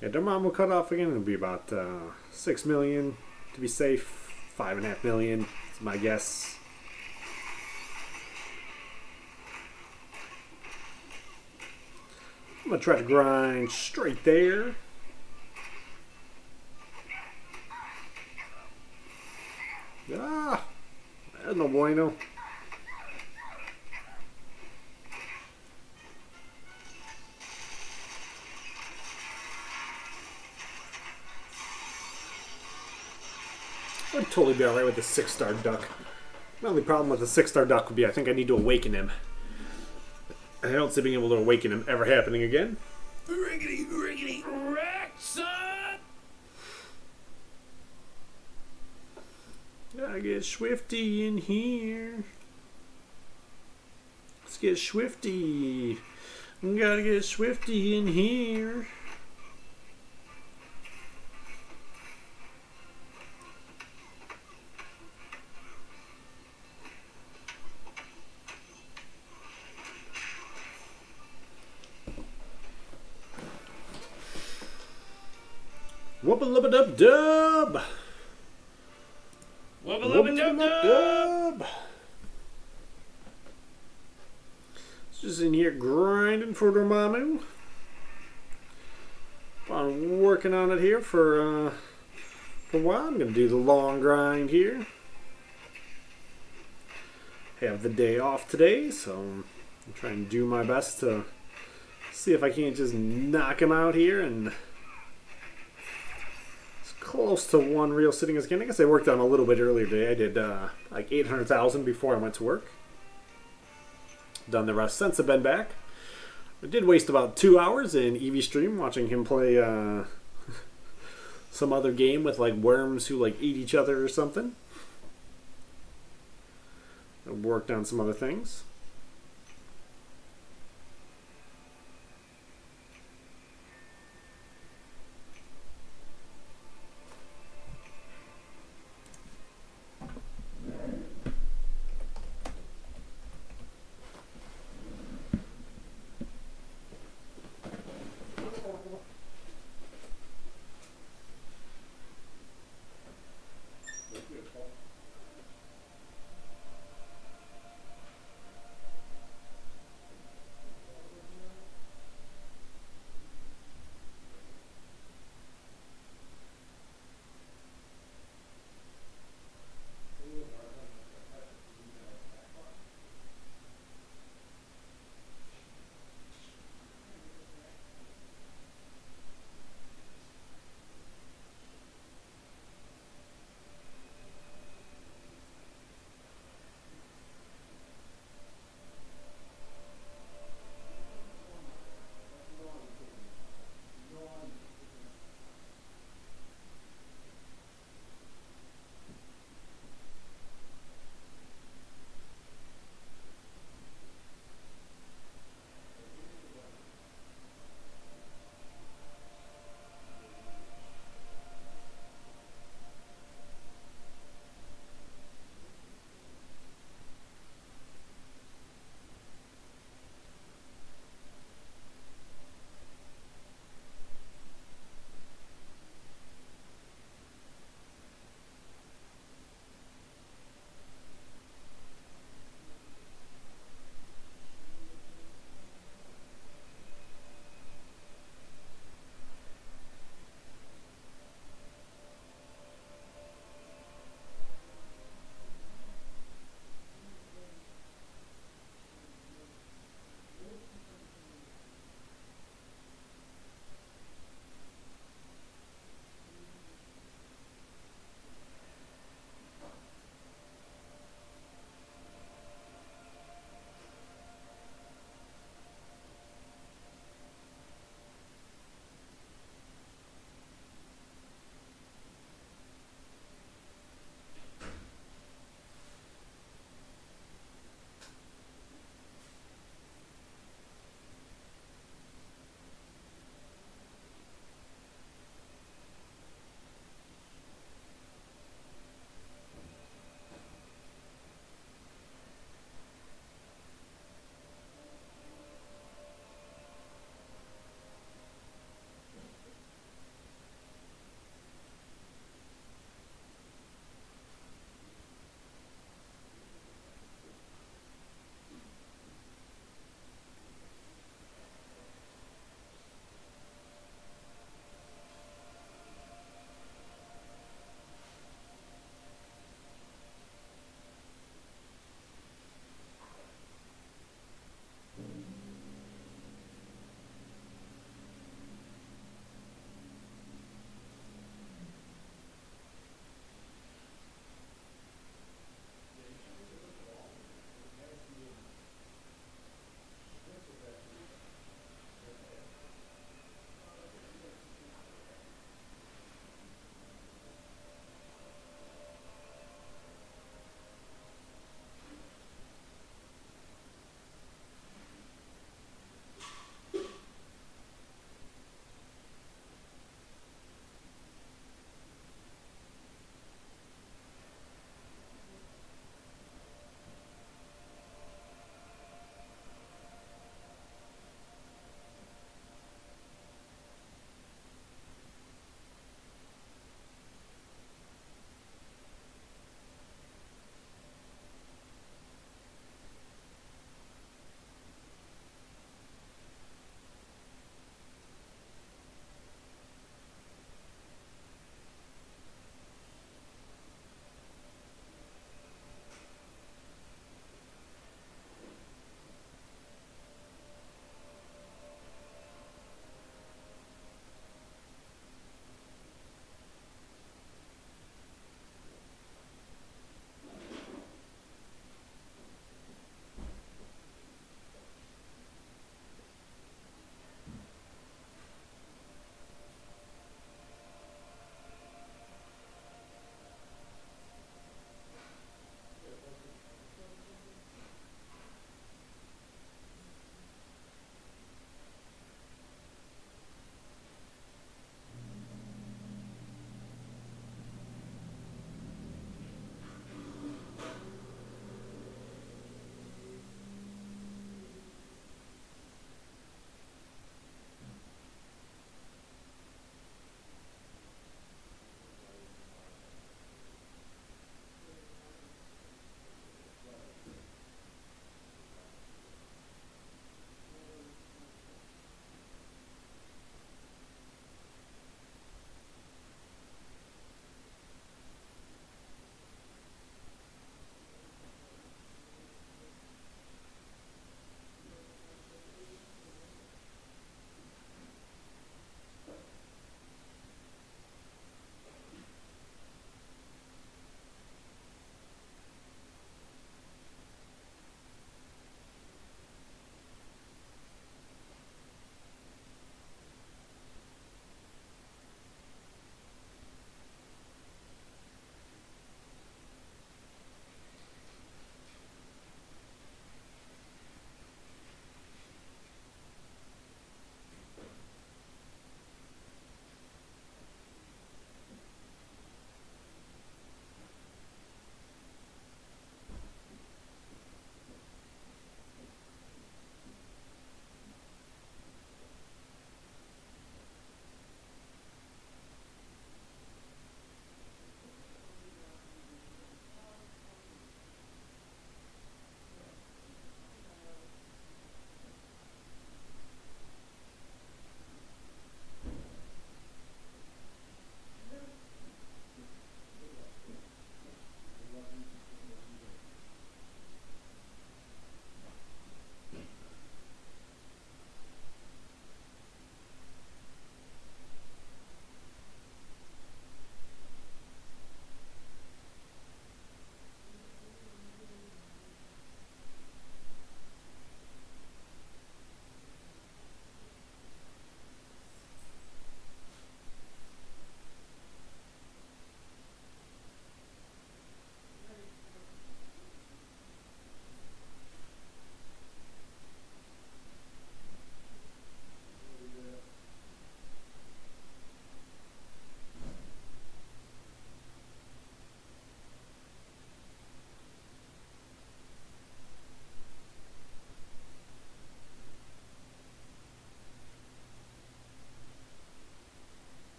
Yeah, Dormammu cut off again. It'll be about 6 million to be safe. 5.5 million is my guess. I'm gonna try to grind straight there. Ah, that's no bueno. Would totally be alright with the 6-star duck. My only problem with the 6-star duck would be I think I need to awaken him. I don't see being able to awaken him ever happening again. Riggedy, riggedy, wreck, son! Gotta get Swifty in here. Let's get Swifty. Gotta get Swifty in here. Wubba Lubba Dub Dub! Wubba Lubba Dub Dub! Just in here grinding for Dormammu. I'm working on it here for a while. I'm gonna do the long grind here. Have the day off today, so I'm trying to do my best to see if I can't just knock him out here and close to one real sitting as I can. I guess I worked on a little bit earlier today. I did like 800,000 before I went to work. Done the rest since I've been back. I did waste about 2 hours in Eevee stream watching him play some other game with like worms who like eat each other or something. I worked on some other things.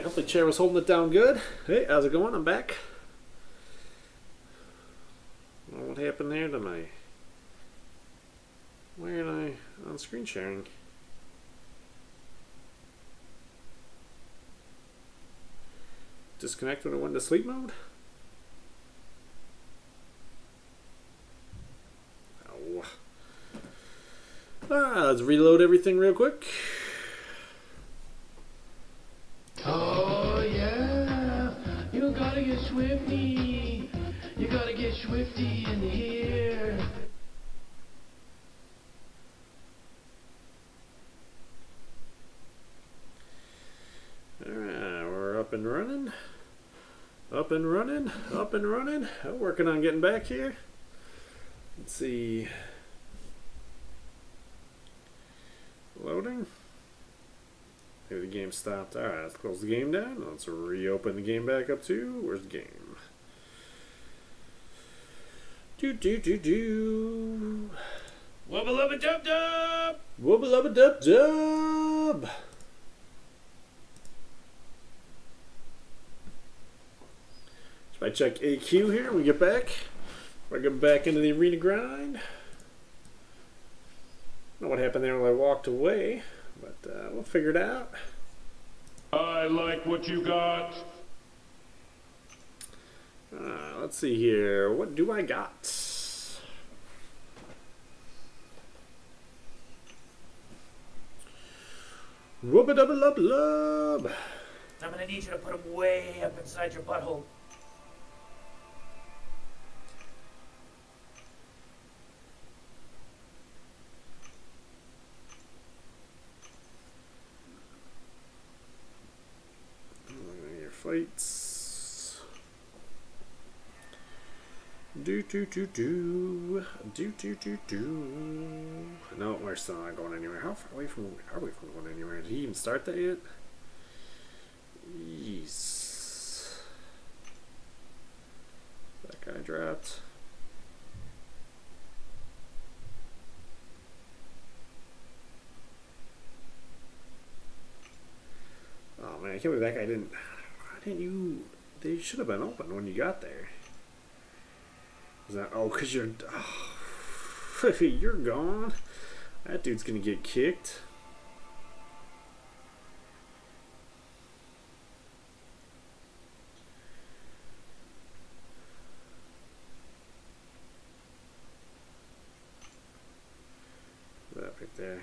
Alright, hopefully chair was holding it down good. Hey, how's it going? I'm back. Well, what happened there to my... Why aren't I on screen sharing? Disconnect when I went to sleep mode? Oh. Let's reload everything real quick. Oh yeah, you gotta get swifty. You gotta get swifty in here. Alright, we're up and running. Up and running. Up and running. Working on getting back here. Let's see. Loading. Maybe the game stopped. Alright, let's close the game down. Let's reopen the game back up too. Where's the game? Do. Wubba Lubba Dub Dub! Wubba Lubba Dub Dub! If I check AQ here, we get back. I get back into the arena grind. I don't know what happened there when I walked away, but we'll figure it out. I like what you got. Let's see here. What do I got? Wubba Dubba Lub Lub. I'm gonna need you to put them way up inside your butthole. Your fights. Do. No, we're still not going anywhere. How far away from are we from going anywhere? Did he even start that yet? Jeez. That guy dropped. Oh man, I can't believe that guy didn't. Why didn't you? They should have been open when you got there. Is that? Oh, cause you're. Oh, you're gone. That dude's gonna get kicked. That right there.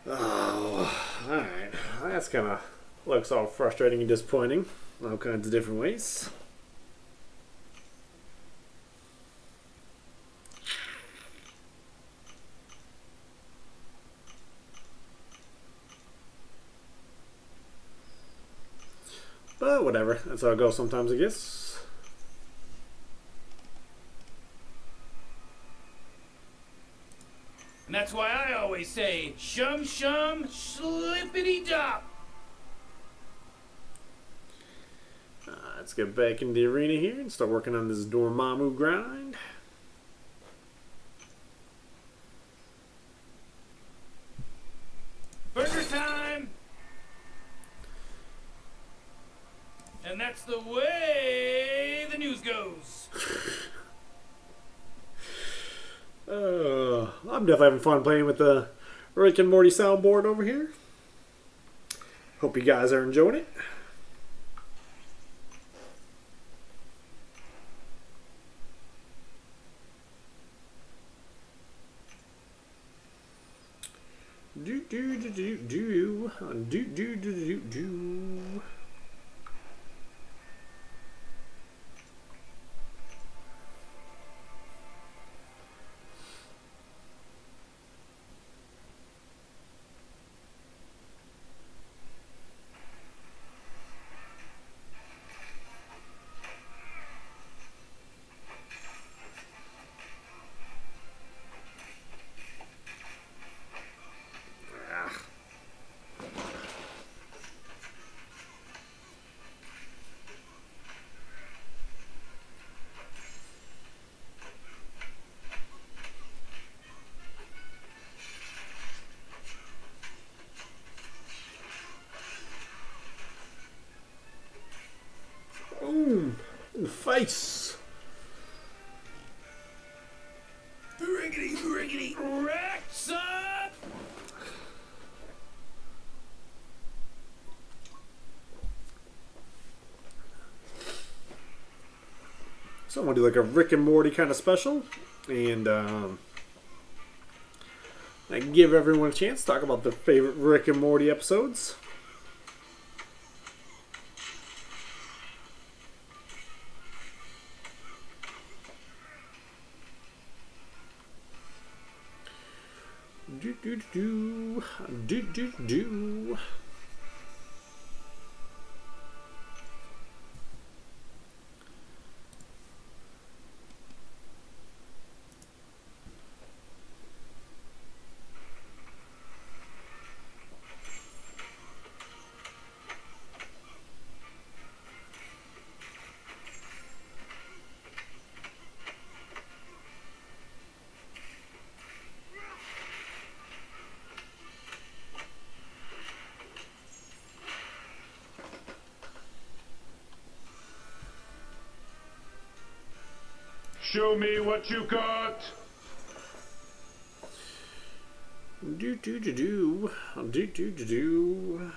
Oh, alright. That's kind of looks all frustrating and disappointing in all kinds of different ways. But whatever. That's how it goes sometimes, I guess. And that's why I always say, shum shum, slippity dop. Let's get back in the arena here and start working on this Dormammu grind. Burger time! And that's the way the news goes. I'm definitely having fun playing with the Rick and Morty soundboard over here. Hope you guys are enjoying it. Do. face. Riggedy, riggedy, wrecked, son! So I'm gonna do like a Rick and Morty kind of special, and I can give everyone a chance to talk about their favorite Rick and Morty episodes. Do do do do do do. Show me what you got. Do do do do do do do do.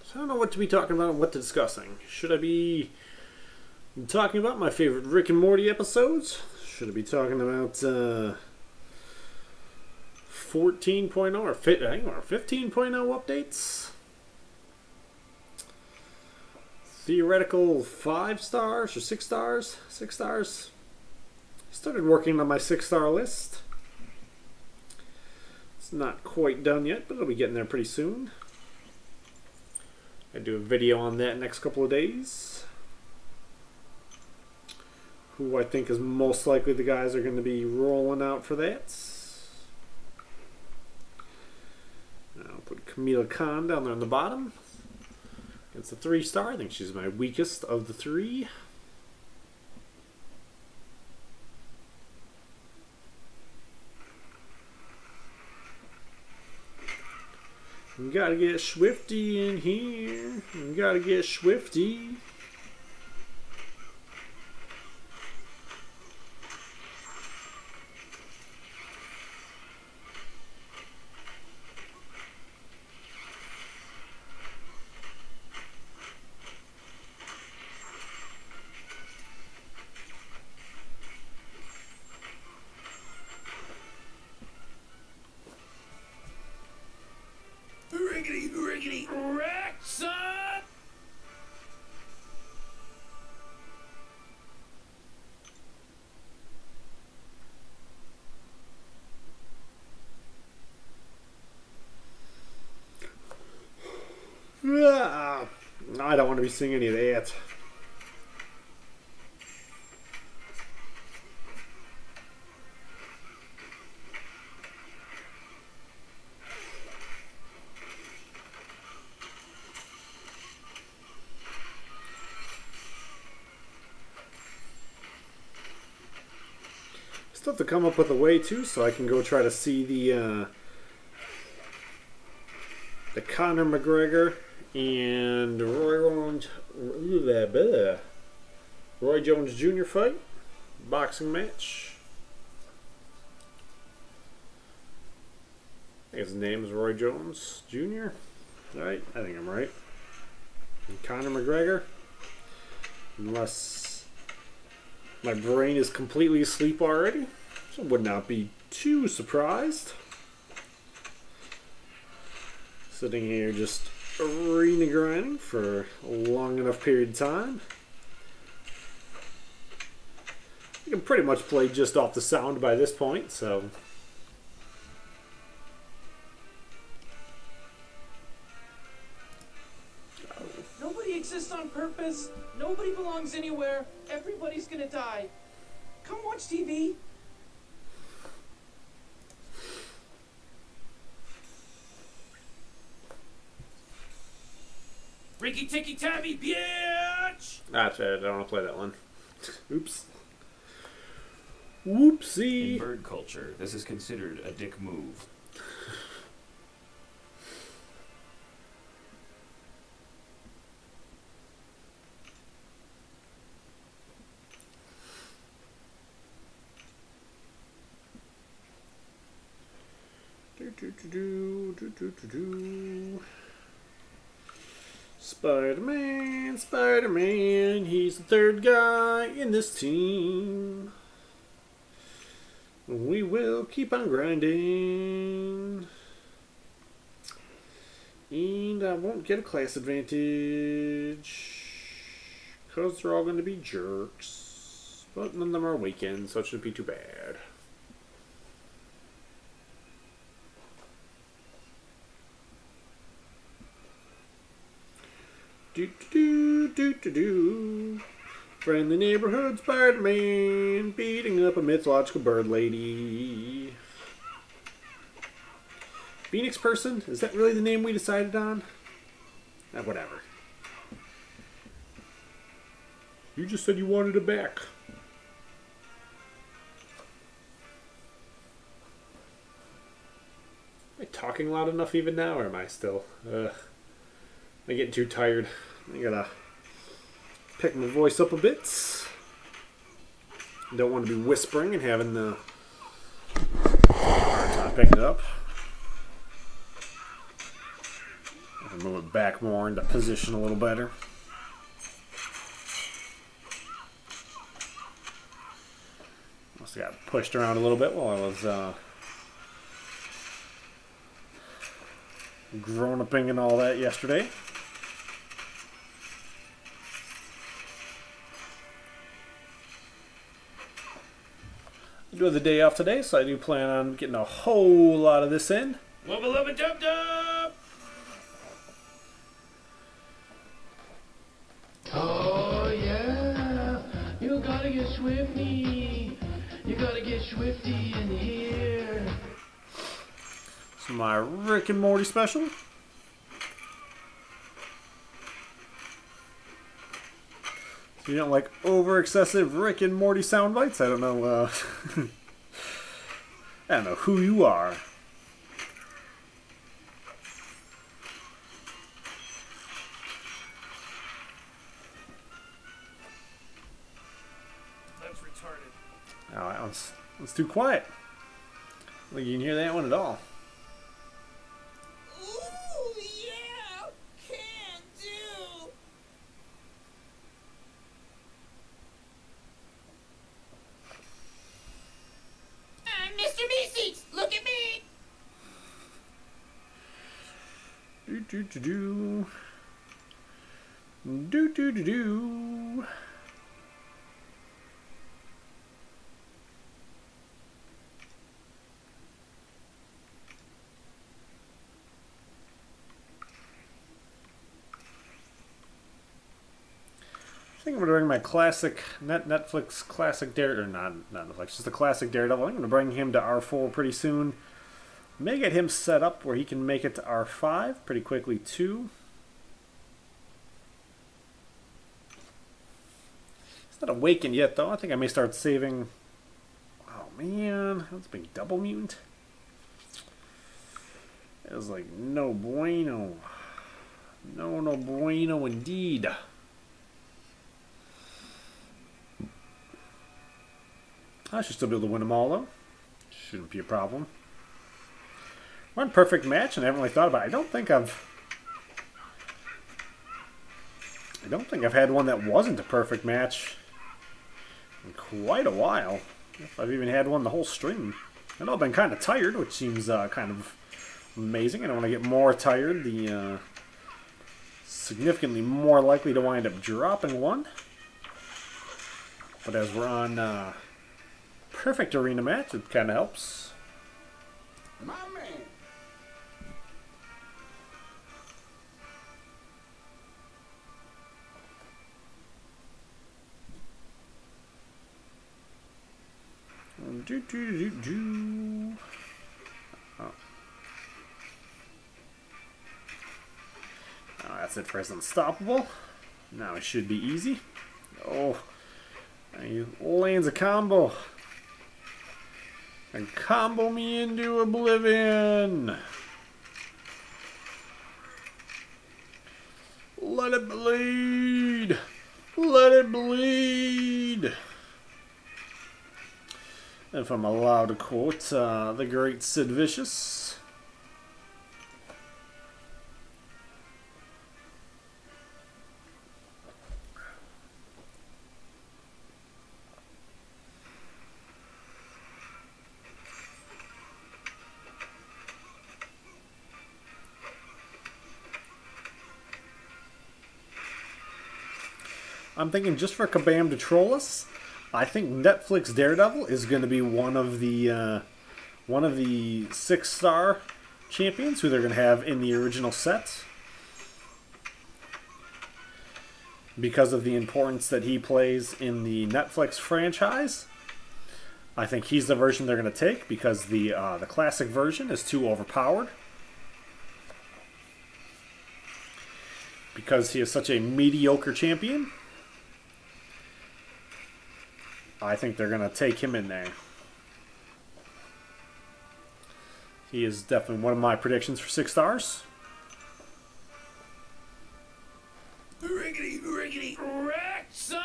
So I don't know what to be talking about and what to discussing. Should I be talking about my favorite Rick and Morty episodes? Should I be talking about 14.0 or 15.0 updates? Theoretical 5 stars or 6 stars? 6 stars. Started working on my 6-star list. It's not quite done yet, but it'll be getting there pretty soon. I do a video on that next couple of days. Who I think is most likely the guys are going to be rolling out for that. I'll put Camila Khan down there on the bottom. It's a 3-star. I think she's my weakest of the 3. We gotta get Swifty in here. We gotta get Swifty. Riggedy, riggedy, wrecked, son! I don't want to be seeing any of that. Still have to come up with a way too, so I can go try to see the Conor McGregor and Roy Jones Jr. fight, boxing match. I think his name is Roy Jones Jr. Right? I think I'm right. And Conor McGregor, unless my brain is completely asleep already, so I would not be too surprised. Sitting here just arena grinding for a long enough period of time. You can pretty much play just off the sound by this point, so. Nobody exists on purpose. Nobody belongs anywhere. Everybody's gonna die. Come watch TV. Ricky Ticky Tabby, bitch! That's right, I don't want to play that one. Oops. Whoopsie. In bird culture, this is considered a dick move. Spider-Man, Spider-Man, he's the third guy in this team. We will keep on grinding. And I won't get a class advantage, because they're all going to be jerks. But none of them are weekends, so it shouldn't be too bad. Do. Friendly neighborhood Spider-Man beating up a mythological bird lady. Phoenix person? Is that really the name we decided on? Whatever. You just said you wanted it back. Am I talking loud enough even now, or am I still? I'm getting too tired. I gotta pick my voice up a bit. Don't want to be whispering and having the hard time picking it up. I can move it back more into position a little better. Must have got pushed around a little bit while I was grown-upping and all that yesterday. I do have the day off today, so I do plan on getting a whole lot of this in. Wubba Lubba Dub Dub! Oh yeah, you gotta get swifty. You gotta get swifty in here. It's my Rick and Morty special. If you don't like over-excessive Rick and Morty sound bites, I don't know, I don't know who you are. That's retarded. Oh, that one's too quiet. I don't think you can hear that one at all. Ooh, yeah! Can do! I'm Mr. Meeseeks! Look at me! Do. Do. I think I'm going to bring my classic Netflix classic Daredevil, or not Netflix, just the classic Daredevil. I think I'm going to bring him to R4 pretty soon. May get him set up where he can make it to R5 pretty quickly too. He's not awakened yet though. I think I may start saving. Oh man, that's a big double mutant. It was like no bueno. No bueno indeed. I should still be able to win them all, though. Shouldn't be a problem. One perfect match, and I haven't really thought about it. I don't think I've had one that wasn't a perfect match in quite a while. If I've even had one the whole stream. I know I've been kind of tired, which seems kind of amazing. I don't want to get more tired. The significantly more likely to wind up dropping one. But as we're on perfect arena match, it kind of helps. My man. Oh, that's it for his unstoppable. Now it should be easy. Oh, he lands a combo. And combo me into oblivion. Let it bleed. Let it bleed. If I'm allowed to quote the great Sid Vicious. I'm thinking just for Kabam to troll us, I think Netflix Daredevil is going to be one of the 6-star champions who they're going to have in the original set. Because of the importance that he plays in the Netflix franchise. I think he's the version they're going to take because the classic version is too overpowered. Because he is such a mediocre champion, I think they're going to take him in there. He is definitely one of my predictions for 6 stars. Riggedy, riggedy, wreck, son!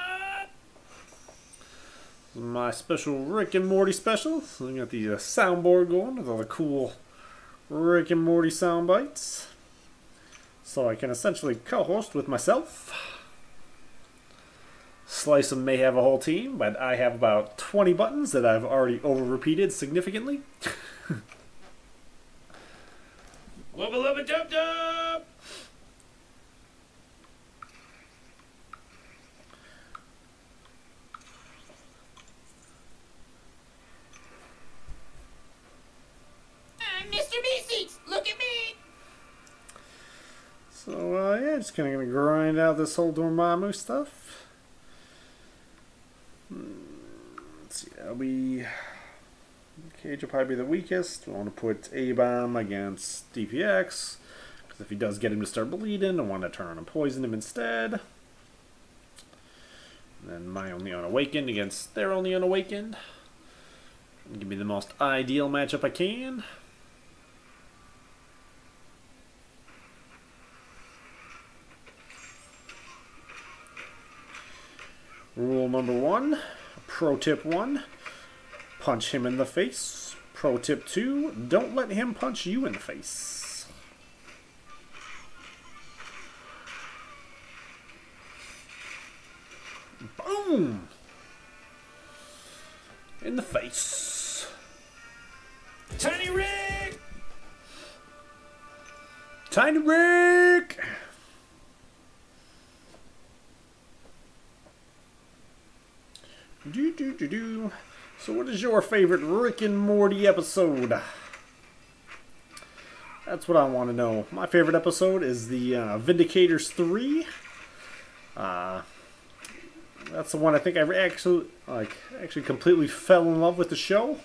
My special Rick and Morty special. So we got the soundboard going with all the cool Rick and Morty sound bites. So I can essentially co-host with myself. Slice'em may have a whole team, but I have about 20 buttons that I've already over-repeated significantly. Wubba Lubba Dub Dub! I'm Mr. Meeseeks! Look at me! So, yeah, just kind of going to grind out this whole Dormammu stuff. Let's see, that'll be... Cage will probably be the weakest. I want to put A-Bomb against DPX, because if he does get him to start bleeding, I want to turn and poison him instead. And then my only unawakened against their only unawakened. Give me the most ideal matchup I can. Rule number 1, pro tip 1, punch him in the face. Pro tip 2, don't let him punch you in the face. Boom! In the face. Tiny Rick! Tiny Rick! Do. So what is your favorite Rick and Morty episode? That's what I want to know. My favorite episode is the Vindicators 3. That's the one I think I actually completely fell in love with the show.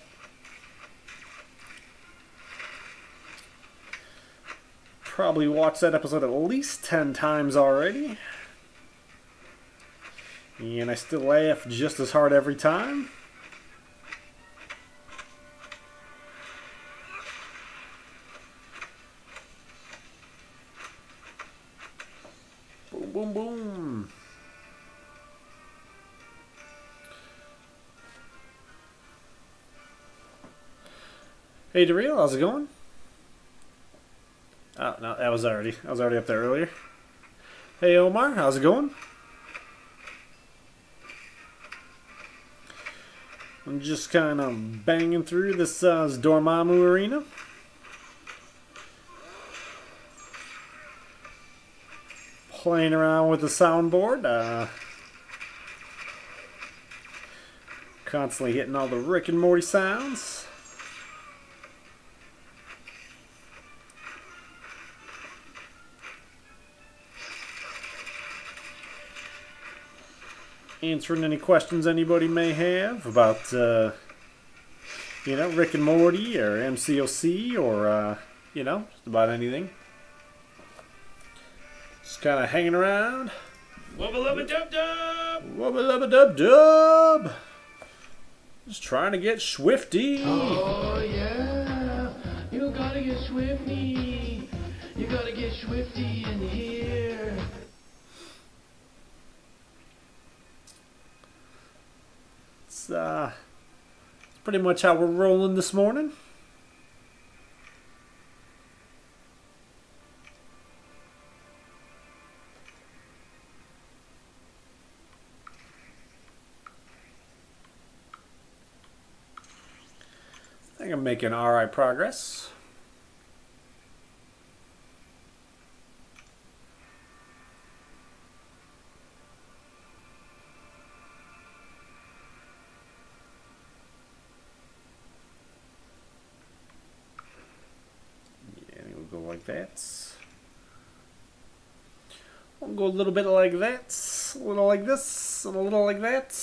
Probably watched that episode at least 10 times already. And I still laugh just as hard every time. Boom, boom, boom. Hey, DeReal, how's it going? Oh, no, I was already up there earlier. Hey, Omar, how's it going? I'm just kind of banging through this Dormammu arena. Playing around with the soundboard. Constantly hitting all the Rick and Morty sounds. Answering any questions anybody may have about, you know, Rick and Morty or MCOC or, you know, just about anything. Just kind of hanging around. Wubba Lubba Dub Dub! Wubba Lubba Dub Dub! Just trying to get swifty. Oh, yeah. You gotta get swifty. You gotta get swifty in here. It's pretty much how we're rolling this morning. I think I'm making alright progress. like that. We'll go a little bit like that, a little like this, and a little like that.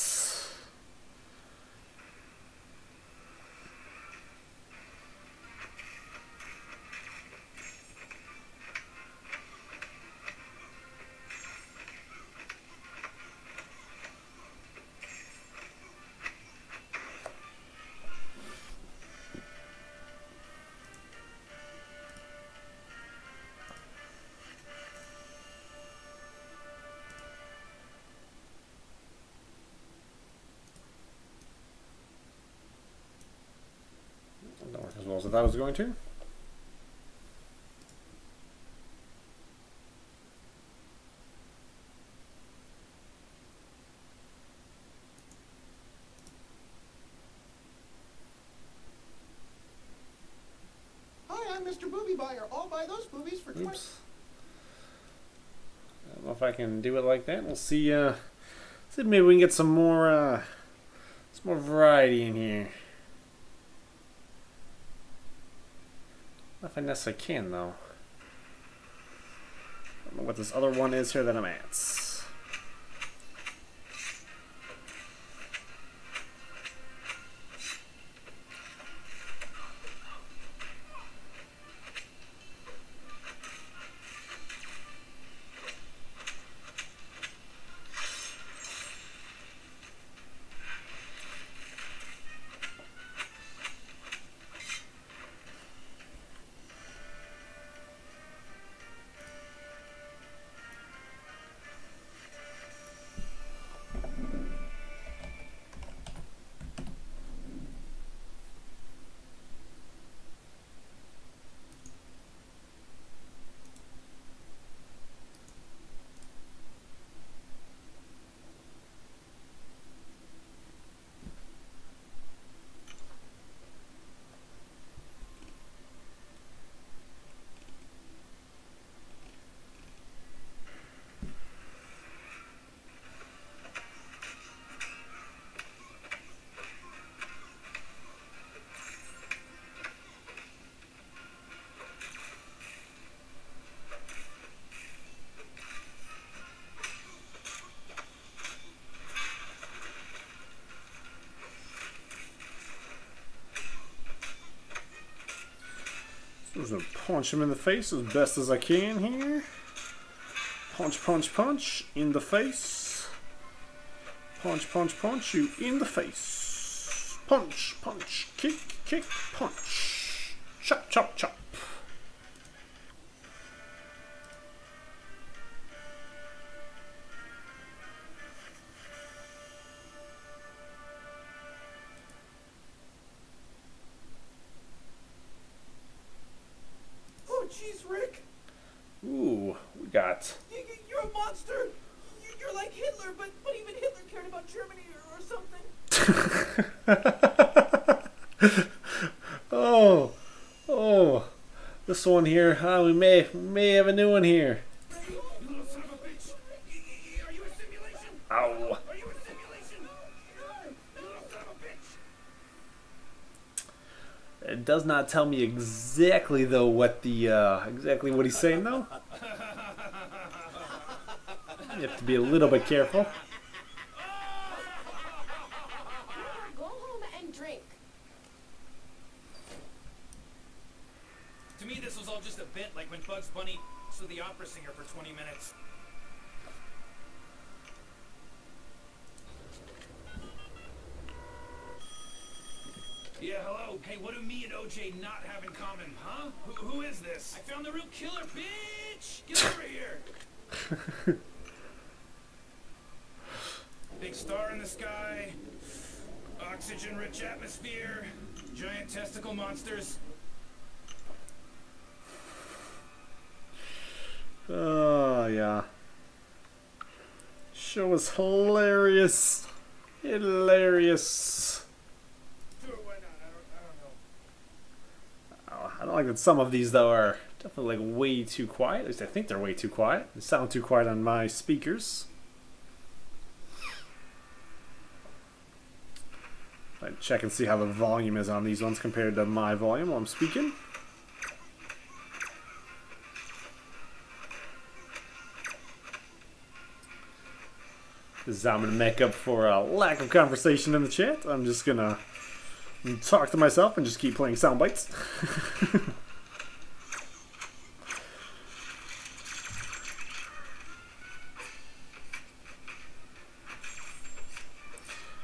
Don't work as well as I thought it was going to. Hi, I'm Mr. Booby Buyer. I'll buy those boobies for 20. Oops. I don't know if I can do it like that. We'll see. See if maybe we can get some more variety in here. I don't know if I necessarily can though. I don't know what this other one is here that I'm at. I'm just gonna punch him in the face as best as I can here. Punch, punch, punch in the face. Punch, punch, punch you in the face. Punch, punch, kick, kick, punch. Chop, chop, chop. Jeez, Rick. Ooh, we got. You're a monster. You're like Hitler, but even Hitler cared about Germany or something. Oh, this one here. We may have a new one here. You little son of a bitch! Are you a simulation? Ow. Are you a simulation? You little son of a bitch! It does not tell me exactly though what the exactly what he's saying though. You have to be a little bit careful. Go home and drink. To me, this was all just a bit, like when Bugs Bunny was the opera singer for 20 minutes. Yeah, hello. Hey, what do me and OJ not have in common, huh? Who is this? I found the real killer, bitch! Get over here! Big star in the sky, oxygen-rich atmosphere, giant testicle monsters. Oh, yeah. Show was hilarious. Hilarious. Sure, why not? I don't know. Oh, I don't like that some of these, though, are definitely like way too quiet. At least I think they're way too quiet. They sound too quiet on my speakers. I'd check and see how the volume is on these ones compared to my volume while I'm speaking. I'm gonna make up for a lack of conversation in the chat. I'm just gonna talk to myself and just keep playing sound bites.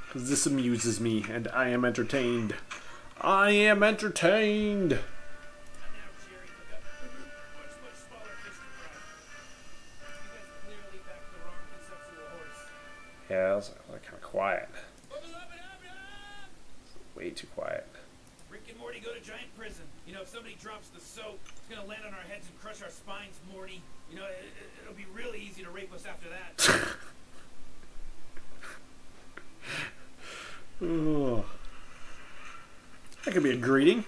Because this amuses me and I am entertained. I am entertained! Yeah, that was kind of quiet. Way too quiet. Rick and Morty go to giant prison. You know, if somebody drops the soap, it's gonna land on our heads and crush our spines, Morty. You know, it'll be really easy to rape us after that. Oh. That could be a greeting.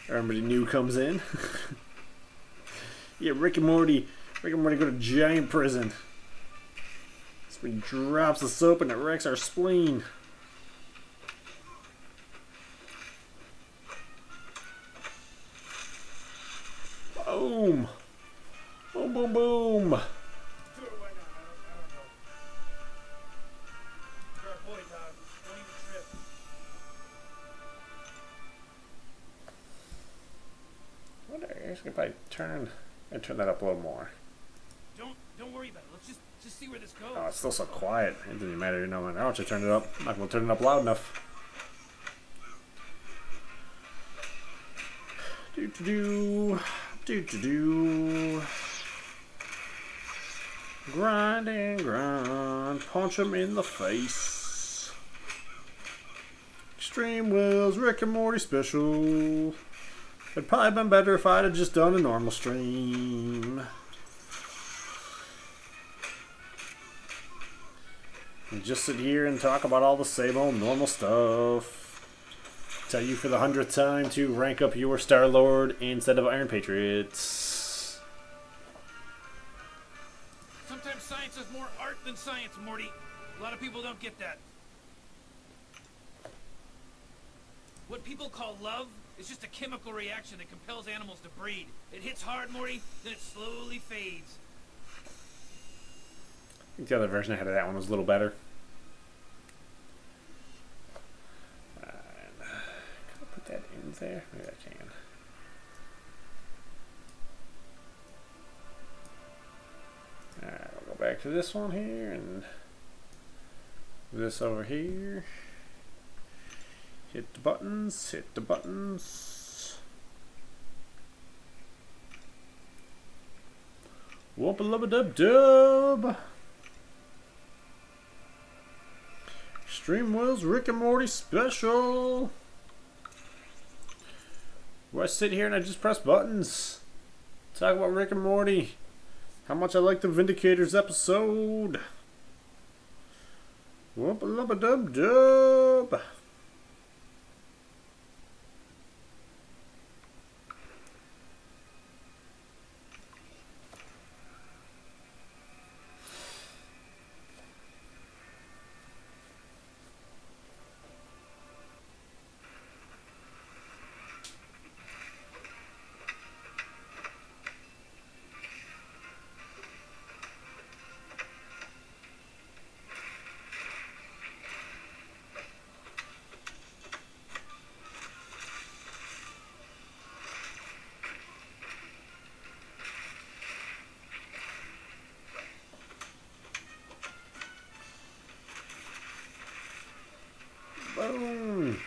Everybody new comes in. Yeah, Rick and Morty go to giant prison. Somebody drops the soap and it wrecks our spleen. Boom! Boom, boom, boom! Sure, why not? I don't know. You're our boy, dog. Don't even trip. I wonder if I turn that up a little more. Don't worry about it. Let's just see where this goes. Oh, it's still so quiet. It doesn't even matter, you know. How much I turn it up? I'm not gonna turn it up loud enough. Do. Grind and grind, punch him in the face. ExtrmWill's Rick and Morty special. It'd probably been better if I'd have just done a normal stream. And just sit here and talk about all the same old normal stuff. Tell you for the 100th time to rank up your Star-Lord instead of Iron Patriots. Sometimes science is more art than science, Morty. A lot of people don't get that. What people call love is just a chemical reaction that compels animals to breed. It hits hard, Morty, then it slowly fades. I think the other version I had of that one was a little better. Can I put that in there? Maybe I can. Alright, we'll go back to this one here and this over here. Hit the buttons, hit the buttons. Wubba Lubba Dub Dub. ExtrmWill's Rick and Morty special. Where I sit here and I just press buttons. Talk about Rick and Morty. How much I like the Vindicators episode. Wubba Lubba Dub Dub. Boom.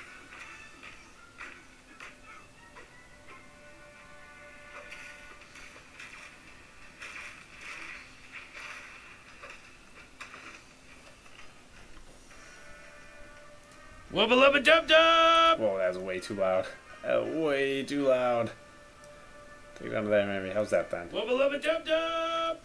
Wubba Lubba Dub Dub! Whoa, that was way too loud. Way too loud. Take it down to that, maybe. How's that then? Wubba Lubba Dub Dub!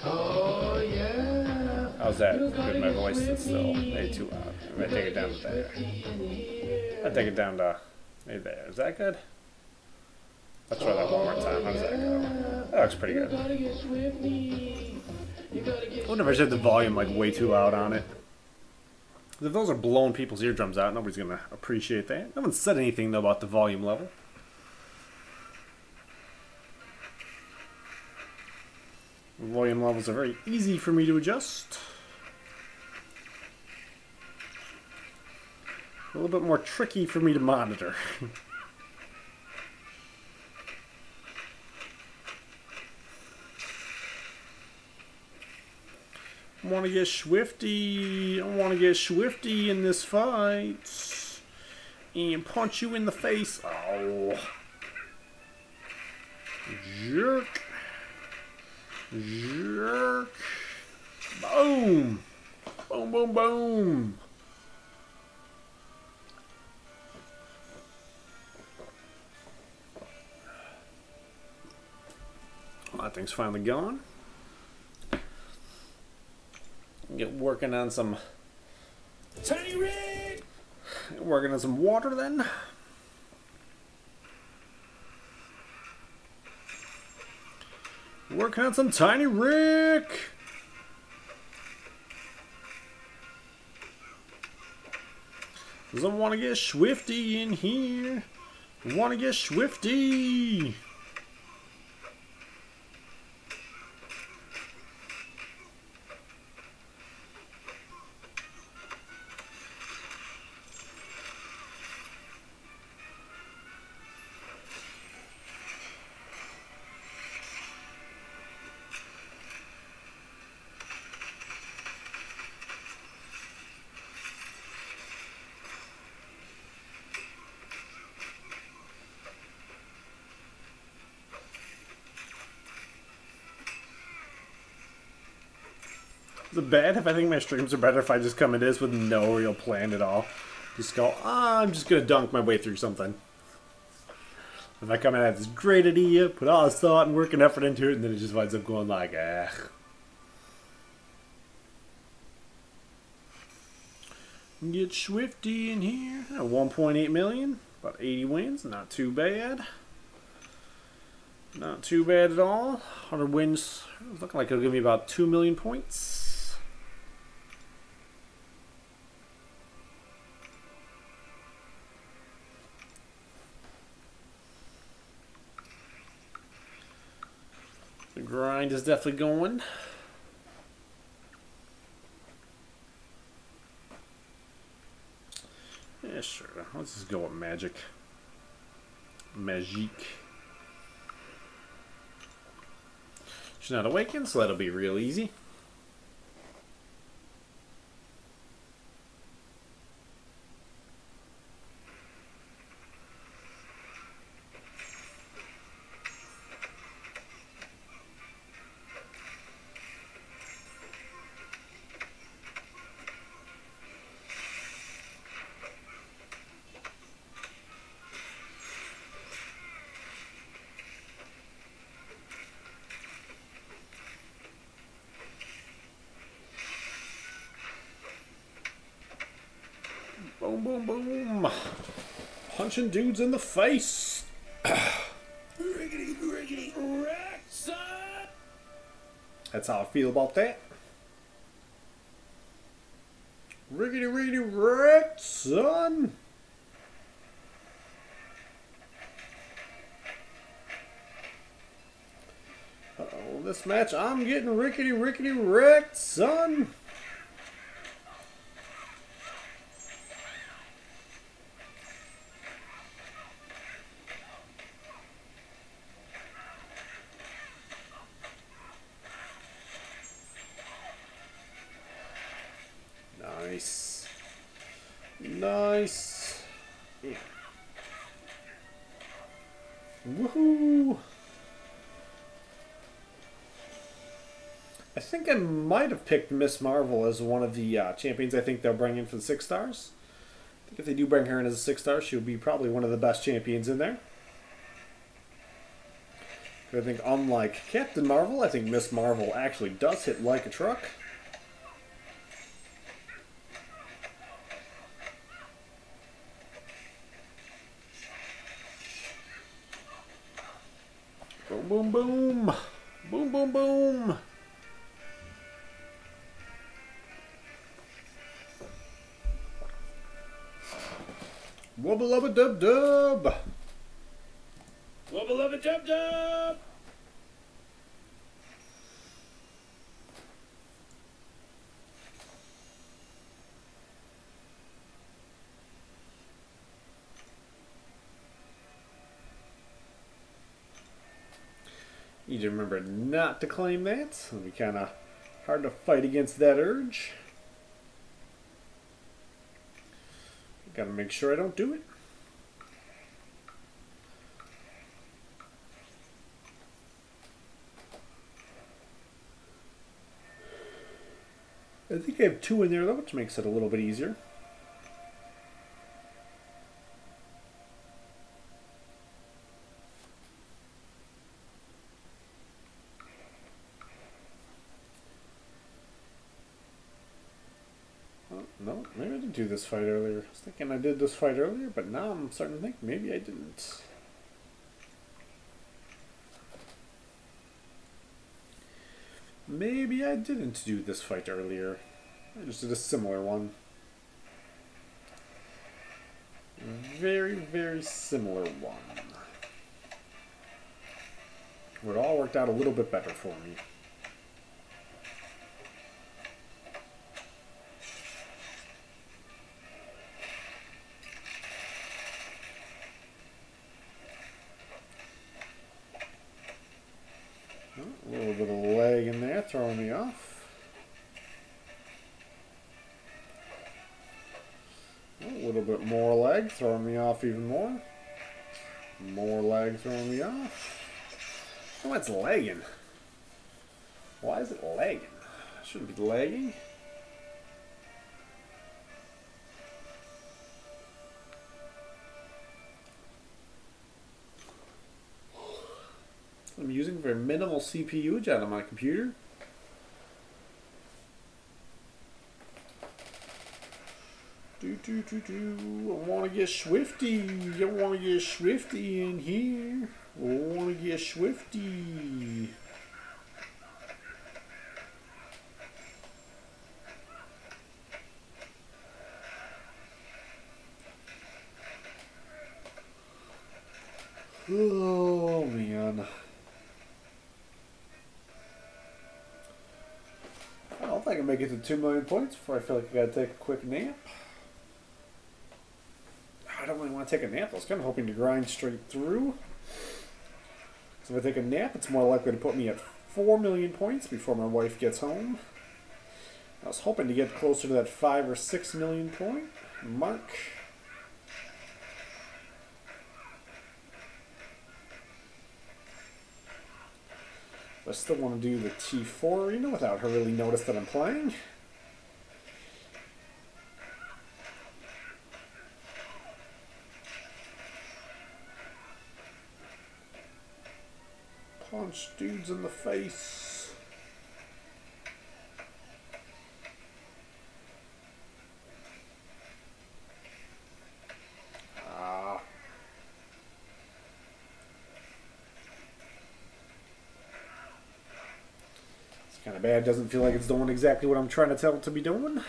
Oh yeah. How's that? Good, my voice is still way too loud. I'm gonna take it down to there. I'll take it down to maybe there. Is that good? Let's try that one more time. How does that go? That looks pretty good. I wonder if I should have the volume like way too loud on it. If those are blowing people's eardrums out, nobody's gonna appreciate that. No one said anything though about the volume level. volume levels are very easy for me to adjust. A little bit more tricky for me to monitor. I want to get swifty. I want to get swifty in this fight. And punch you in the face. Oh. Jerk. Jerk. Boom. Boom, boom, boom. Well, that thing's finally gone. Get working on some Tiny Rig! Working on some water then. Working on some Tiny Rick. Doesn't want to get swifty in here. Want to get swifty. Is it bad if I think my streams are better if I just come into this with no real plan at all? Just go, I'm just going to dunk my way through something. If I come in at this great idea, put all this thought and work and effort into it, and then it just winds up going like, eh. Get swifty in here. 1.8 million. About 80 wins. Not too bad. Not too bad at all. 100 wins. It's looking like it'll give me about 2 million points. The grind is definitely going. Yeah, sure. Let's just go with magic. Magique. She's not awakened, so that'll be real easy. Boom, boom, boom. Punching dudes in the face. Riggedy, riggedy, wreck, son! That's how I feel about that. Riggedy, riggedy, wreck, son. Uh-oh, this match, I'm getting rickety, rickety, wrecked, son. Nice. Nice. Yeah. Woohoo! I think I might have picked Miss Marvel as one of the champions I think they'll bring in for the 6 stars. I think if they do bring her in as a 6 star, she'll be probably one of the best champions in there. I think unlike Captain Marvel, I think Miss Marvel actually does hit like a truck. Boom, boom, boom. Boom, boom, boom. Wubba Lubba Dub Dub. Wubba Lubba Dub Dub! Need to remember not to claim that. It'll be kind of hard to fight against that urge. Gotta make sure I don't do it. I think I have 2 in there though, which makes it a little bit easier. Oh, no, maybe I didn't do this fight earlier. I was thinking I did this fight earlier, but now I'm starting to think maybe I didn't. Maybe I didn't do this fight earlier. I just did a similar one. Very, very similar one. Where it all worked out a little bit better for me. A little bit of leg in there throwing me off. A little bit more leg throwing me off even more. More leg throwing me off. Oh, it's lagging. Why is it lagging? It shouldn't be lagging. I'm using very minimal CPU out of my computer. I want to get swifty. I want to get swifty in here. I want to get swifty. Oh man. I don't think I can make it to 2 million points before I feel like I gotta take a quick nap. I don't really want to take a nap. I was kind of hoping to grind straight through. So if I take a nap, it's more likely to put me at 4 million points before my wife gets home. I was hoping to get closer to that 5 or 6 million point mark. I still want to do the T4 arena without her really notice that I'm playing. Punch dudes in the face. Ah. It's kind of bad. Doesn't feel like it's doing exactly what I'm trying to tell it to be doing.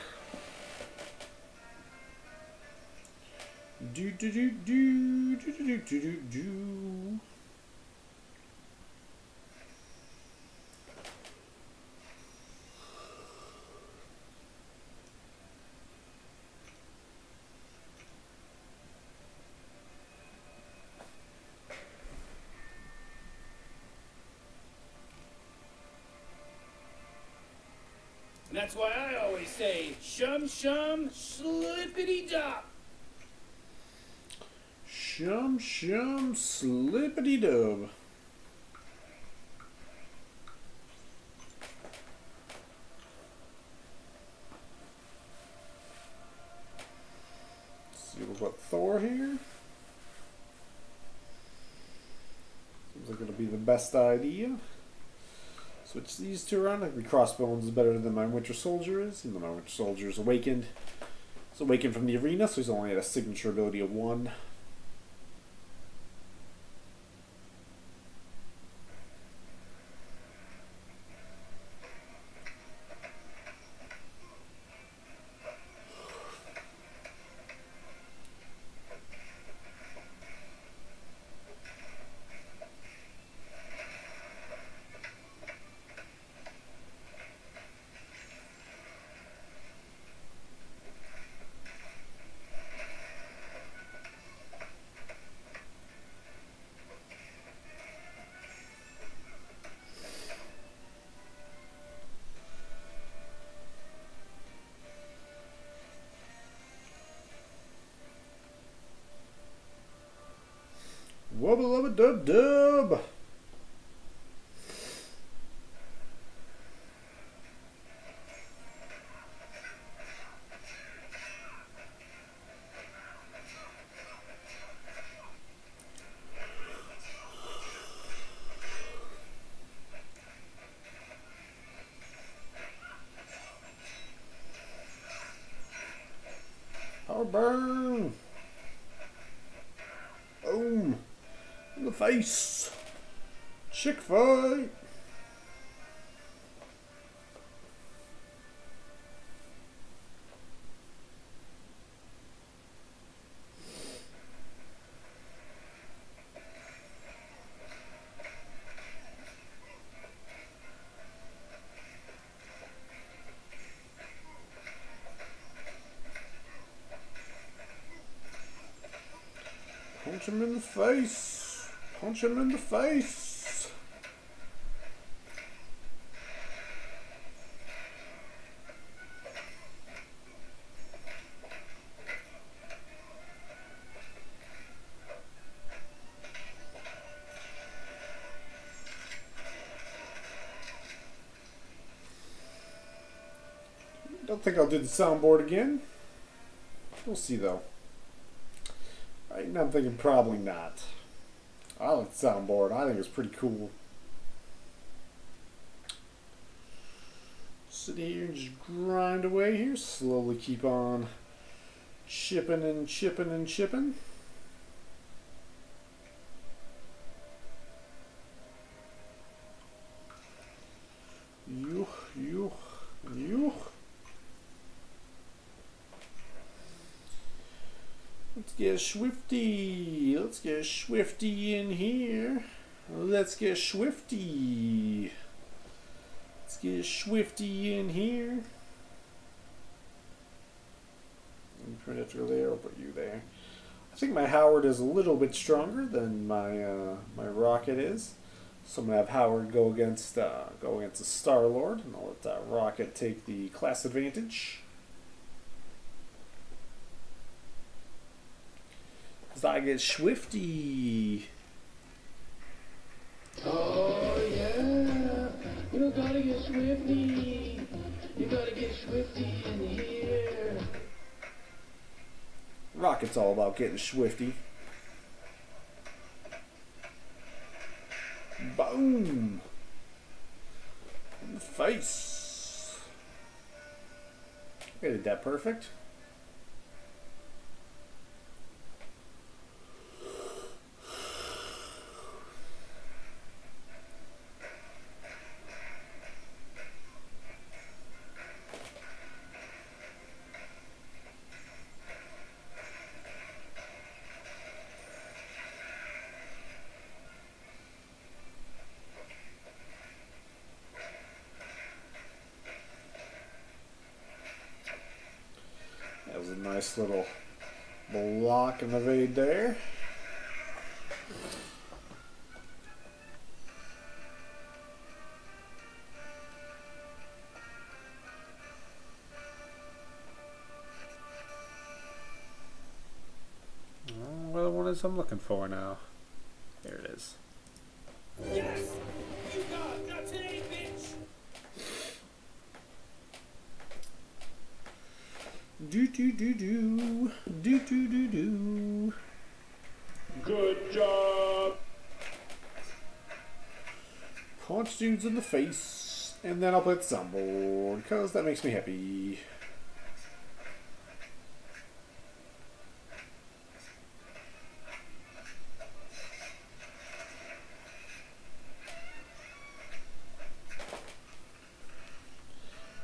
Do do do do do do do do do. And that's why I always say, shum shum, slippity dop. Shum shum, slippity dub. See what about Thor here. Seems like it'll be the best idea. Switch these two around. I think the Crossbones is better than my Winter Soldier is, even though my Winter Soldier is awakened. He's awakened from the arena, so he's only at a signature ability of 1. Wubba Lubba Dub Dub. Power burn. Boom. In the face. Chick fight. Punch him in the face. Punch him in the face. Don't think I'll do the soundboard again. We'll see though. Right now I'm thinking probably not. I like the soundboard. I think it's pretty cool. Sit here and just grind away here. Slowly keep on chipping and chipping and chipping. You. Let's get swifty. Let's get swifty in here. Let's get swifty. Let's get swifty in here. Put it through there. I'll put you there. I think my Howard is a little bit stronger than my my Rocket is, so I'm gonna have Howard go against the Star-Lord, and I'll let Rocket take the class advantage. I get swifty. Oh yeah, you gotta get swifty. You gotta get swifty in here. Rocket's all about getting swifty. Boom. In the face. I did that perfect. That was a nice little block and evade there. Well, what is I'm looking for now? There it is. Yes! You got not today, bitch! Do. Good job. Punch dudes in the face, and then I'll play the soundboard because that makes me happy.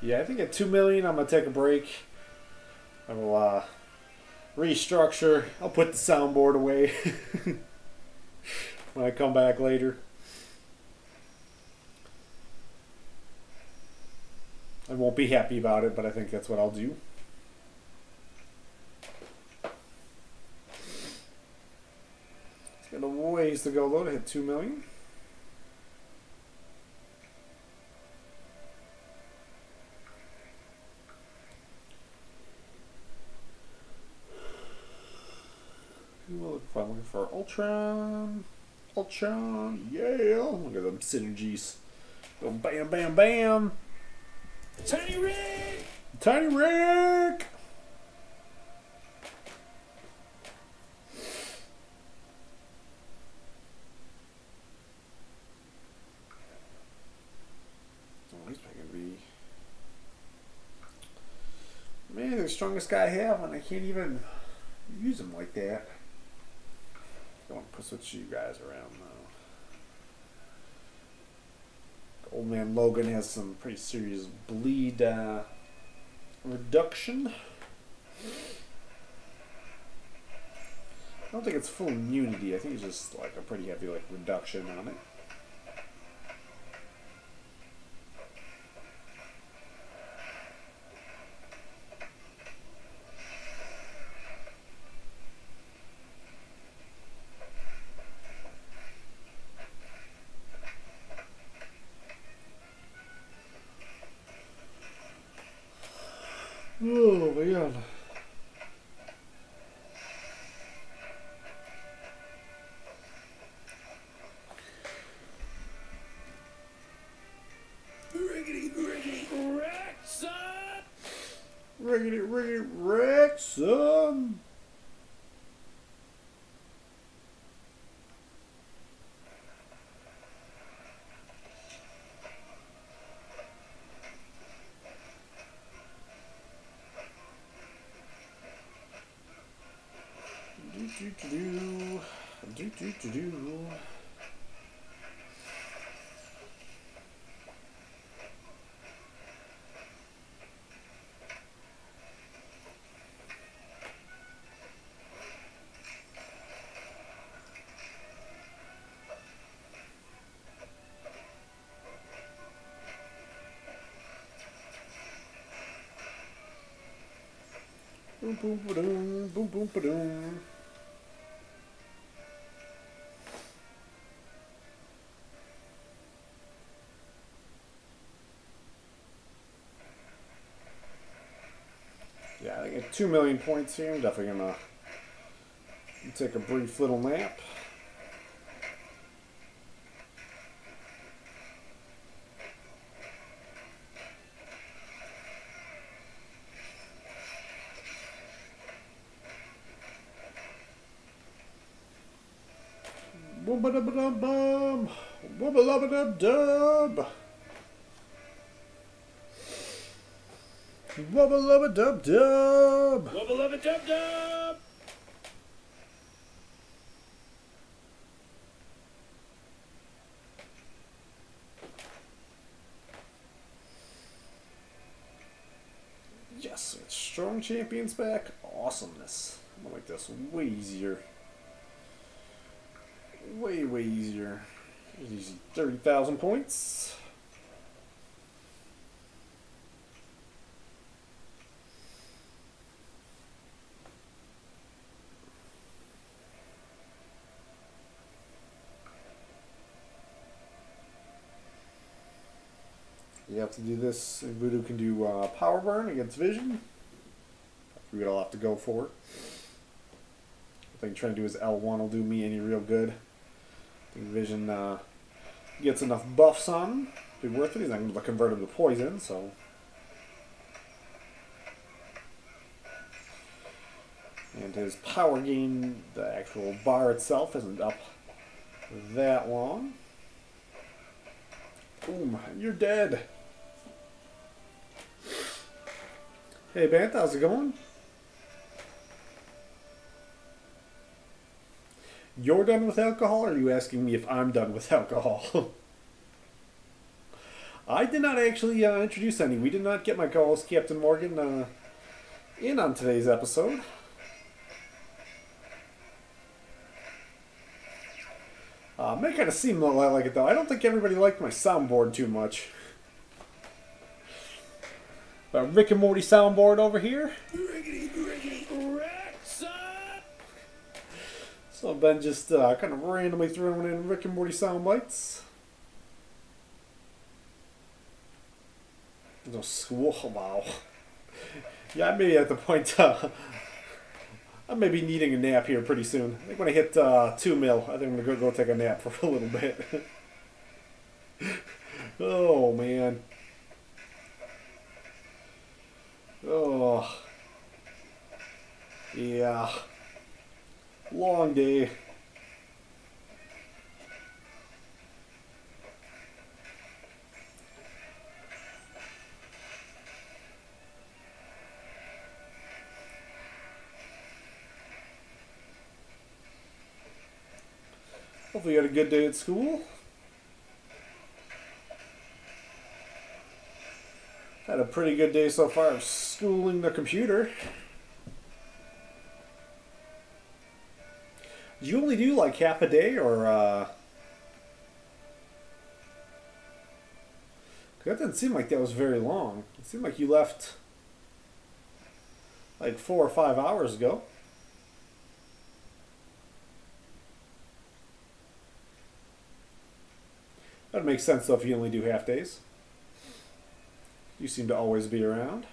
Yeah, I think at 2 million I'm gonna take a break. I will restructure. I'll put the soundboard away when I come back later. I won't be happy about it, but I think that's what I'll do. It's got a ways to go though to hit 2 million. Well, if I'm looking for Ultron. Ultron, yeah! Look at them synergies. Go bam, bam, bam! Tiny Rick! Tiny Rick! Oh, he's not gonna be. Man, the strongest guy I have, and I can't even use him like that. Don't want to switch you guys around though. Old man Logan has some pretty serious bleed reduction. I don't think it's full immunity. I think it's just like a pretty heavy like reduction on it. Oh my god. Riggedy wreck, son! Riggedy wreck, son! Do. Boom boom ba-doom, boom boom ba-doom. Yeah, I get 2 million points here. I'm definitely gonna take a brief little nap. Wubba Lubba Dub Dub! Wubba Lubba Dub Dub! Wubba Lubba Dub Dub! Wubba Lubba Dub Dub! Yes, it's strong champions back. Awesomeness. I'm gonna make this way easier. Way easier. Easy 30,000 points. You have to do this. Voodoo can do power burn against vision. We got a lot to go for. I think trying to do his L1 will do me any real good. I think vision gets enough buffs on him. Be worth it. He's not going to convert him to poison, so. And his power gain, the actual bar itself, isn't up that long. Boom, you're dead. Hey, Bantha, how's it going? You're done with alcohol, or are you asking me if I'm done with alcohol? I did not actually introduce any. We did not get my co-host Captain Morgan in on today's episode. May kind of seem a lot like it, though. I don't think everybody liked my soundboard too much. Rick and Morty soundboard over here. Riggedy wreck, son! So I've been just kind of randomly throwing in Rick and Morty sound bites. No school, wow. Yeah, I may be at the point I may be needing a nap here pretty soon. I think when I hit 2 mil, I think I'm gonna go take a nap for a little bit. Oh man. Oh. Yeah. Long day. Hopefully you had a good day at school. Had a pretty good day so far of schooling the computer. Did you only do like half a day, or that didn't seem like that was very long. It seemed like you left like 4 or 5 hours ago. That makes sense though if you only do half days. You seem to always be around.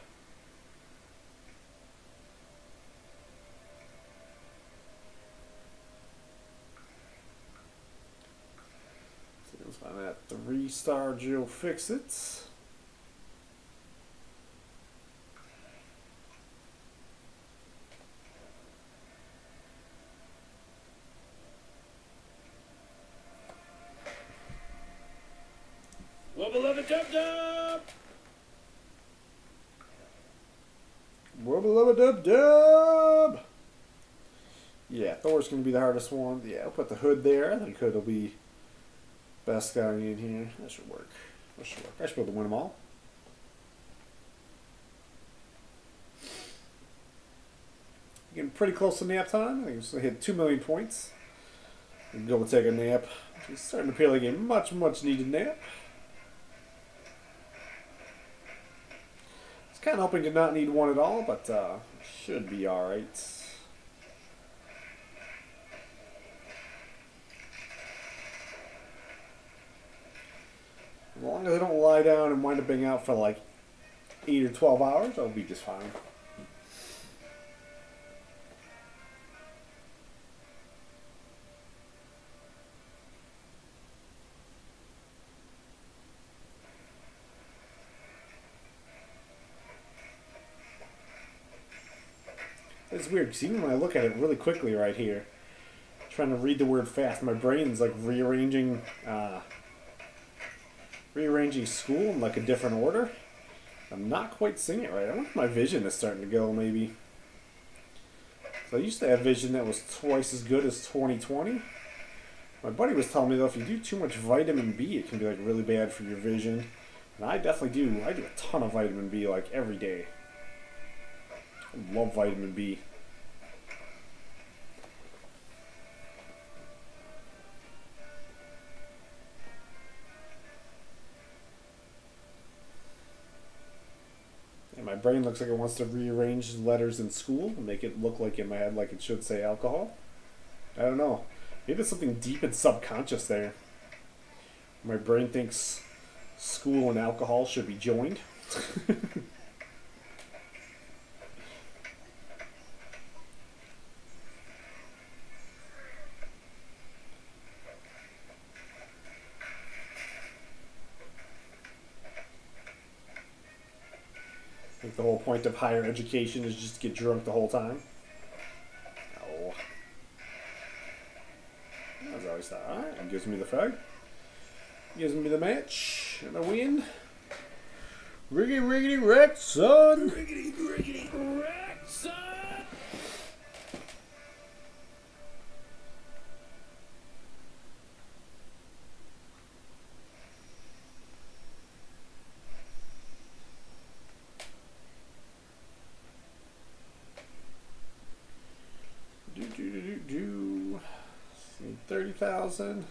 So let's find that 3-star Geofix-It. Wubba Lubba Dub Dub! Wubba Lubba Dub Dub! Yeah, Thor's going to be the hardest one. Yeah, I'll put the hood there. I think hood will be best guy in here. That should work. That should work. I should be able to win them all. Getting pretty close to nap time. I think it's going to hit 2 million points. And go take a nap. It's starting to feel like a much, much needed nap. Kind of hoping to not need one at all, but should be alright. As long as I don't lie down and wind up being out for like 8 or 12 hours, I'll be just fine. It's weird because even when I look at it really quickly right here, trying to read the word fast, my brain's like rearranging school in like a different order. I'm not quite seeing it right. I wonder if my vision is starting to go maybe. So I used to have vision that was twice as good as 20/20. My buddy was telling me though if you do too much vitamin B, it can be like really bad for your vision. And I definitely do. I do a ton of vitamin B like every day. I love vitamin B. And my brain looks like it wants to rearrange letters in school and make it look like in my head like it should say alcohol. I don't know. Maybe there's something deep and subconscious there. My brain thinks school and alcohol should be joined. I think the whole point of higher education is just to get drunk the whole time. Oh. That's always that. Alright, it gives me the frag. Gives me the match and the win. Riggedy riggedy wreck, son! Riggedy riggedy wreck, son! See, 30,000.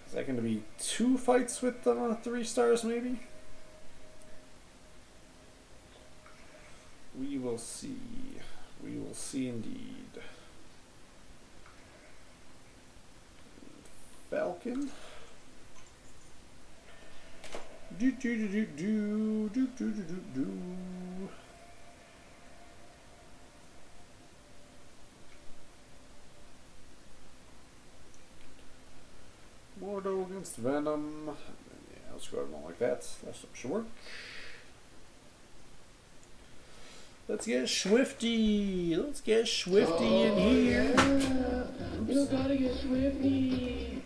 Is that going to be 2 fights with 3 stars, maybe? We will see. We will see indeed. Falcon. Do do do do do do do do do. against Venom. Yeah, let's go ahead and like that. That should work. Let's get Swifty. Let's get Swifty in here. Yeah. You gotta get Swifty.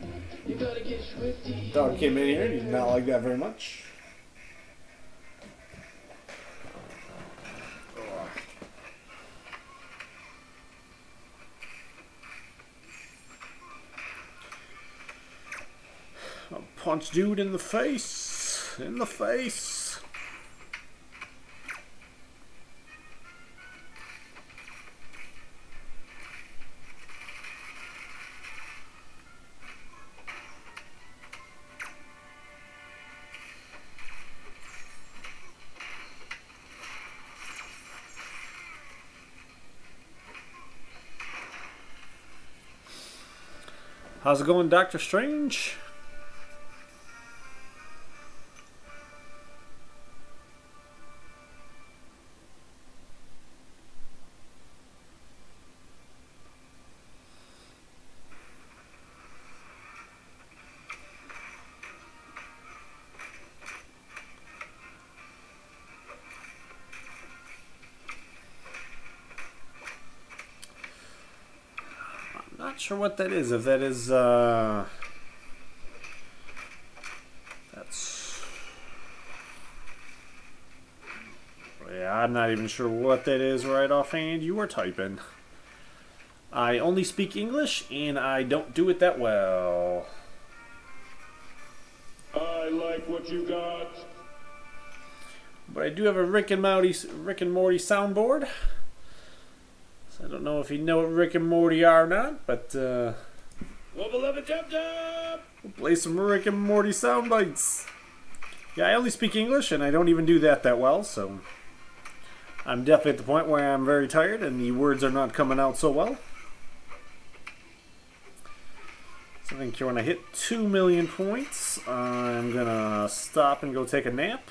You gotta get Swifty. Dog came in here. He did not like that very much. I'll punch dude in the face. In the face. How's it going, Doctor Strange? Not sure what that is. If that is, that's, yeah, I'm not even sure what that is right offhand. You are typing. I only speak English, and I don't do it that well. I like what you got. But I do have a Rick and Morty soundboard. I don't know if you know what Rick and Morty are or not, but Wubba Lubba Dub Dub! we'll play some Rick and Morty sound bites. Yeah, I only speak English, and I don't even do that well, so I'm definitely at the point where I'm very tired, and the words are not coming out so well. So I think when I hit 2 million points, I'm gonna stop and go take a nap.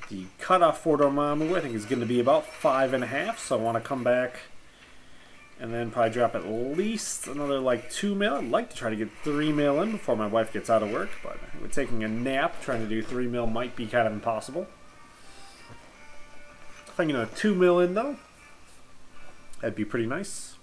The cutoff for Dormammu, I think, is going to be about 5.5, so I want to come back and then probably drop at least another like 2 mil. I'd like to try to get 3 mil in before my wife gets out of work, but with taking a nap, trying to do 3 mil might be kind of impossible. If I can get a 2 mil in, though, that'd be pretty nice.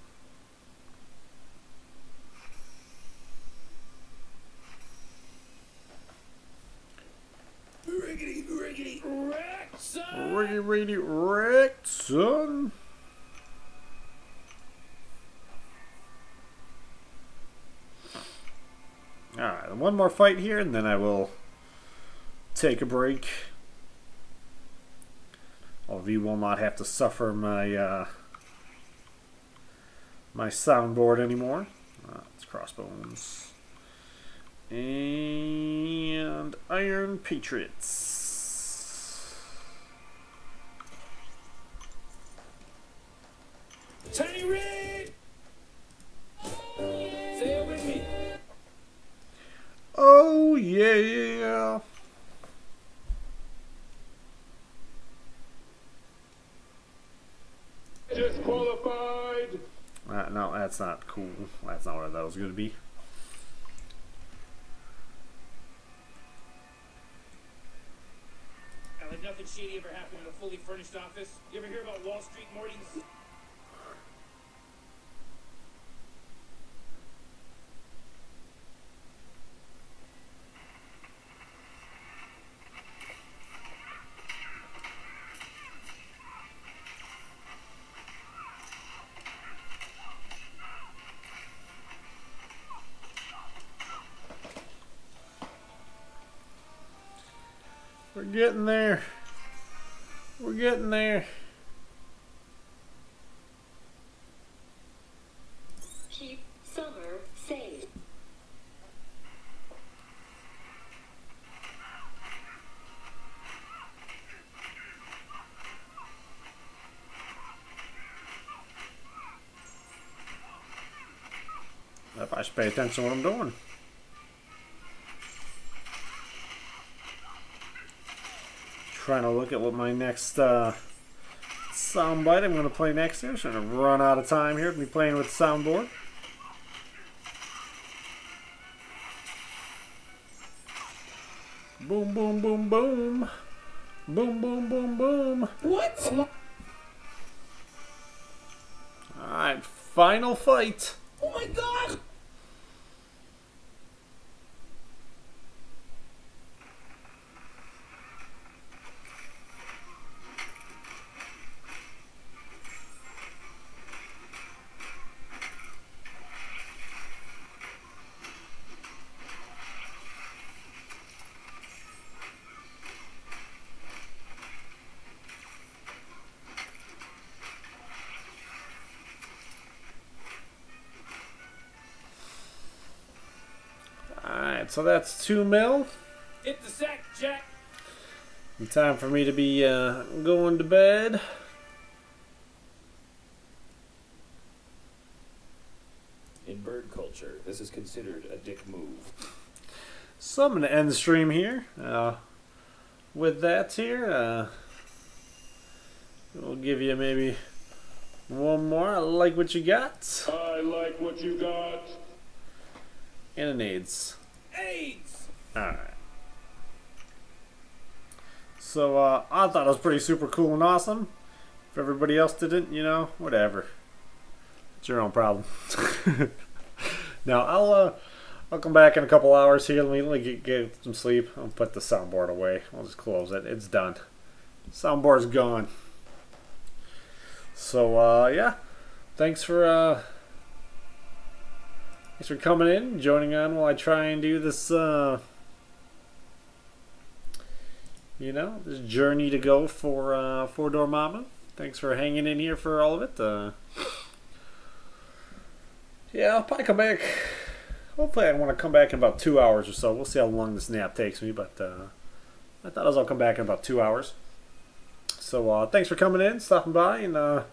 Riggedy wreck, son! Riggedy wreck, son! Alright, one more fight here, and then I will take a break. All of you will not have to suffer my my soundboard anymore. It's crossbones. And Iron Patriots. Tiny Red! Say it with me. Oh yeah! Disqualified! No, that's not cool. That's not what that was going to be. Like nothing shady ever happened in a fully furnished office. You ever hear about Wall Street, Morty? We're getting there. We're getting there. Keep summer safe. If I should pay attention to what I'm doing. Trying to look at what my next soundbite I'm going to play next here. So I'm going to run out of time here to be playing with the soundboard. Boom, boom, boom, boom. Boom, boom, boom, boom. What? Alright, final fight. Oh my god! Alright, so that's 2 mil. Hit the sack, Jack. Time for me to be going to bed. In bird culture, this is considered a dick move. So I'm going to end the stream here. With that here, we'll give you maybe one more. I like what you got. I like what you got. And an AIDS. AIDS! Alright. So, I thought it was pretty super cool and awesome. If everybody else didn't, you know, whatever. It's your own problem. Now, I'll come back in a couple hours here. Let me get some sleep. I'll put the soundboard away. I'll just close it. It's done. Soundboard's gone. So, yeah. Thanks for coming in, joining on while I try and do this, you know, this journey to go for Four Door Mama. Thanks for hanging in here for all of it. Yeah, I'll probably come back. Hopefully I want to come back in about 2 hours or so. We'll see how long this nap takes me, but I thought I'll come back in about 2 hours. So thanks for coming in, stopping by, and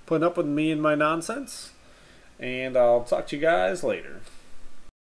putting up with me and my nonsense. And I'll talk to you guys later.